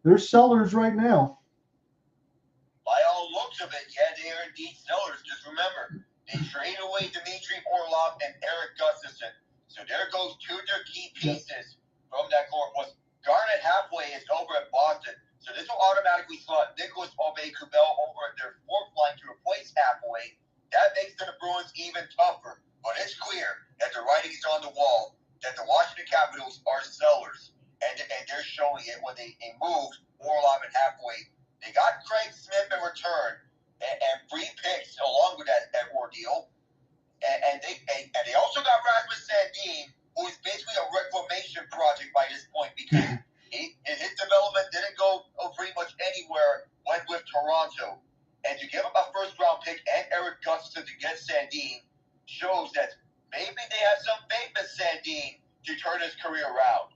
they're sellers right now. By all looks of it, yeah, they are indeed sellers. Just remember, they traded away Dmitry Orlov and Erik Gustafsson. So there goes 2 of their key pieces from that core. Plus, Garnet Halfway is over at Boston. So this will automatically slot Nicholas Aubé-Kubel over at their 4th line to replace Halfway. That makes the Bruins even tougher. But it's clear that the writing is on the wall, that the Washington Capitals are sellers. And they're showing it when they moved Orlov and Halfway. They got Craig Smith in return and free picks along with that ordeal. And they also got Rasmus Sandin, who is basically a reclamation project by this point because his development didn't go pretty much anywhere, went with Toronto. And to give up a first-round pick and Erik Gustafsson to get Sandin shows that maybe they have some faith in Sandin to turn his career around.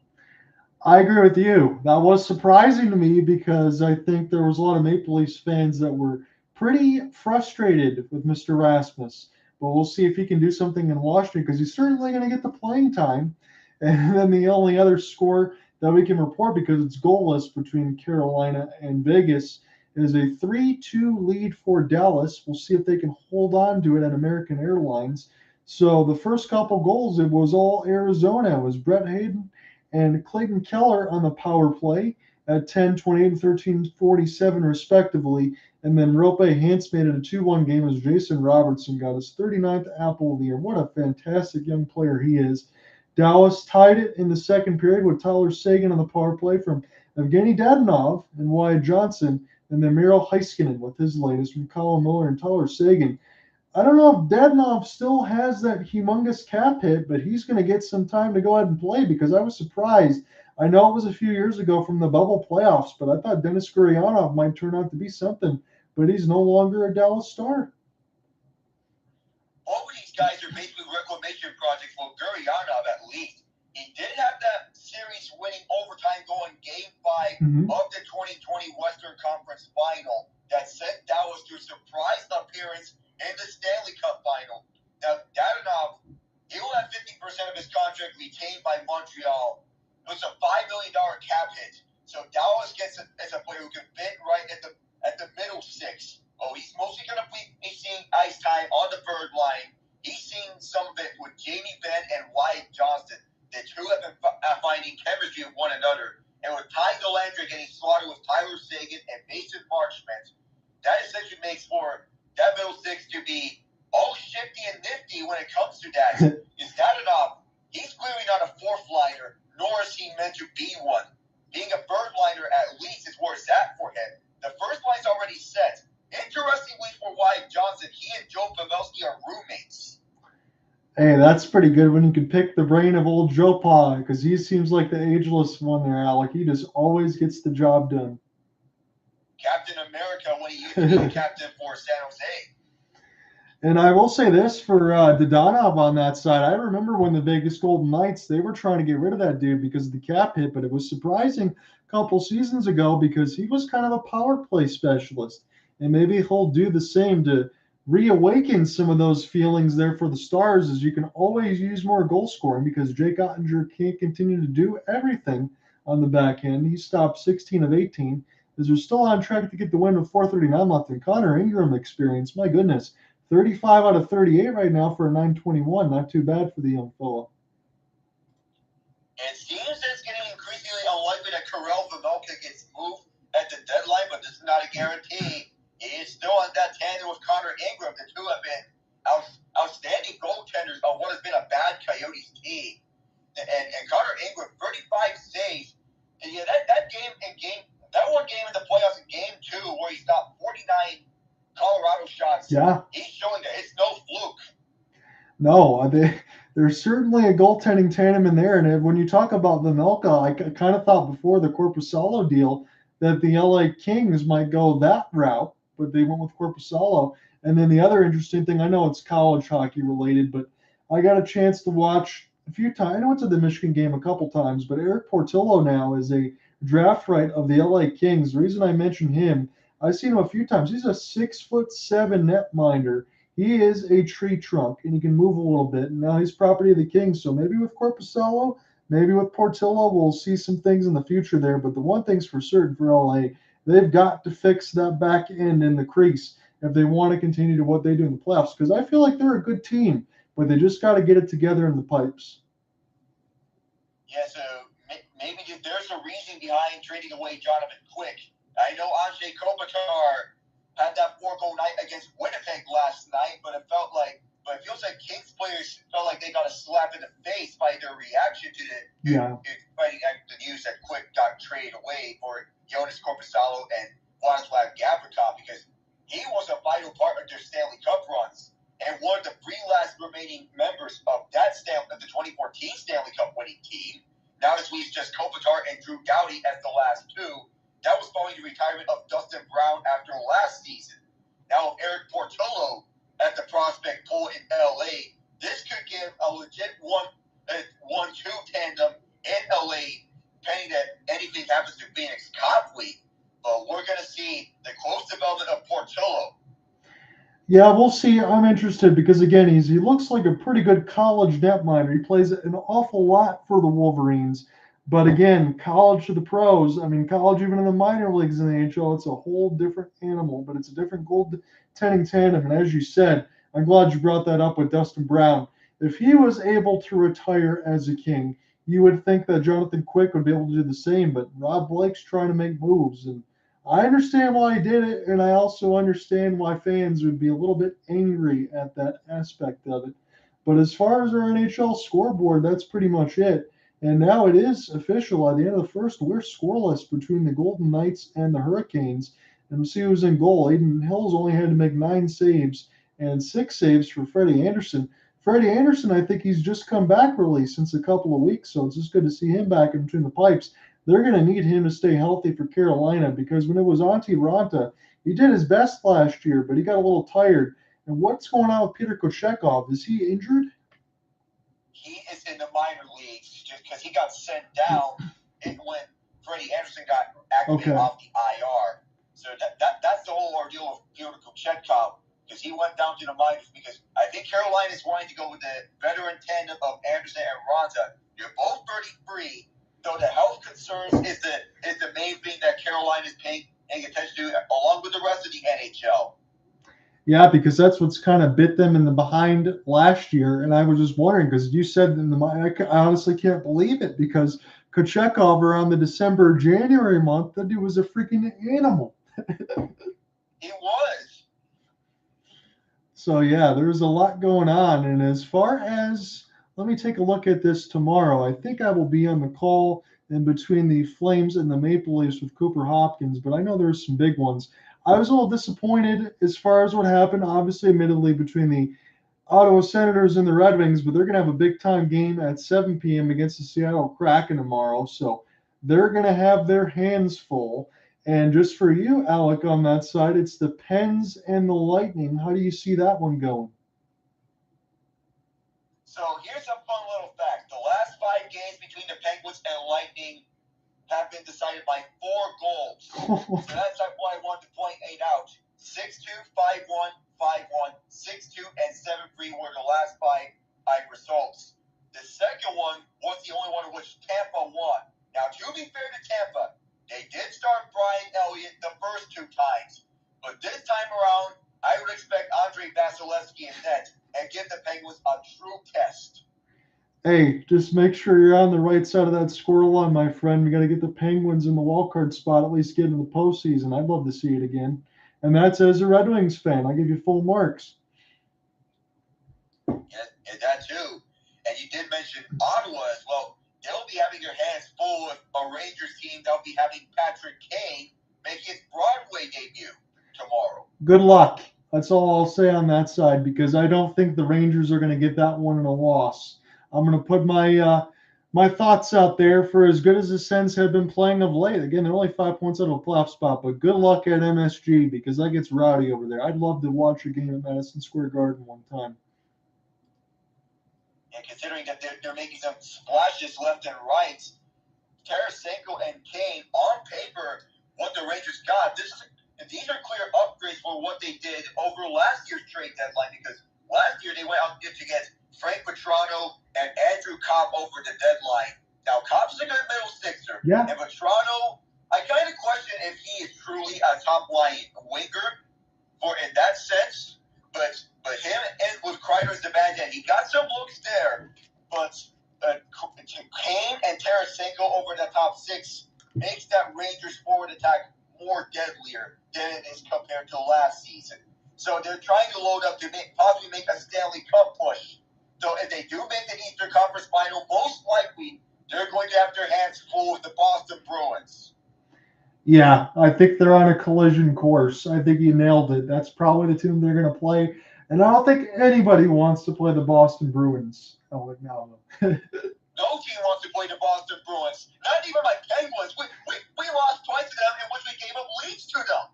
I agree with you. That was surprising to me because I think there was a lot of Maple Leafs fans that were pretty frustrated with Mr. Rasmus. But we'll see if he can do something in Washington because he's certainly going to get the playing time. And then the only other score that we can report, because it's goalless between Carolina and Vegas, is a 3-2 lead for Dallas. We'll see if they can hold on to it at American Airlines. So the first couple goals, it was all Arizona. It was Brett Hayden and Clayton Keller on the power play at 10-28 and 13-47 respectively. And then Rope Hintz made it a 2-1 game as Jason Robertson got his 39th Apple of the Year. What a fantastic young player he is. Dallas tied it in the second period with Tyler Seguin on the power play from Evgeny Dadonov and Wyatt Johnson, and then Miro Heiskanen with his latest from Colin Miller and Tyler Seguin. I don't know if Dadonov still has that humongous cap hit, but he's going to get some time to go ahead and play because I was surprised. I know it was a few years ago from the bubble playoffs, but I thought Denis Gurianov might turn out to be something, but he's no longer a Dallas Star. All of these guys are basically reclamation projects for Gurianov at least. He did have that series-winning overtime going Game 5 of the 2020 Western Conference Final that sent Dallas to a surprise appearance in the Stanley Cup Final. Now, Dadonov, he will have 50% of his contract retained by Montreal. It was a $5 million cap hit. So Dallas gets as a player who can fit right at the middle six. Oh, he's mostly going to be seeing ice time on the third line. He's seen some of it with Jamie Benn and Wyatt Johnston. The two have been finding chemistry with one another. And with Ty Dellandre getting slaughtered with Tyler Seguin and Mason Marchment, that essentially makes for that middle six to be all shifty and nifty when it comes to that. Is that enough? He's clearly not a fourth liner, nor is he meant to be one. Being a third liner at least is where it's at for him. The first line's already set. Interestingly for Wyatt Johnson, he and Joe Pavelski are roommates. Hey, that's pretty good when you can pick the brain of old Joe Pa, because he seems like the ageless one there, Alec. He just always gets the job done. Captain America when he used to be the captain for San Jose. And I will say this for Dadonov on that side. I remember when the Vegas Golden Knights, they were trying to get rid of that dude because of the cap hit, but it was surprising a couple seasons ago because he was kind of a power play specialist. And maybe he'll do the same to reawaken some of those feelings there for the Stars, as you can always use more goal scoring because Jake Ottinger can't continue to do everything on the back end. He stopped 16 of 18. As they're still on track to get the win with 4:39 left. And Connor Ingram experience, my goodness, 35 out of 38 right now for a 921. Not too bad for the young fella. It seems that it's getting increasingly unlikely that Karel Vejmelka gets moved at the deadline, but this is not a guarantee. He is still on that tandem with Connor Ingram. The two have been outstanding goaltenders on what has been a bad Coyotes team. And Connor Ingram, 35 saves. And yeah, that one game in the playoffs in Game 2 where he stopped 49 Colorado shots. Yeah. He's showing that it's no fluke. No, there's certainly a goaltending tandem in there. And when you talk about Vejmelka, I kind of thought before the Korpisalo deal that the LA Kings might go that route, but they went with Korpisalo. And then the other interesting thing, I know it's college hockey related, but I got a chance to watch a few times. I went to the Michigan game a couple times, but Eric Portillo now is a draft right of the LA Kings. The reason I mention him, I've seen him a few times. He's a 6'7" netminder. He is a tree trunk, and he can move a little bit. And now he's property of the Kings. So maybe with Korpisalo, maybe with Portillo, we'll see some things in the future there. But the one thing's for certain for LA, they've got to fix that back end in the crease if they want to continue to what they do in the playoffs. Because I feel like they're a good team, but they just got to get it together in the pipes. Yeah, so maybe there's a reason behind trading away Jonathan Quick. I know Andrzej Kopitar had that 4-goal night against Winnipeg last night, but it feels like Kings players felt like they got a slap in the face by their reaction to the news that Quick got traded away for Jonas Korpisalo and Vladislav Gavrikov because he was a vital part of their Stanley Cup runs and one of the three last remaining members of the 2014 Stanley Cup winning team. Now this leaves just Kopitar and Drew Doughty as the last two. That was following the retirement of Dustin Brown after last season. Now with Eric Portillo at the prospect pool in LA, this could give a legit 1-2 tandem in LA, pending that anything happens to Phoenix Copley. But we're going to see the close development of Portillo. Yeah, we'll see. I'm interested because, again, he looks like a pretty good college netminder. He plays an awful lot for the Wolverines. But, again, college to the pros, college even in the minor leagues in the NHL, it's a whole different animal. But it's a different goaltending tandem. And as you said, I'm glad you brought that up with Dustin Brown. If he was able to retire as a King, you would think that Jonathan Quick would be able to do the same. But Rob Blake's trying to make moves. And I understand why he did it, and I also understand why fans would be a little bit angry at that aspect of it. But as far as our NHL scoreboard, that's pretty much it. And now it is official. At the end of the first, we're scoreless between the Golden Knights and the Hurricanes. And we'll see who's in goal. Aiden Hills only had to make 9 saves, and 6 saves for Freddie Anderson. Freddie Anderson, I think he's just come back really since a couple of weeks, so it's just good to see him back in between the pipes. They're going to need him to stay healthy for Carolina because when it was Antti Ranta, he did his best last year, but he got a little tired. And what's going on with Peter Kochetkov? Is he injured? He is in the minor leagues just because he got sent down when Freddie Anderson got activated off the IR. So that's the whole ordeal of Peter Kochetkov because he went down to the minors because I think Carolina is wanting to go with the veteran tandem of Anderson and Ranta. You're both 33, so the health concerns is the main thing that Carolina is paying attention to along with the rest of the NHL. Yeah, because that's what's kind of bit them in the behind last year. And I was just wondering because you said I honestly can't believe it because Kochetkov around the December-January month, that dude was a freaking animal. He was. So, yeah, there's a lot going on. And as far as, let me take a look at this tomorrow. I think I will be on the call in between the Flames and the Maple Leafs with Cooper Hopkins, but I know there's some big ones. I was a little disappointed as far as what happened, obviously, admittedly, between the Ottawa Senators and the Red Wings, but they're going to have a big-time game at 7 p.m. against the Seattle Kraken tomorrow, so they're going to have their hands full. And just for you, Alec, on that side, it's the Pens and the Lightning. How do you see that one going? So here's a fun little fact. The last 5 games between the Penguins and Lightning have been decided by 4 goals. So that's why I wanted to point it out. 6-2, 5-1, 5-1, 6-2, and 7-3 were the last 5 results. The second one was the only one in which Tampa won. Now, to be fair to Tampa, they did start Brian Elliott the first 2 times. But this time around, I would expect Andrei Vasilevsky in net and give the Penguins a true test. Hey, just make sure you're on the right side of that score line, my friend. We got to get the Penguins in the wildcard spot, at least get into the postseason. I'd love to see it again. And that's as a Red Wings fan. I'll give you full marks. Yeah, that too. And you did mention Ottawa as well. They'll be having their hands full with a Rangers team. They'll be having Patrick Kane make his Broadway debut tomorrow. Good luck. That's all I'll say on that side because I don't think the Rangers are going to get that one in a loss. I'm going to put my thoughts out there for as good as the Sens have been playing of late. Again, they're only 5 points out of a playoff spot, but good luck at MSG because that gets rowdy over there. I'd love to watch a game at Madison Square Garden one time. And considering that they're making some splashes left and right, Tarasenko and Kane, on paper, what the Rangers got, these are clear upgrades for what they did over last year's trade deadline because last year they went out to get Frank Petrano and Andrew Copp over the deadline. Now, Copp's a good middle sixer. Yeah. And Petrano, I kind of question if he is truly a top-line winger in that sense. But him and with Kreider as the bad end, he got some looks there. But Kane and Tarasenko over the top 6 makes that Rangers forward attack more deadlier than it is compared to last season. So they're trying to load up to possibly make a Stanley Cup push. So if they do make the Eastern Conference Final, most likely they're going to have their hands full with the Boston Bruins. Yeah, I think they're on a collision course. I think you nailed it. That's probably the team they're going to play. And I don't think anybody wants to play the Boston Bruins. Oh, no. No team wants to play the Boston Bruins. Not even my Penguins. We lost twice to them in which we gave up leads to them.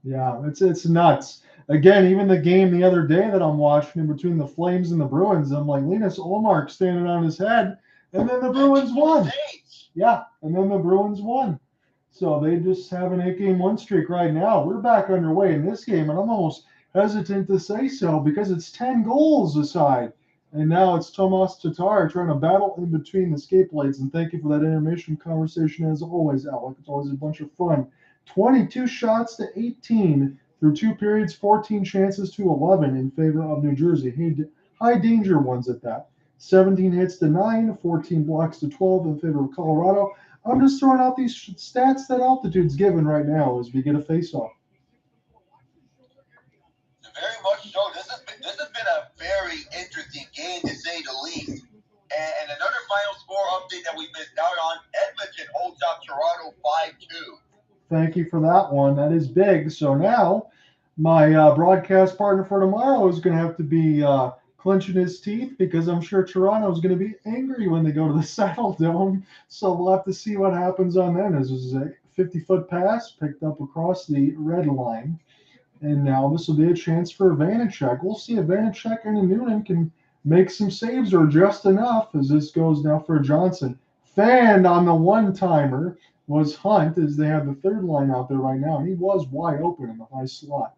Yeah, it's nuts. Again, even the game the other day that I'm watching in between the Flames and the Bruins, I'm like, Linus Ullmark standing on his head, and then the Bruins won. Yeah, and then the Bruins won. So they just have an 8-game win streak right now. We're back underway in this game, and I'm almost hesitant to say so because it's 10 goals aside. And now it's Tomas Tatar trying to battle in between the skate blades. And thank you for that intermission conversation as always, Alec. It's always a bunch of fun. 22 shots to 18 through 2 periods, 14 chances to 11 in favor of New Jersey. High danger ones at that. 17 hits to 9, 14 blocks to 12 in favor of Colorado. I'm just throwing out these stats that Altitude's given right now as we get a face-off. Very much so. This has been a very interesting game to say the least. And another final score update that we missed out on: Edmonton holds up Toronto 5-2. Thank you for that one. That is big. So now My broadcast partner for tomorrow is going to have to be clenching his teeth because I'm sure Toronto is going to be angry when they go to the Saddle Dome. So we'll have to see what happens on that. As this is a 50-foot pass picked up across the red line. And now this will be a chance for Vanacek. We'll see if Vanacek and Noonan can make some saves or just enough as this goes now for Johnson. Fanned on the one-timer was Hunt as they have the third line out there right now. He was wide open in the high slot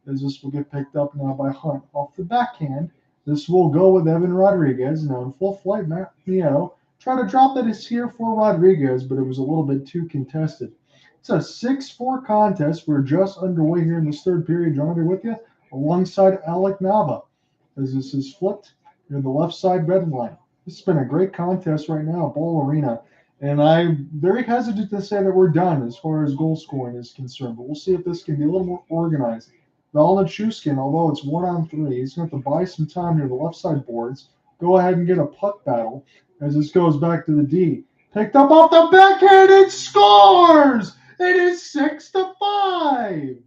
as this will get picked up now by Hunt off the backhand. This will go with Evan Rodrigues. Now in full flight, Matt Nieto tried to drop that is here for Rodrigues, but it was a little bit too contested. It's a 6-4 contest. We're just underway here in this third period. John, here with you alongside Alec Nava as this is flipped near the left side red line. This has been a great contest right now at Ball Arena, and I'm very hesitant to say that we're done as far as goal scoring is concerned, but we'll see if this can be a little more organized. Valeri Nichushkin, although it's 1-on-3, he's going to have to buy some time near the left side boards. Go ahead and get a puck battle as this goes back to the D. Picked up off the backhand and scores! It is 6-5. And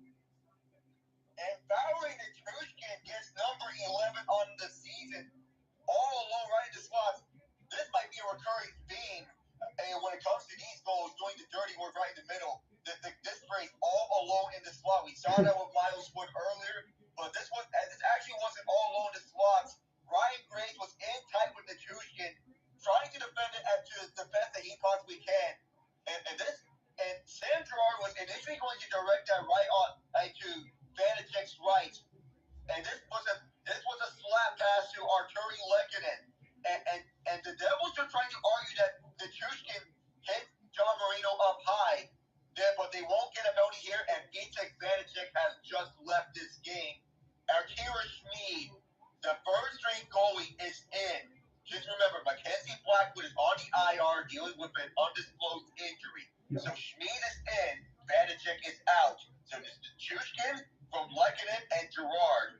Valeri Nichushkin gets number 11 on the season, all alone right in the slots. This might be a recurring theme, and when it comes to these goals, doing the dirty work right in the middle. This phrase, all alone in the slot. We saw that with Miles Wood earlier, but this actually wasn't all alone in the slots. Ryan Graves was in tight with Nichushkin, trying to defend it to the best that he possibly can. And Sam Girard was initially going to direct that right on to Vanacek's right. And this was a slap pass to Artturi Lehkonen. And the Devils are trying to argue that Nichushkin hit John Marino up high, but they won't get a penalty here, and Vitek Vanacek has just left this game. Akira Schmid, the third-string goalie, is in. Just remember, MacKenzie Blackwood is on the IR dealing with an undisclosed injury. Yeah. So Schmid is in, Vanacek is out. So this is Nichushkin from Lehkonen and Girard.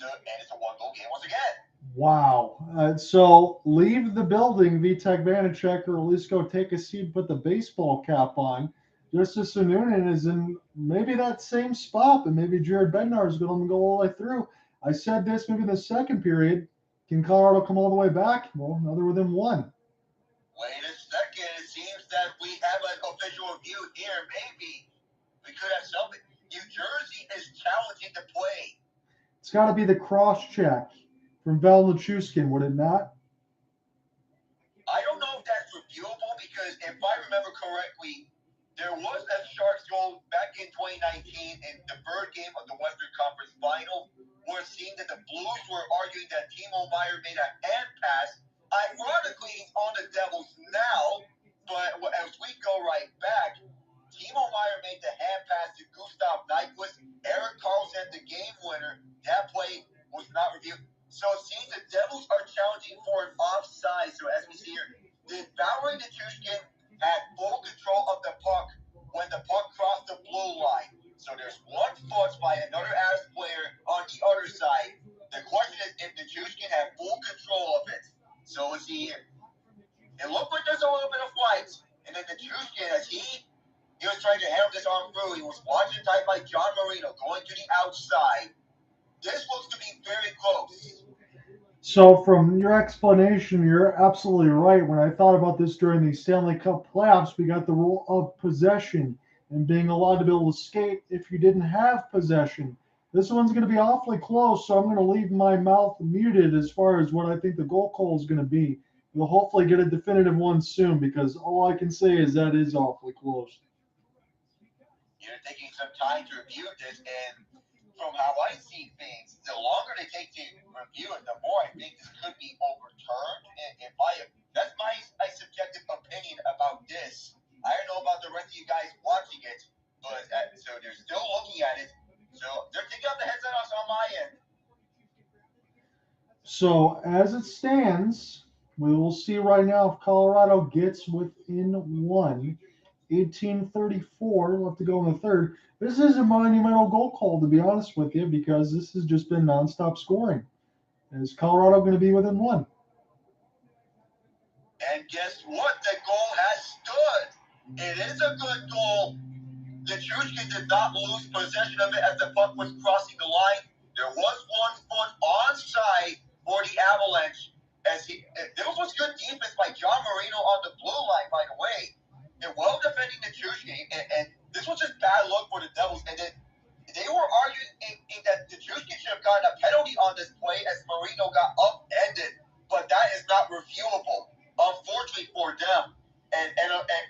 And it's a one-goal game once again. Wow. So leave the building, Vitek Vanacek, or at least go take a seat, put the baseball cap on. Justice Noonan is in maybe that same spot, but maybe Jared Bednar is going to go all the way through. I said this maybe in the second period. Can Colorado come all the way back? Well, now they're within one. Wait a second. It seems that we have an official review here. Maybe we could have something. New Jersey is challenging the play. It's got to be the cross-check from Valeri Nichushkin, would it not? I don't know if that's reviewable because if I remember correctly, there was a Sharks goal back in 2019 in the third game of the Western Conference Final. We're seeing that the Blues were arguing that Timo Meier made a hand pass. Ironically, he's on the Devils now, but as we go right back, Timo Meier made the hand pass to Gustav Nyquist. Erik Karlsson, the game winner. That play was not reviewed. So it seems the Devils are challenging for an offside. So as we see here, did Valeri Nichushkin had full control of the puck when the puck crossed the blue line? So there's one foot by another Avs player on the other side. The question is if Nichushkin had full control of it. So let's see here. It looked like there's a little bit of flight. And then Nichushkin, as he was trying to hammer this arm through, he was watching tight by John Marino going to the outside. This looks to be very close. So from your explanation, you're absolutely right. When I thought about this during the Stanley Cup playoffs, we got the rule of possession and being allowed to be able to skate if you didn't have possession. This one's going to be awfully close, so I'm going to leave my mouth muted as far as what I think the goal call is going to be. We'll hopefully get a definitive one soon because all I can say is that is awfully close. You're taking some time to review this, and from how I see things, the longer they take to review it, the more I think this could be overturned. And that's my subjective opinion about this. I don't know about the rest of you guys watching it, but so they're still looking at it. So they're taking out the heads on my end. So as it stands, we will see right now if Colorado gets within one. 1834, we'll have to go in the third. This is a monumental goal call, to be honest with you, because this has just been nonstop scoring. Is Colorado going to be within one? And guess what? The goal has stood. It is a good goal. Nichushkin did not lose possession of it as the puck was crossing the line. There was 1 foot onside for the Avalanche. There was good defense by John Marino on the blue line, by the way. They're well defending Nichushkin, and this was just bad luck for the Devils. And then they were arguing that Nichushkin should have gotten a penalty on this play as Marino got upended, but that is not reviewable, unfortunately for them. And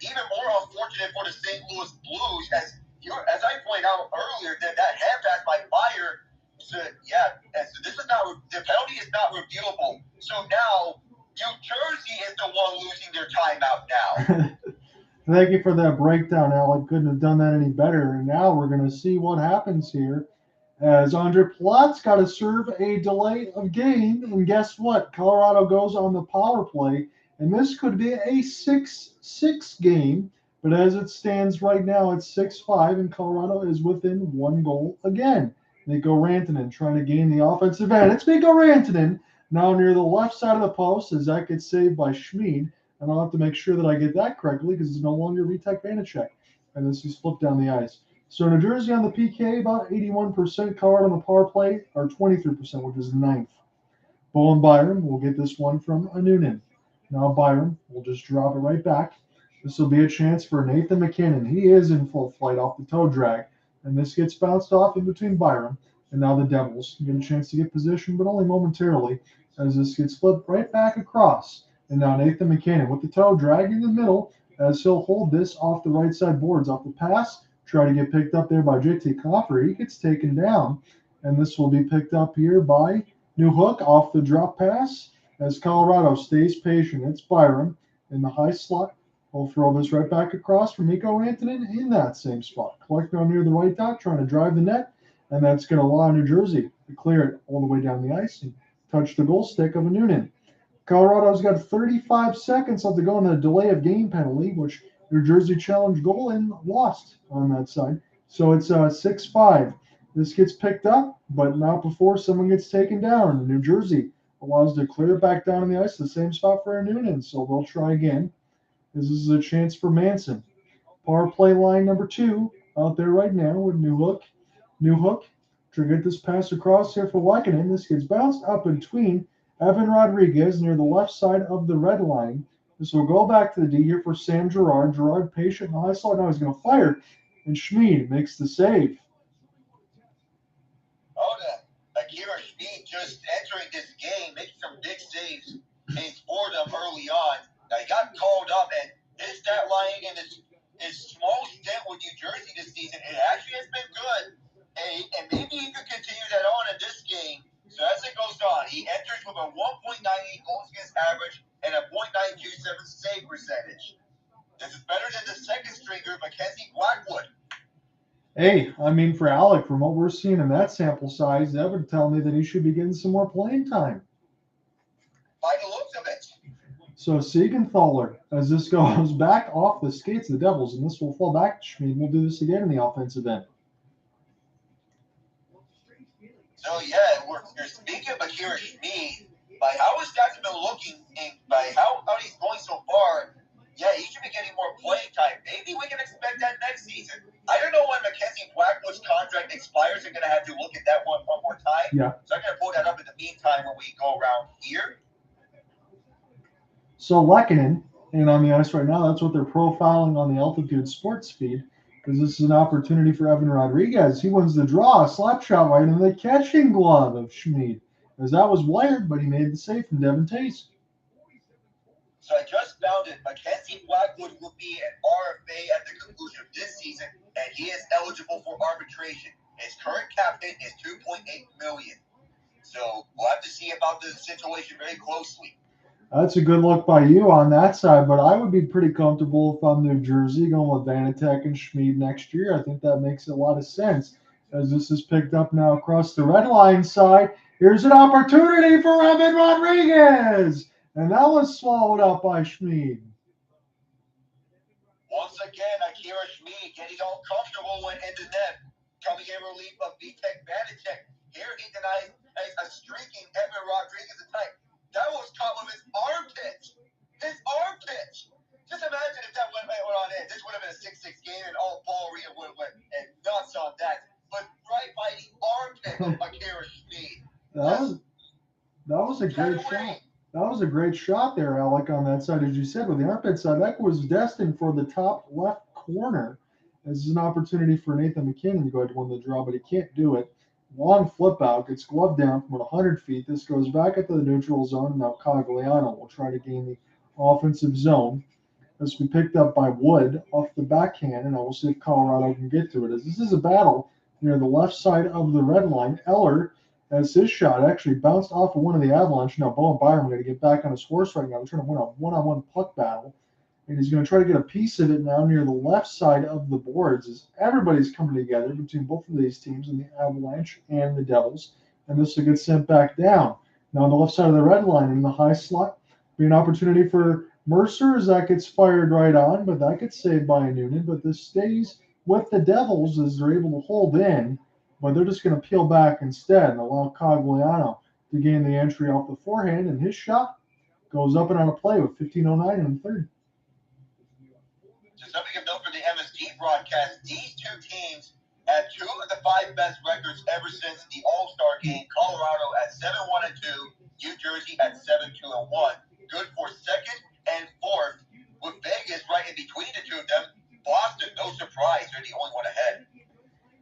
even more unfortunate for the St. Louis Blues, as I pointed out earlier, that hand pass by Fire. So this is not the penalty is not reviewable. So now New Jersey is the one losing their timeout now. Thank you for that breakdown, Alec. Couldn't have done that any better. And now we're going to see what happens here as Andre Plat's got to serve a delay of game. And guess what? Colorado goes on the power play. And this could be a 6-6 game. But as it stands right now, it's 6-5, and Colorado is within 1 goal again. Mikko Rantanen trying to gain the offensive end. It's Mikko Rantanen now near the left side of the post as that gets saved by Schmid. And I'll have to make sure that I get that correctly because it's no longer Vitek Vanacek. And this is flipped down the ice. So New Jersey on the PK, about 81%. Colorado on the power play are 23%, which is 9th. Bowen Byram will get this one from Noonan. Now Byram will just drop it right back. This will be a chance for Nathan MacKinnon. He is in full flight off the toe drag. And this gets bounced off in between Byram. And now the Devils get a chance to get position, but only momentarily, as this gets flipped right back across. And now Nathan MacKinnon with the toe drag in the middle as he'll hold this off the right side boards off the pass. Try to get picked up there by JT Compher. He gets taken down. And this will be picked up here by Newhook off the drop pass as Colorado stays patient. It's Byram in the high slot. We'll throw this right back across for Mikko Rantanen in that same spot. Collecting on near the right dot, trying to drive the net. And that's going to allow New Jersey to clear it all the way down the ice and touch the goal stick of Noonan. Colorado's got 35 seconds left to go on the delay of game penalty, which New Jersey challenged goal and lost on that side. So it's 6-5. This gets picked up, but not before someone gets taken down. New Jersey allows to clear it back down on the ice, the same spot for Noonan. So they'll try again. This is a chance for Manson. Power play line number 2 out there right now with Newhook. Newhook to get this pass across here for Lehkonen. This gets bounced up between Evan Rodrigues near the left side of the red line. This will go back to the D here for Sam Girard. Girard patient in the high slot. Now he's going to fire. And Schmid makes the save. Akira Schmid just entering this game, making some big saves. He scored them early on. Now he got called up, and his stat line in his small stint with New Jersey this season, it actually has been good. And maybe he could continue that on in this game. So as it goes on, he enters with a 1.98 goals against average and a .927 save percentage. This is better than the second stringer, MacKenzie Blackwood. Hey, I mean, for Alec, from what we're seeing in that sample size, that would tell me that he should be getting some more playing time. By the looks of it. So Siegenthaler, as this goes back off the skates of the Devils, and this will fall back to Schmid. We'll do this again in the offensive end. So you're speaking of Akira Schmid, by how his stats have been looking, and by how he's going so far, he should be getting more playing time. Maybe we can expect that next season. I don't know when MacKenzie Blackwood's contract expires. I'm going to have to look at that one more time. Yeah. So I'm going to pull that up in the meantime when we go around here. So Lehkonen, and on the ice right now, that's what they're profiling on the Altitude Sports feed, because this is an opportunity for Evan Rodrigues. He wins the draw, a slap shot right in the catching glove of Schmid, as that was wired, but he made the save from Devon Toews. So I just found it. MacKenzie Blackwood will be an RFA at the conclusion of this season, and he is eligible for arbitration. His current cap hit is $2.8 million. So we'll have to see about the situation very closely. That's a good look by you on that side, but I would be pretty comfortable if I'm New Jersey going with Vanacek and Schmid next year. I think that makes a lot of sense as this is picked up now across the red line side. Here's an opportunity for Evan Rodrigues, and that was swallowed up by Schmid. Once again, Akira Schmid getting all comfortable when in the net, coming in relief of Vitek Vanacek. Here he denies a streaking Evan Rodrigues attack. That was caught with his armpit. His armpit. Just imagine if that went on in. This would have been a 6-6 game and all Ball Arena would have went That was a great shot. That was a great shot there, Alec, on that side. As you said, with the armpit side, that was destined for the top left corner. This is an opportunity for Nathan MacKinnon to go ahead and win the draw, but he can't do it. Long flip out, gets gloved down from 100 feet. This goes back into the neutral zone, and now Cogliano will try to gain the offensive zone. This will be picked up by Wood off the backhand, and I will see if Colorado can get to it. As this is a battle near the left side of the red line, Eller, as his shot actually bounced off of one of the Avalanche. Now, Bowen Byram going to get back on his horse right now. They're trying to win a one-on-one puck battle. And he's going to try to get a piece of it now near the left side of the boards as everybody's coming together between both of these teams, in the Avalanche and the Devils. And this will get sent back down. Now, on the left side of the red line in the high slot, be an opportunity for Mercer as that gets fired right on, but that gets saved by Noonan. But this stays with the Devils as they're able to hold in. But they're just going to peel back instead and allow Cogliano to gain the entry off the forehand, and his shot goes up and on a play with 15:09 in the third. Just something of note for the MSG broadcast, these two teams have two of the 5 best records ever since the All-Star game. Colorado at 7-1-2, New Jersey at 7-2-1. Good for second and fourth, with Vegas right in between the two of them. Boston, no surprise, they're the only one ahead.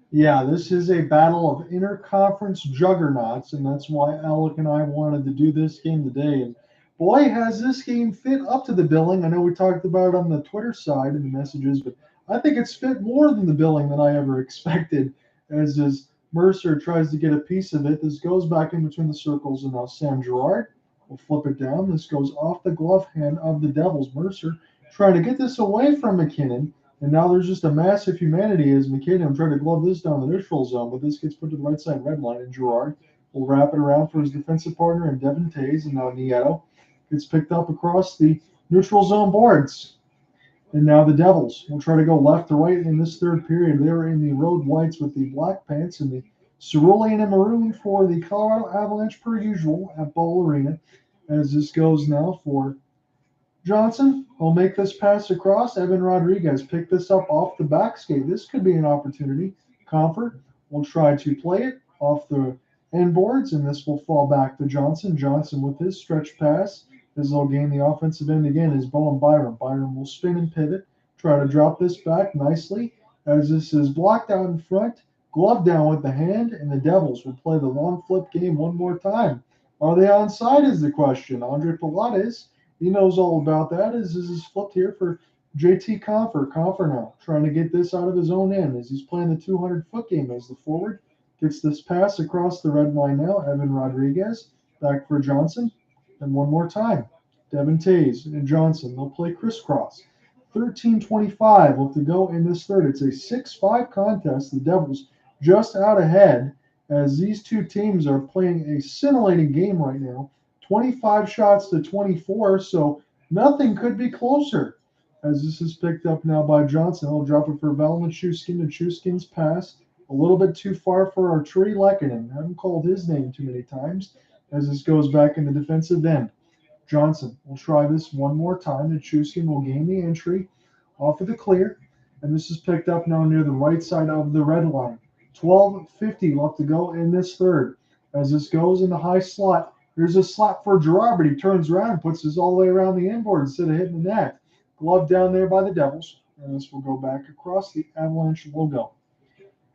Yeah, this is a battle of interconference juggernauts, and that's why Alec and I wanted to do this game today. And boy, has this game fit up to the billing. I know we talked about it on the Twitter side in the messages, but I think it's fit more than the billing than I ever expected. As Mercer tries to get a piece of it, this goes back in between the circles, and now Sam Girard will flip it down. This goes off the glove hand of the Devils. Mercer trying to get this away from MacKinnon. And now there's just a massive humanity as MacKinnon trying to glove this down the neutral zone, but this gets put to the right side red line, and Girard will wrap it around for his defensive partner and Devon Toews, and now Nieto gets picked up across the neutral zone boards. And now the Devils will try to go left to right in this third period. They're in the road whites with the black pants and the cerulean and maroon for the Colorado Avalanche per usual at Ball Arena. As this goes now for Johnson will make this pass across. Evan Rodrigues picked this up off the back skate. This could be an opportunity. Compher will try to play it off the end boards, and this will fall back to Johnson. Johnson with his stretch pass. As they'll gain the offensive end again is Bowen Byram. Byram will spin and pivot, try to drop this back nicely as this is blocked out in front, glove down with the hand, and the Devils will play the long flip game one more time. Are they onside is the question. Andre Pilates, he knows all about that. As this is flipped here for JT Compher. Compher now trying to get this out of his own end as he's playing the 200-foot game as the forward gets this pass across the red line now. Evan Rodrigues back for Johnson. And one more time, Devon Toews and Johnson. They'll play crisscross. 13:25 left to go in this third. It's a 6-5 contest. The Devils just out ahead as these two teams are playing a scintillating game right now. 25 shots to 24, so nothing could be closer. As this is picked up now by Johnson, he'll drop it for Valeri Nichushkin. Nichushkin's pass a little bit too far for Artturi Lehkonen. I haven't called his name too many times as this goes back in the defensive end. Johnson will try this one more time. Nichushkin will gain the entry off of the clear, and this is picked up now near the right side of the red line. 12:50 left to go in this third. As this goes in the high slot, there's a slap for Girard, but he turns around and puts this all the way around the inboard instead of hitting the net. Glove down there by the Devils, and this will go back across the Avalanche logo.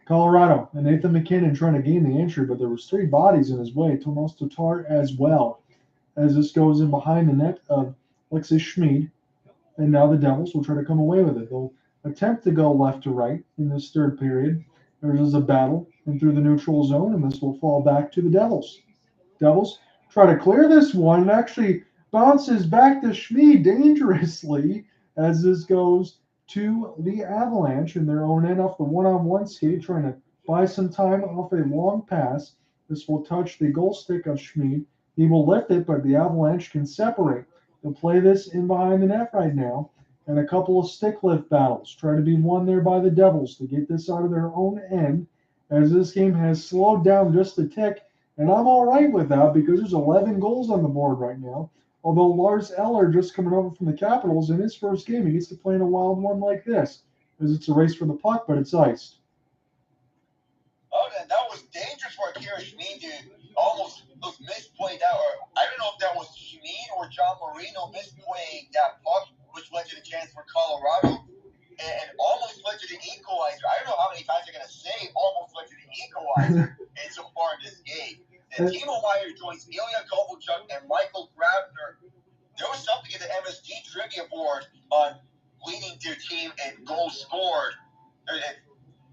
Colorado and Nathan MacKinnon trying to gain the entry, but there was 3 bodies in his way. Tomas Tatar as well. As this goes in behind the net of Alexei Schmid, and now the Devils will try to come away with it. They'll attempt to go left to right in this third period. There's a battle and through the neutral zone, and this will fall back to the Devils. Devils try to clear this one and actually bounces back to Schmid dangerously as this goes to the Avalanche in their own end off the one-on-one skate, trying to buy some time off a long pass. This will touch the goal stick of Schmid. He will lift it, but the Avalanche can separate. They'll play this in behind the net right now, and a couple of stick lift battles try to be won there by the Devils to get this out of their own end, as this game has slowed down just a tick, and I'm all right with that because there's 11 goals on the board right now. Although Lars Eller just coming over from the Capitals in his first game, he gets to play in a wild one like this, as it's a race for the puck, but it's iced. Oh, that was dangerous for Akira those misplayed out, or I don't know if that was Schmid or John Marino misplaying that puck, which led to the chance for Colorado, and almost led to the equalizer. I don't know how many times they're going to say almost led to the equalizer and so far in this game. And Timo Meyer joins Ilya Kovalchuk and Michael Grabner. There was something in the MSG trivia board on leading their team in goals scored.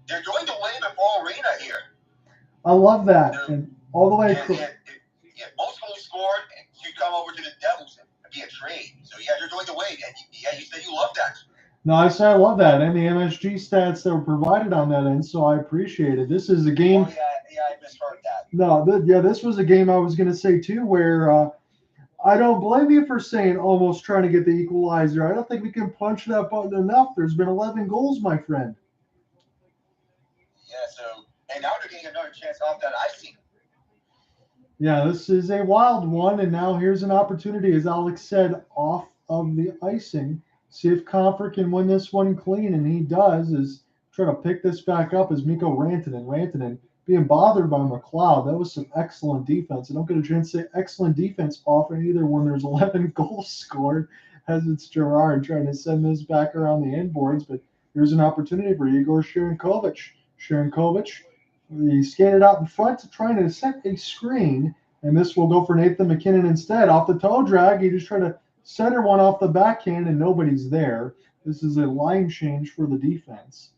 They're doing the wave at Ball Arena here. I love that. And all the way most goals scored, and you come over to the Devils and be a trade. So, yeah, you're doing the wave. And you said you love that. No, I said I love that. And the MSG stats that were provided on that end, so I appreciate it. This is a game. Oh, yeah, I misheard that. No, this was a game I was going to say, too, where I don't blame you for saying almost trying to get the equalizer. I don't think we can punch that button enough. There's been 11 goals, my friend. Yeah, so, and now they're getting another chance off that icing. Yeah, this is a wild one, and now here's an opportunity, as Alex said, off of the icing. See if Compher can win this one clean, and he does, is trying to pick this back up as Mikko Rantanen. Rantanen being bothered by McLeod. That was some excellent defense. I don't get a chance to say excellent defense often either when there's 11 goals scored, as it's Gerard trying to send this back around the end boards, but here's an opportunity for Yegor Sharangovich. Sharangovich, he skated out in front trying to set a screen, and this will go for Nathan MacKinnon instead. Off the toe drag, he just tried to center one off the backhand, and nobody's there. This is a line change for the defense.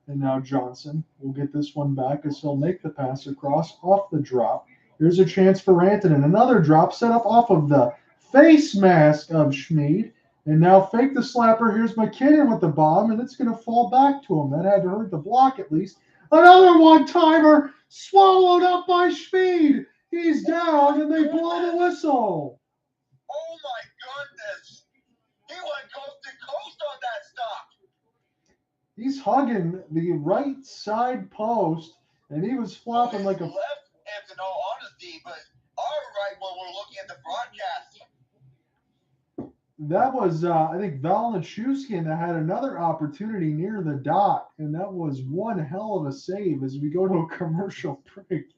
And now Johnson will get this one back as he'll make the pass across off the drop. Here's a chance for Rantanen. Another drop set up off of the face mask of Schmid. And now fake the slapper. Here's MacKinnon with the bomb, and it's going to fall back to him. That had to hurt the block at least. Another one-timer swallowed up by Schmid. He's down, and they blow the whistle. Oh, my goodness. He went coast to coast on that stop. He's hugging the right side post, and he was flopping like a left, in all honesty, but our right when we're looking at the broadcast. That was, I think, Valeri Nichushkin that had another opportunity near the dot, and that was one hell of a save as we go to a commercial break.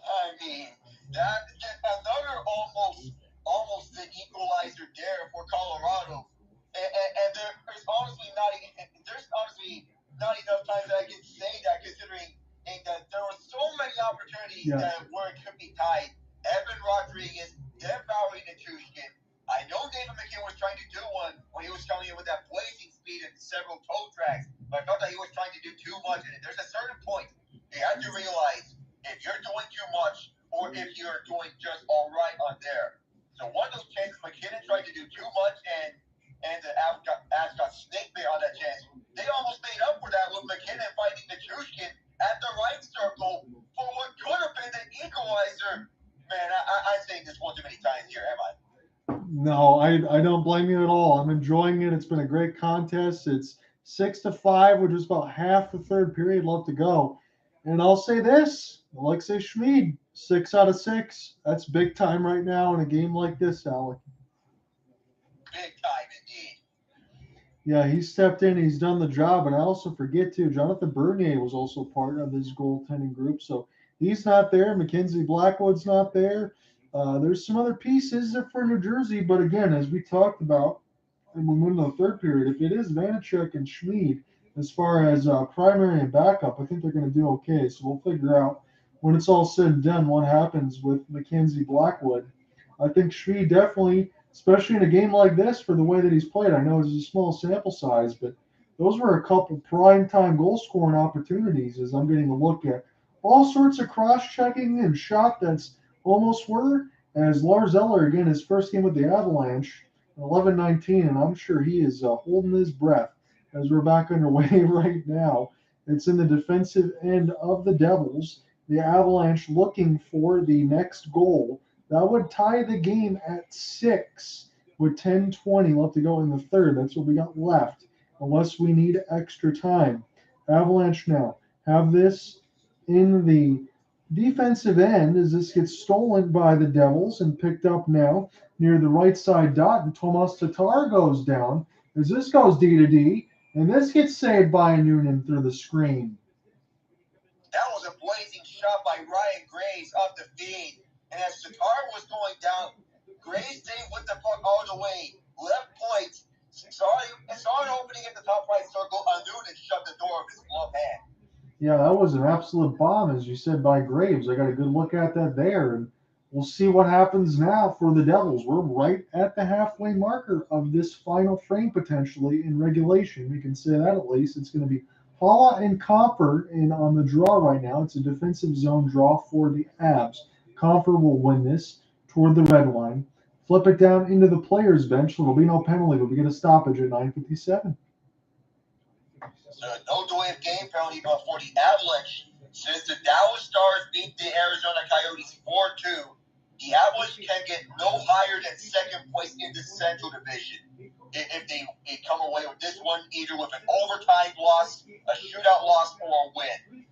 I mean, that another almost an equalizer there for Colorado, and there's honestly not enough times that I can say that, considering that there were so many opportunities that where it could be tied. Evan Rodrigues, then Valeri Nichushkin. I know David MacKinnon was trying to do one when he was coming in with that blazing speed and several toe drags, but I thought that he was trying to do too much. And there's a certain point you have to realize if you're doing too much or if you're doing just all right on there. So one of those chances, MacKinnon tried to do too much, and the Avs got snake bit on that chance. They almost made up for that with MacKinnon fighting Nichushkin at the right circle for what could have been an equalizer. Man, I'm saying this one too many times here, am I? No, I don't blame you at all. I'm enjoying it. It's been a great contest. It's 6-5, with just about half the third period left to go. And I'll say this, Alexei Schmid, 6 out of 6. That's big time right now in a game like this, Alec. Big time indeed. Yeah, he stepped in. He's done the job. And I also forget, too, Jonathan Bernier was also part of this goaltending group. So he's not there. MacKenzie Blackwood's not there. There's some other pieces for New Jersey, but again, as we talked about, and we went into the third period, if it is Vanacek and Schmid, as far as primary and backup, I think they're going to do okay. So we'll figure out when it's all said and done what happens with MacKenzie Blackwood. I think Schmid definitely, especially in a game like this, for the way that he's played, I know it's a small sample size, but those were a couple prime-time goal-scoring opportunities as I'm getting a look at all sorts of cross-checking and shot that's almost were, as Lars Eller, again, his first game with the Avalanche, 11-19, and I'm sure he is holding his breath as we're back underway right now. It's in the defensive end of the Devils. The Avalanche looking for the next goal. That would tie the game at 6 with 10:20 left to go in the third. That's what we got left, unless we need extra time. Avalanche now have this in the defensive end as this gets stolen by the Devils and picked up now near the right side dot, and Tomas Tatar goes down as this goes D-to-D, and this gets saved by Noonan through the screen. That was a blazing shot by Ryan Graves off the feed. And as Tatar was going down, Graves stayed with the puck all the way. Left point. Saw an opening at the top right circle. Undo and shut the door of his glove hand. Yeah, that was an absolute bomb, as you said, by Graves. I got a good look at that there, and we'll see what happens now for the Devils. We're right at the halfway marker of this final frame, potentially, in regulation. We can say that at least. It's going to be Haula and Compher on the draw right now. It's a defensive zone draw for the Avs. Compher will win this toward the red line. Flip it down into the players' bench. There'll be no penalty, but we get a stoppage at 9:57. No delay of game penalty for the Avalanche. Since the Dallas Stars beat the Arizona Coyotes 4-2, the Avalanche can get no higher than second place in the Central Division. If they come away with this one, either with an overtime loss, a shootout loss, or a win.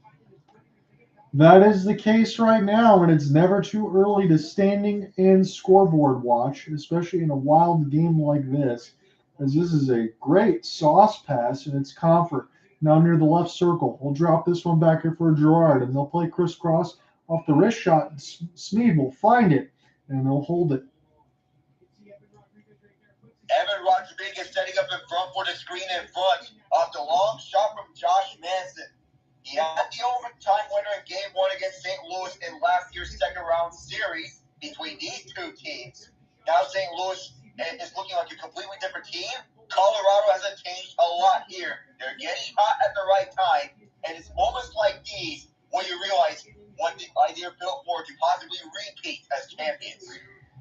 That is the case right now, and it's never too early to standing and scoreboard watch, especially in a wild game like this, as this is a great sauce pass, and it's Compher now near the left circle. We'll drop this one back here for Girard, and they'll play crisscross off the wrist shot. Smead will find it, and they'll hold it. Evan Rodrigues setting up in front for the screen in front off the long shot from Josh Manson. He had the overtime winner in Game 1 against St. Louis in last year's second-round series between these two teams. Now St. Louis is looking like a completely different team. Colorado hasn't changed a lot here. They're getting hot at the right time, and it's moments like these where you realize what the idea built for to possibly repeat as champions.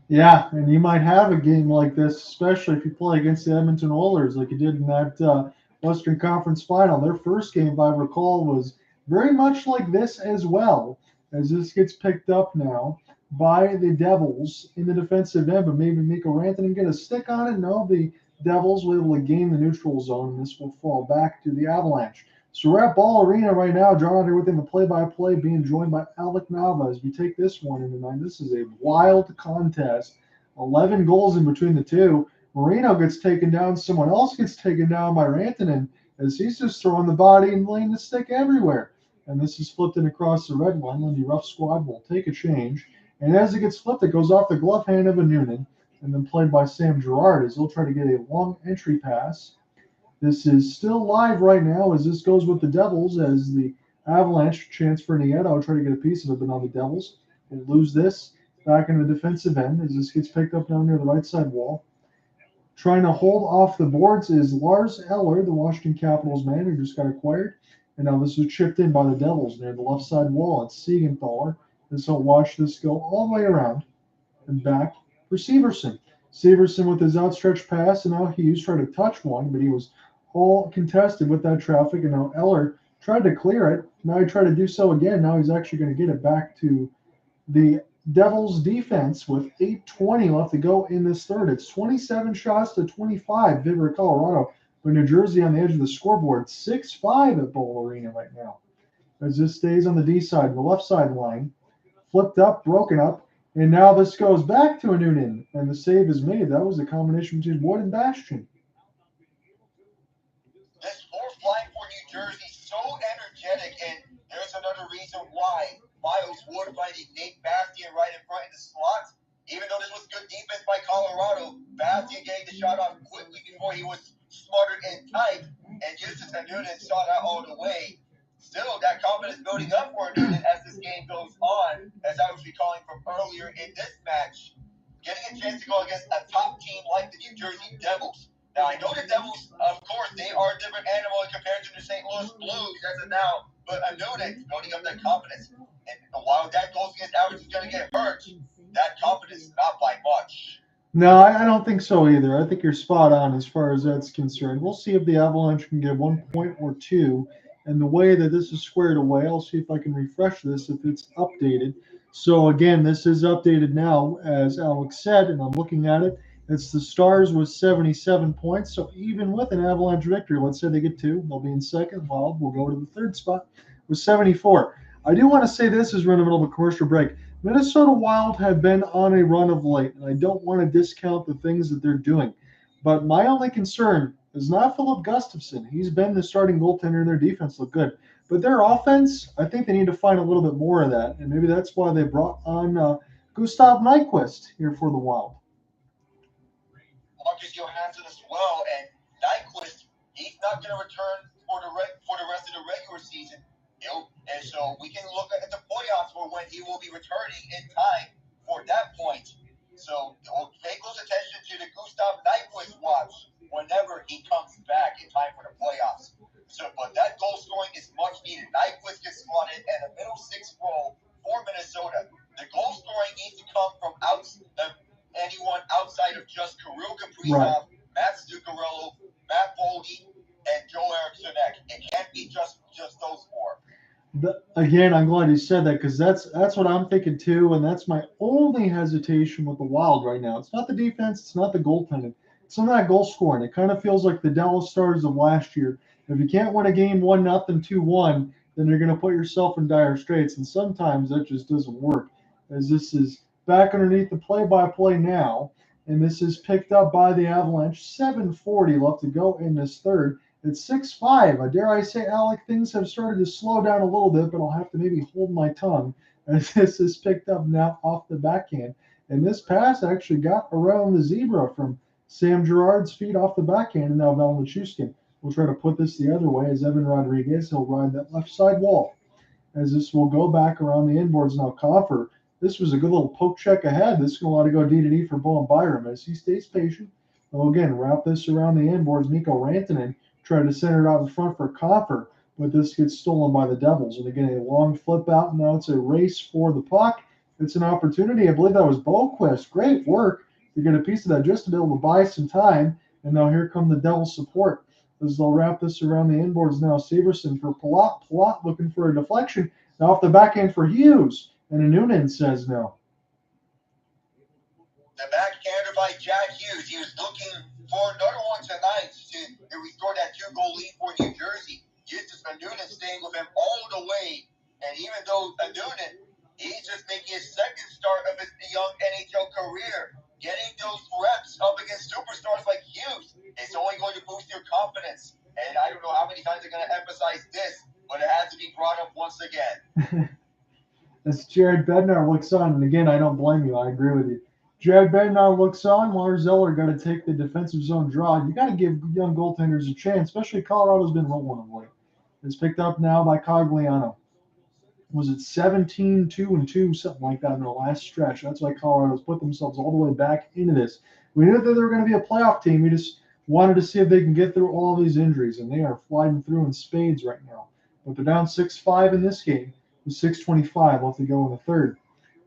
Yeah, and you might have a game like this, especially if you play against the Edmonton Oilers like you did in that Western Conference Final. Their first game, if I recall, was very much like this as well, as this gets picked up now by the Devils in the defensive end, but maybe Mikko Rantanen get a stick on it. No, the Devils will be able to gain the neutral zone, and this will fall back to the Avalanche. So we're at Ball Arena right now. John here within the play-by-play, being joined by Alec Nava as we take this one in tonight. This is a wild contest. 11 goals in between the two. Marino gets taken down. Someone else gets taken down by Rantanen as he's just throwing the body and laying the stick everywhere. And this is flipped in across the red line. Lindy Ruff squad will take a change. And as it gets flipped, it goes off the glove hand of a Noonan and then played by Sam Girard as he'll try to get a long entry pass. This is still live right now as this goes with the Devils as the Avalanche chance for Nieto. I'll try to get a piece of it, but now the Devils will lose this back in the defensive end as this gets picked up down near the right side wall. Trying to hold off the boards is Lars Eller, the Washington Capitals man who just got acquired. And now this is chipped in by the Devils near the left side wall. It's Siegenthaler. And so watch this go all the way around and back for Severson. Severson with his outstretched pass, and now Hughes tried to touch one, but he was all contested with that traffic, and now Eller tried to clear it. Now he tried to do so again. Now he's actually going to get it back to the Devils defense with 8:20 left to go in this third. It's 27 shots to 25, Denver, Colorado, but New Jersey on the edge of the scoreboard, 6-5 at Bowl Arena right now. As this stays on the D side, the left side line, flipped up, broken up, and now this goes back to a Noonan, and the save is made. That was a combination between Wood and Bastian. This fourth line for New Jersey so energetic, and there's another reason why Miles Wood finding Nate Bastian right in front of the slot. Even though this was good defense by Colorado, Bastian getting the shot off quickly before he was smarter and tight, and Justus Noonan saw that all the way. Still, that confidence building up for Noonan as this game goes on, as I was recalling from earlier in this match. Getting a chance to go against a top team like the New Jersey Devils. Now, I know the Devils, of course, they are a different animal compared to the St. Louis Blues as of now, but Noonan building up that confidence. And while that goes against average is going to get hurt, that confidence is not by much. No, I don't think so either. I think you're spot on as far as that's concerned. We'll see if the Avalanche can get 1 point or two. And the way that this is squared away, I'll see if I can refresh this if it's updated. So again, this is updated now, as Alex said, and I'm looking at it. It's the Stars with 77 points. So even with an Avalanche victory, let's say they get two, they'll be in second. Wild will go to the third spot with 74. I do want to say this as we're in the middle of a commercial break. Minnesota Wild have been on a run of late, and I don't want to discount the things that they're doing. But my only concern is not Philip Gustafson. He's been the starting goaltender, and their defense looked good. But their offense, I think they need to find a little bit more of that, and maybe that's why they brought on Gustav Nyquist here for the Wild. Marcus Johansson as well, and Nyquist, he's not going to return for the rest of the regular season. And so we can look at the playoffs for when he will be returning in time for that point. So we'll pay close attention to the Gustav Nyquist watch whenever he comes back in time for the playoffs. But that goal scoring is much needed. Nyquist gets slotted in a middle six role for Minnesota. The goal scoring needs to come from anyone outside of just Kirill Kaprizov, Matt Zuccarello, Matt Boldy, and Joe Eriksson. It can't be just those four. Again, I'm glad you said that because that's what I'm thinking too, and that's my only hesitation with the Wild right now. It's not the defense, it's not the goaltending, it's some of that goal scoring. It kind of feels like the Dallas Stars of last year. If you can't win a game 1-0, 2-1, then you're going to put yourself in dire straits, and sometimes that just doesn't work. As this is back underneath the play-by-play now, and this is picked up by the Avalanche. 7:40 left to go in this third. It's 6-5. Dare I say, Alec, things have started to slow down a little bit, but I'll have to maybe hold my tongue as this is picked up now off the backhand. And this pass actually got around the zebra from Sam Girard's feet off the backhand, and now Valeri Nichushkin will try to put this the other way as Evan Rodrigues. He'll ride that left side wall. As this will go back around the inboards now. Compher, this was a good little poke check ahead. This is going to let it go D-to-D for Bowen Byram as he stays patient. Well, again, wrap this around the inboards. Mikko Rantanen tried to center it out in front for Compher, but this gets stolen by the Devils. And again, a long flip out. Now it's a race for the puck. It's an opportunity. I believe that was Boquist. Great work to get a piece of that just to be able to buy some time. And now here come the Devils support as they'll wrap this around the inboards now. Severson for Palat. Palat looking for a deflection. Now off the backhand for Hughes. And a Noonan says no. The backhander by Jack Hughes. He was looking for another one tonight to restore that 2-goal lead for New Jersey. Justus Noonan staying with him all the way. And even though Noonan, he's just making his second start of his young NHL career, getting those reps up against superstars like Hughes, it's only going to boost your confidence. And I don't know how many times they're going to emphasize this, but it has to be brought up once again. As Jared Bednar looks on, and again, I don't blame you. I agree with you. Jared Bednar looks on. Lars Eller got to take the defensive zone draw. You got to give young goaltenders a chance, especially Colorado's been rolling of late. It's picked up now by Cogliano. Was it 17-2-2, something like that in the last stretch? That's why Colorado's put themselves all the way back into this. We knew that they were going to be a playoff team. We just wanted to see if they can get through all these injuries, and they are flying through in spades right now. But they're down 6-5 in this game with 6:25 left to go in the third.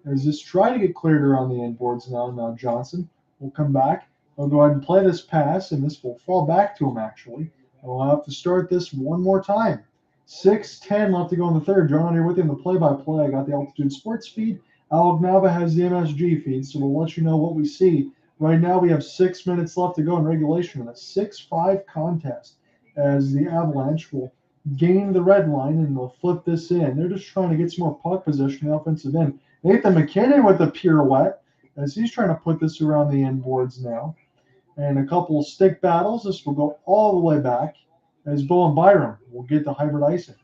As this try to get cleared around the inboards now. Now Johnson will come back. He'll go ahead and play this pass, and this will fall back to him, actually. And we'll have to start this one more time. 6:10 left to go in the third. John on here with you in the play-by-play. I got the Altitude Sports feed. Alec Nava has the MSG feed, so we'll let you know what we see. Right now we have 6 minutes left to go in regulation in a 6-5 contest as the Avalanche will gain the red line and they'll flip this in. They're just trying to get some more puck possession in the offensive end. Nathan MacKinnon with a pirouette as he's trying to put this around the inboards now. And a couple of stick battles. This will go all the way back as Bowen Byram will get the hybrid icing.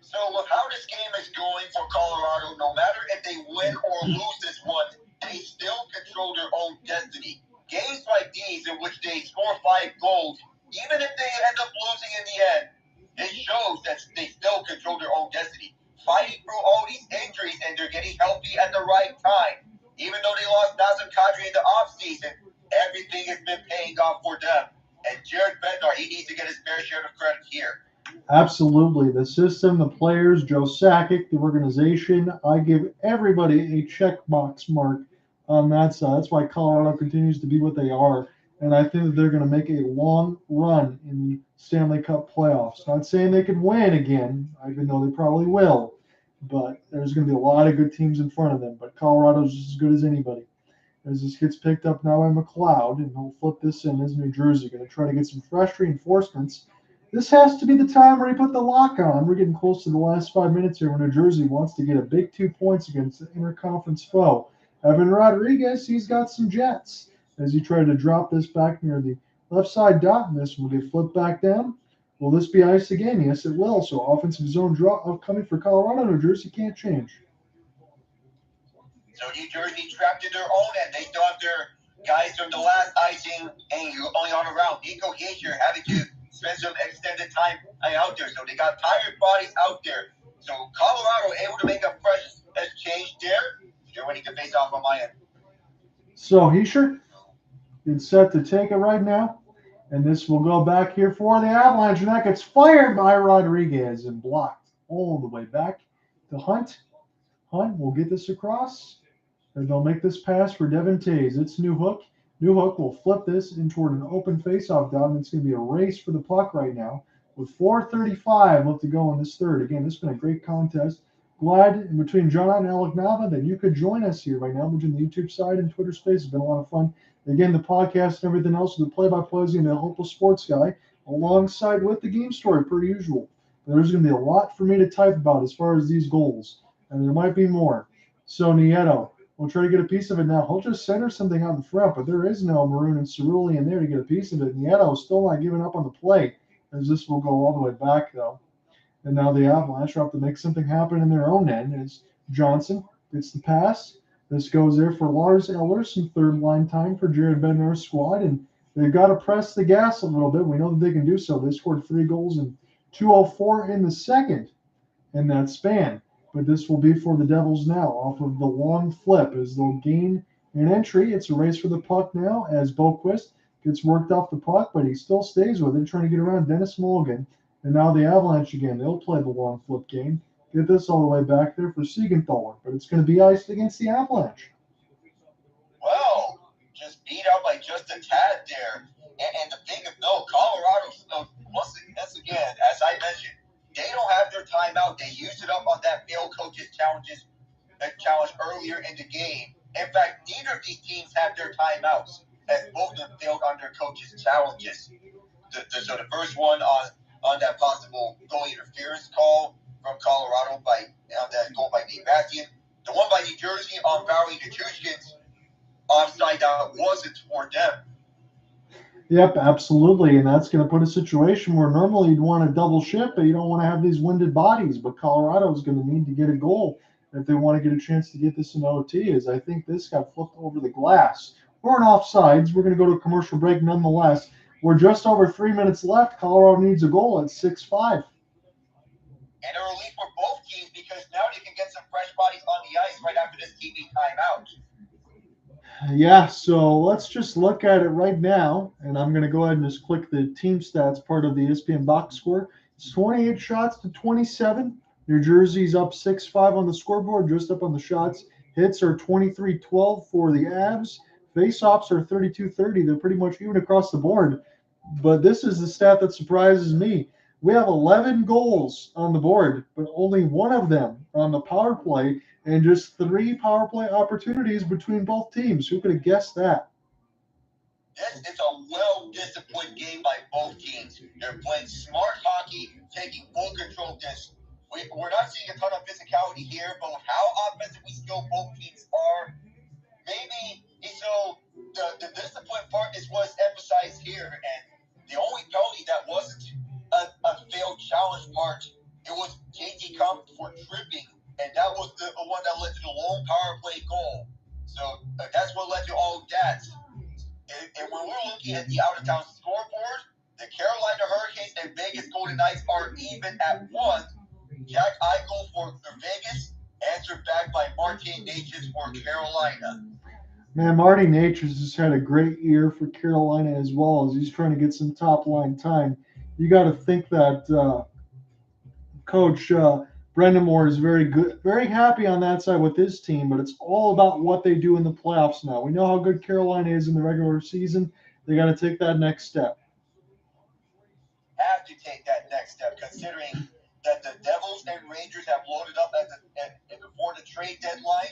So with how this game is going for Colorado, no matter if they win or lose this one, they still control their own destiny. Games like these in which they score 5 goals, even if they end up losing in the end, it shows that they still control their own destiny. Fighting through all these injuries and they're getting healthy at the right time. Even though they lost Nazem Kadri in the offseason, everything has been paying off for them. And Jared Bednar, he needs to get his fair share of credit here. Absolutely. The system, the players, Joe Sakic, the organization, I give everybody a checkbox mark on that side. That's why Colorado continues to be what they are. And I think that they're going to make a long run in the Stanley Cup playoffs. Not saying they can win again, even though they probably will. But there's going to be a lot of good teams in front of them. But Colorado's just as good as anybody. As this gets picked up now by McLeod, and he'll flip this in as New Jersey. Going to try to get some fresh reinforcements. This has to be the time where you put the lock on. We're getting close to the last 5 minutes here when New Jersey wants to get a big 2 points against the interconference foe. Evan Rodrigues, he's got some Jets. as he tried to drop this back near the left side dot, and this will get flipped back down. Will this be iced again? Yes, it will. So offensive zone draw upcoming for Colorado. New Jersey can't change. So New Jersey trapped in their own end. They still have their guys from the last icing and only on a round. Nico Hischier having to spend some extended time out there. So they got tired bodies out there. So Colorado able to make a fresh change there. They're winning the face off on my end. So Hischier is set to take it right now. And this will go back here for the Avalanche. And that gets fired by Rodrigues and blocked all the way back to Hunt. Hunt will get this across. And they'll make this pass for Devon Toews. It's Newhook. Newhook will flip this in toward an open faceoff down. It's going to be a race for the puck right now with 4:35 left to go in this third. Again, this has been a great contest. Glad in between John and Alec Nava that you could join us here right now between the YouTube side and Twitter space. It's been a lot of fun. Again, the podcast and everything else with the play-by-plays and the hopeless sports guy alongside with the game story per usual. There's going to be a lot for me to type about as far as these goals, and there might be more. So Nieto, we'll try to get a piece of it now. He'll just center something out in front, but there is no Maroon and Cerulli in there to get a piece of it. Nieto still not giving up on the play, as this will go all the way back, though. And now the Avalanche will have to make something happen in their own end as Johnson gets the pass. This goes there for Lars Eller, some third line time for Jared Bednar's squad, and they've got to press the gas a little bit. We know that they can do so. They scored 3 goals and 2:04 in the second in that span. But this will be for the Devils now off of the long flip as they'll gain an entry. It's a race for the puck now as Boquist gets worked off the puck, but he still stays with it, trying to get around Dennis Mulligan. And now the Avalanche again. They'll play the long flip game. Get this all the way back there for Siegenthaler, but it's going to be iced against the Avalanche. Well, just beat out by just a tad there. And the thing is, no, Colorado, once again, as I mentioned, they don't have their timeout. They used it up on that failed coaches challenge earlier in the game. In fact, neither of these teams have their timeouts, as both of them failed on their coaches challenges. So the first one on that possible goal interference call from Colorado on that goal by Nate Bastian. The one by New Jersey on Valeri Nichushkin's offside that wasn't for them. Yep, absolutely. And that's going to put a situation where normally you'd want to double shift, but you don't want to have these winded bodies. But Colorado is going to need to get a goal if they want to get a chance to get this in OT, as I think this got flipped over the glass. We're in offsides. We're going to go to a commercial break nonetheless. We're just over 3 minutes left. Colorado needs a goal at 6-5. And a relief for both teams because now they can get some fresh bodies on the ice right after this TV timeout. Yeah, so let's just look at it right now, and I'm going to go ahead and just click the team stats part of the ESPN box score. It's 28 shots to 27. New Jersey's up 6-5 on the scoreboard, just up on the shots. Hits are 23-12 for the Avs. Face-offs are 32-30. They're pretty much even across the board. But this is the stat that surprises me. We have 11 goals on the board, but only one of them on the power play, and just 3 power play opportunities between both teams. Who could have guessed that? This is a well-disciplined game by both teams. They're playing smart hockey, taking full control of this. We're not seeing a ton of physicality here, but with how offensively skilled both teams are, maybe so the discipline part is what's emphasized here. And the only penalty that wasn't a failed challenge part, it was JT Compher for tripping, and that was the one that led to the lone power play goal. So that's what led to all of that. And when we're looking at the out-of-town scoreboard, the Carolina Hurricanes and Vegas Golden Knights are even at 1. Jack Eichel for Vegas, answered back by Martin Necas for Carolina. Man, Marty Natures has had a great year for Carolina as well as he's trying to get some top-line time. You got to think that Coach Brendan Moore is very good, very happy on that side with his team, but it's all about what they do in the playoffs now. We know how good Carolina is in the regular season. They got to take that next step. Have to take that next step, considering that the Devils and Rangers have loaded up before the trade deadline.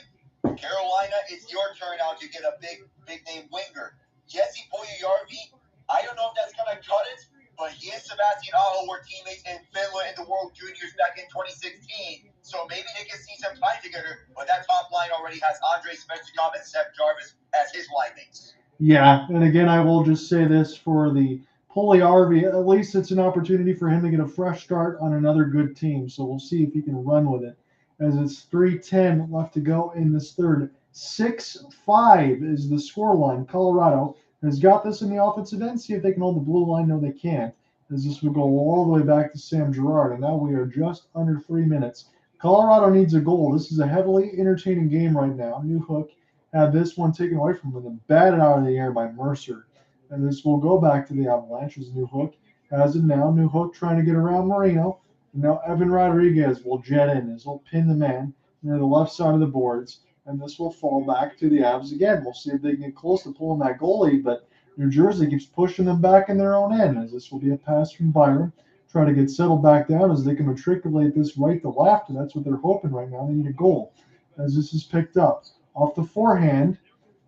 Carolina, it's your turn now to get a big name winger. Jesse Puljujarvi, I don't know if that's going to cut it, but he and Sebastian Aho were teammates in Finland in the World Juniors back in 2016, so maybe they can see some time together, but that top line already has Andrei Svechnikov and Seth Jarvis as his line mates. Yeah, and again, I will just say this for the Pulley RV. At least it's an opportunity for him to get a fresh start on another good team. So we'll see if he can run with it. As it's 3:10 left to go in this third. 6-5 is the scoreline. Colorado has got this in the offensive end. See if they can hold the blue line. No, they can't. As this would go all the way back to Sam Girard. And now we are just under 3 minutes. Colorado needs a goal. This is a heavily entertaining game right now. New Hook had this one taken away from them and batted out of the air by Mercer. And this will go back to the Avalanche as New Hook has it now. New Hook trying to get around Marino. And now Evan Rodrigues will jet in as he'll pin the man near the left side of the boards. And this will fall back to the Avs again. We'll see if they can get close to pulling that goalie, but New Jersey keeps pushing them back in their own end as this will be a pass from Byron. Try to get settled back down as they can matriculate this right to left, and that's what they're hoping right now. They need a goal as this is picked up. Off the forehand,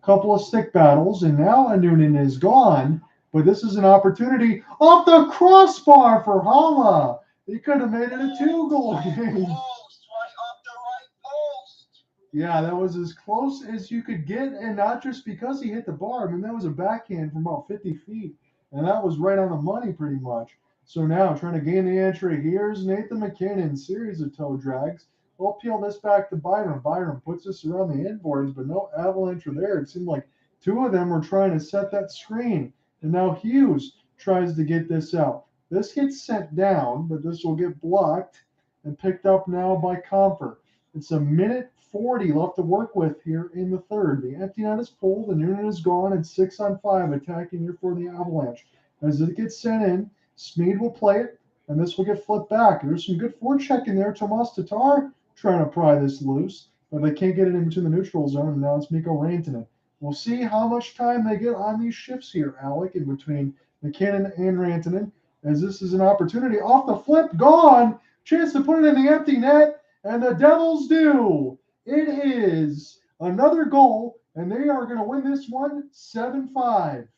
couple of stick battles, and now Noonan is gone. But this is an opportunity off the crossbar for Haula. He could have made it a 2-goal game. Post, right off the right post. Yeah, that was as close as you could get, and not just because he hit the bar. I mean, that was a backhand from about 50 feet, and that was right on the money pretty much. So now trying to gain the entry. Here's Nathan MacKinnon, series of toe drags. We'll peel this back to Byron. Byron puts this around the inboards, but no Avalanche are there. It seemed like two of them were trying to set that screen. And now Hughes tries to get this out. This gets sent down, but this will get blocked and picked up now by Compher. It's a minute 40 left to work with here in the third. The empty net is pulled, the Noonan is gone, and 6-on-5 attacking here for the Avalanche. As it gets sent in, Smead will play it, and this will get flipped back. There's some good forechecking there. Tomas Tatar trying to pry this loose, but they can't get it into the neutral zone, and now it's Mikko Rantanen. We'll see how much time they get on these shifts here, Alec, in between MacKinnon and Rantanen, as this is an opportunity. Off the flip, gone. Chance to put it in the empty net, and the Devils do. It is another goal, and they are going to win this one 7-5. There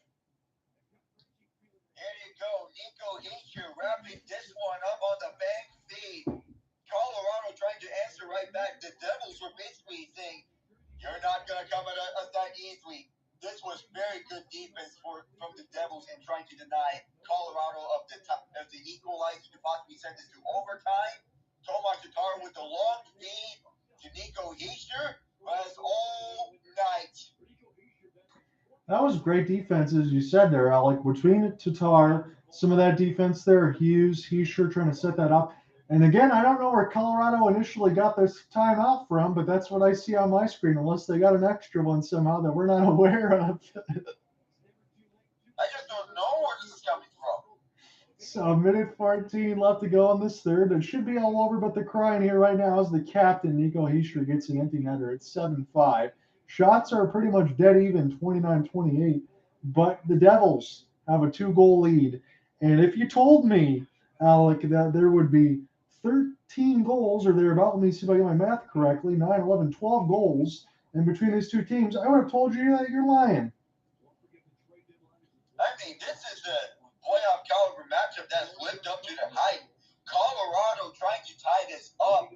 you go. Nico Hischier wrapping this one up on the bank feed. Colorado trying to answer right back. The Devils were basically saying, you're not going to come at us that easily. This was very good defense from the Devils in trying to deny Colorado of the equalizer to possibly send this to overtime. Tomas Tatar with the long feed to Nico Hischier was all night. That was great defense, as you said there, Alec. Between Tatar, some of that defense there, Hughes, Hischier trying to set that up. And again, I don't know where Colorado initially got this timeout from, but that's what I see on my screen, unless they got an extra one somehow that we're not aware of. I just don't know where this is coming from. So, minute 14 left to go on this third. It should be all over, but the crying here right now is the captain, Nico Hischier, gets an empty netter. It's 7-5. Shots are pretty much dead even, 29-28. But the Devils have a 2-goal lead. And if you told me, Alec, that there would be 13 goals or thereabout, let me see if I get my math correctly, 9, 11, 12 goals in between these two teams, I would have told you that you're lying. I mean, this is the playoff caliber matchup that's lived up to the hype. Colorado trying to tie this up.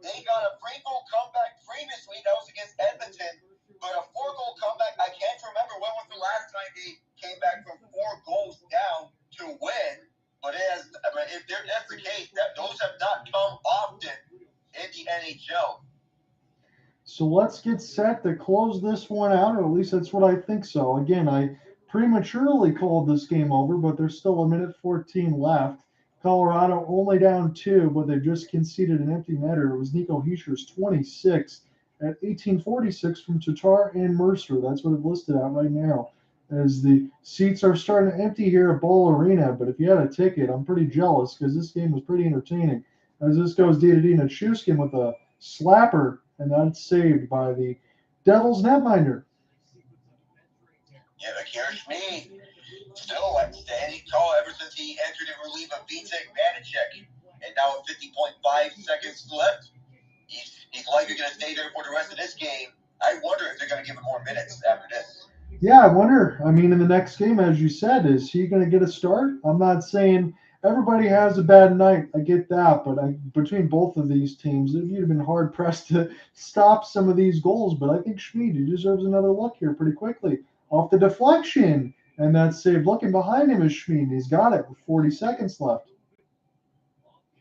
They got a 3-goal comeback previously. That was against Edmonton. But a 4-goal comeback, I can't remember when was the last time they came back from 4 goals down to win. But if that's the case, those have not come often in the NHL. So let's get set to close this one out, or at least that's what I think so. Again, I prematurely called this game over, but there's still a minute 14 left. Colorado only down 2, but they've just conceded an empty netter. It was Nico Hischier's 26 at 1846 from Tatar and Mercer. That's what it listed out right now. As the seats are starting to empty here at Ball Arena, but if you had a ticket, I'm pretty jealous because this game was pretty entertaining. As this goes D-to-D, Nichushkin with a slapper, and that's saved by the Devils netminder. Yeah, but here's me. Still standing tall ever since he entered in relief of Vitek Vanacek. And now with 50.5 seconds left, he's likely going to stay there for the rest of this game. I wonder if they're going to give him more minutes after this. Yeah, I wonder. I mean, in the next game, as you said, is he going to get a start? I'm not saying everybody has a bad night. I get that. But between both of these teams, you'd have been hard-pressed to stop some of these goals. But I think Schmid, he deserves another look here pretty quickly. off the deflection. And that's saved. Looking behind him is Schmid. He's got it with 40 seconds left.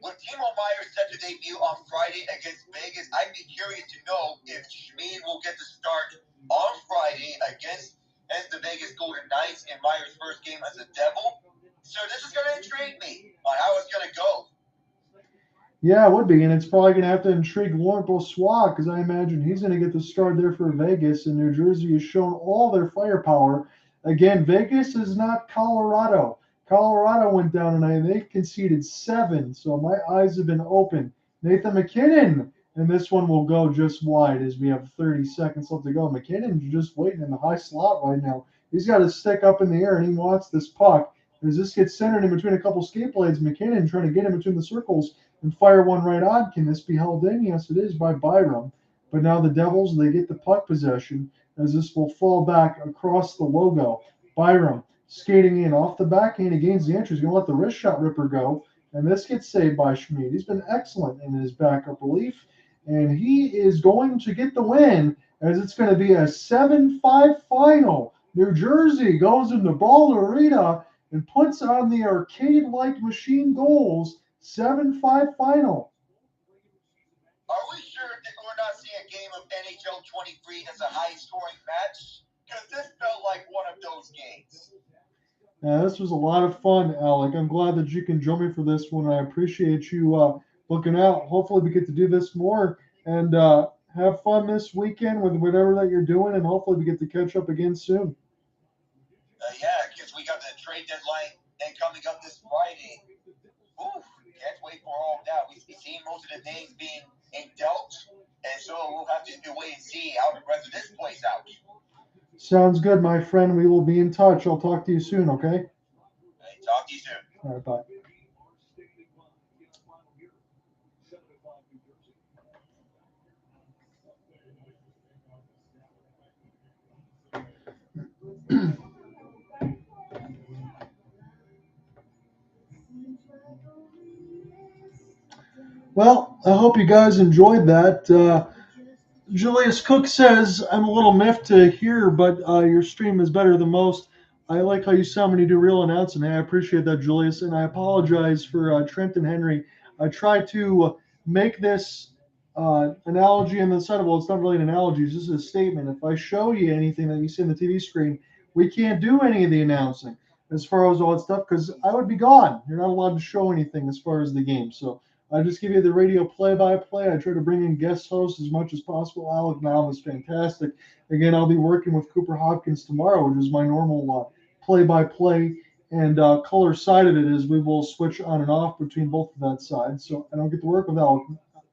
With Timo Meyer set to debut on Friday against Vegas, I'd be curious to know if Schmid will get the start on Friday against the Vegas Golden Knights in Meyer's first game as a Devil. So this is going to intrigue me on how it's going to go. Yeah, it would be, and it's probably going to have to intrigue Laurent Brossoit because I imagine he's going to get the start there for Vegas, and New Jersey has shown all their firepower. Again, Vegas is not Colorado. Colorado went down tonight, and they conceded 7, so my eyes have been open. Nathan MacKinnon, and this one will go just wide as we have 30 seconds left to go. McKinnon's just waiting in the high slot right now. He's got his stick up in the air, and he wants this puck. As this gets centered in between a couple skate blades, MacKinnon trying to get in between the circles and fire one right on. Can this be held in? Yes, it is by Byram. But now the Devils, they get the puck possession as this will fall back across the logo. Byram skating in off the backhand. He gains the entry. He's going to let the wrist shot ripper go. And this gets saved by Schmid. He's been excellent in his backup relief. And he is going to get the win as it's going to be a 7-5 final. New Jersey goes into Ball Arena and puts on the arcade-like machine goals. 7-5 final. Are we sure that we're not seeing a game of NHL 23 that's a high-scoring match? Because this felt like one of those games. Yeah, this was a lot of fun, Alec. I'm glad that you can join me for this one. I appreciate you looking out. Hopefully we get to do this more and have fun this weekend with whatever that you're doing, and hopefully we get to catch up again soon. Yeah, because we got the trade deadline and coming up this Friday. Ooh, can't wait for all of that. We've seen most of the names being dealt, and so we'll have to wait and see how the rest of this plays out. Sounds good, my friend. We will be in touch. I'll talk to you soon, okay? All right, talk to you soon. All right, bye. Well, I hope you guys enjoyed that. Julius Cook says, I'm a little miffed to hear, but your stream is better than most. I like how you sound when you do real announcing. I appreciate that, Julius, and I apologize for Trenton Henry. I tried to make this analogy on the side. Well, it's not really an analogy, it's just a statement. If I show you anything that you see on the TV screen, we can't do any of the announcing as far as all that stuff because I would be gone. You're not allowed to show anything as far as the game. So I just give you the radio play-by-play. I try to bring in guest hosts as much as possible. Alec now is fantastic. Again, I'll be working with Cooper Hopkins tomorrow, which is my normal play-by-play. And color side of it is we will switch on and off between both of that side. So I don't get to work with Alec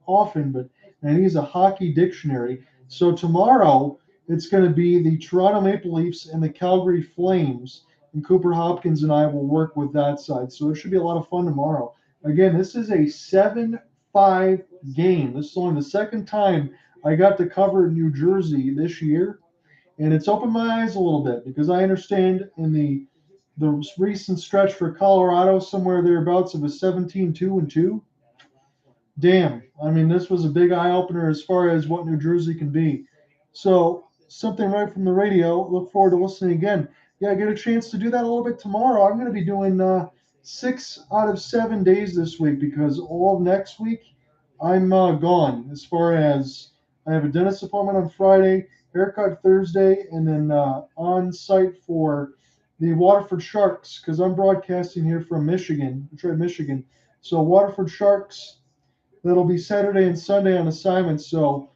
often, and he's a hockey dictionary. So tomorrow it's going to be the Toronto Maple Leafs and the Calgary Flames. And Cooper Hopkins and I will work with that side. So it should be a lot of fun tomorrow. Again, this is a 7-5 game. This is only the second time I got to cover New Jersey this year. And it's opened my eyes a little bit because I understand in the recent stretch for Colorado, somewhere thereabouts of a 17-2-2. Damn. I mean, this was a big eye-opener as far as what New Jersey can be. So something right from the radio. Look forward to listening again. Yeah, I get a chance to do that a little bit tomorrow. I'm going to be doing 6 out of 7 days this week because all of next week I'm gone as far as I have a dentist appointment on Friday, haircut Thursday, and then on site for the Waterford Sharks because I'm broadcasting here from Michigan, Detroit, Michigan. So Waterford Sharks, that'll be Saturday and Sunday on assignment. So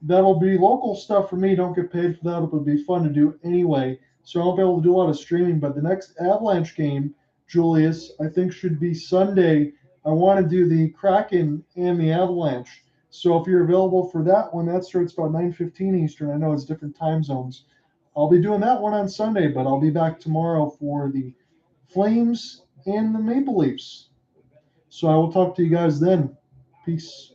that'll be local stuff for me. Don't get paid for that. It'll be fun to do anyway. So I won't be able to do a lot of streaming. But the next Avalanche game, Julius, I think should be Sunday. I want to do the Kraken and the Avalanche. So if you're available for that one, that starts about 9:15 Eastern. I know it's different time zones. I'll be doing that one on Sunday, but I'll be back tomorrow for the Flames and the Maple Leafs. So I will talk to you guys then. Peace.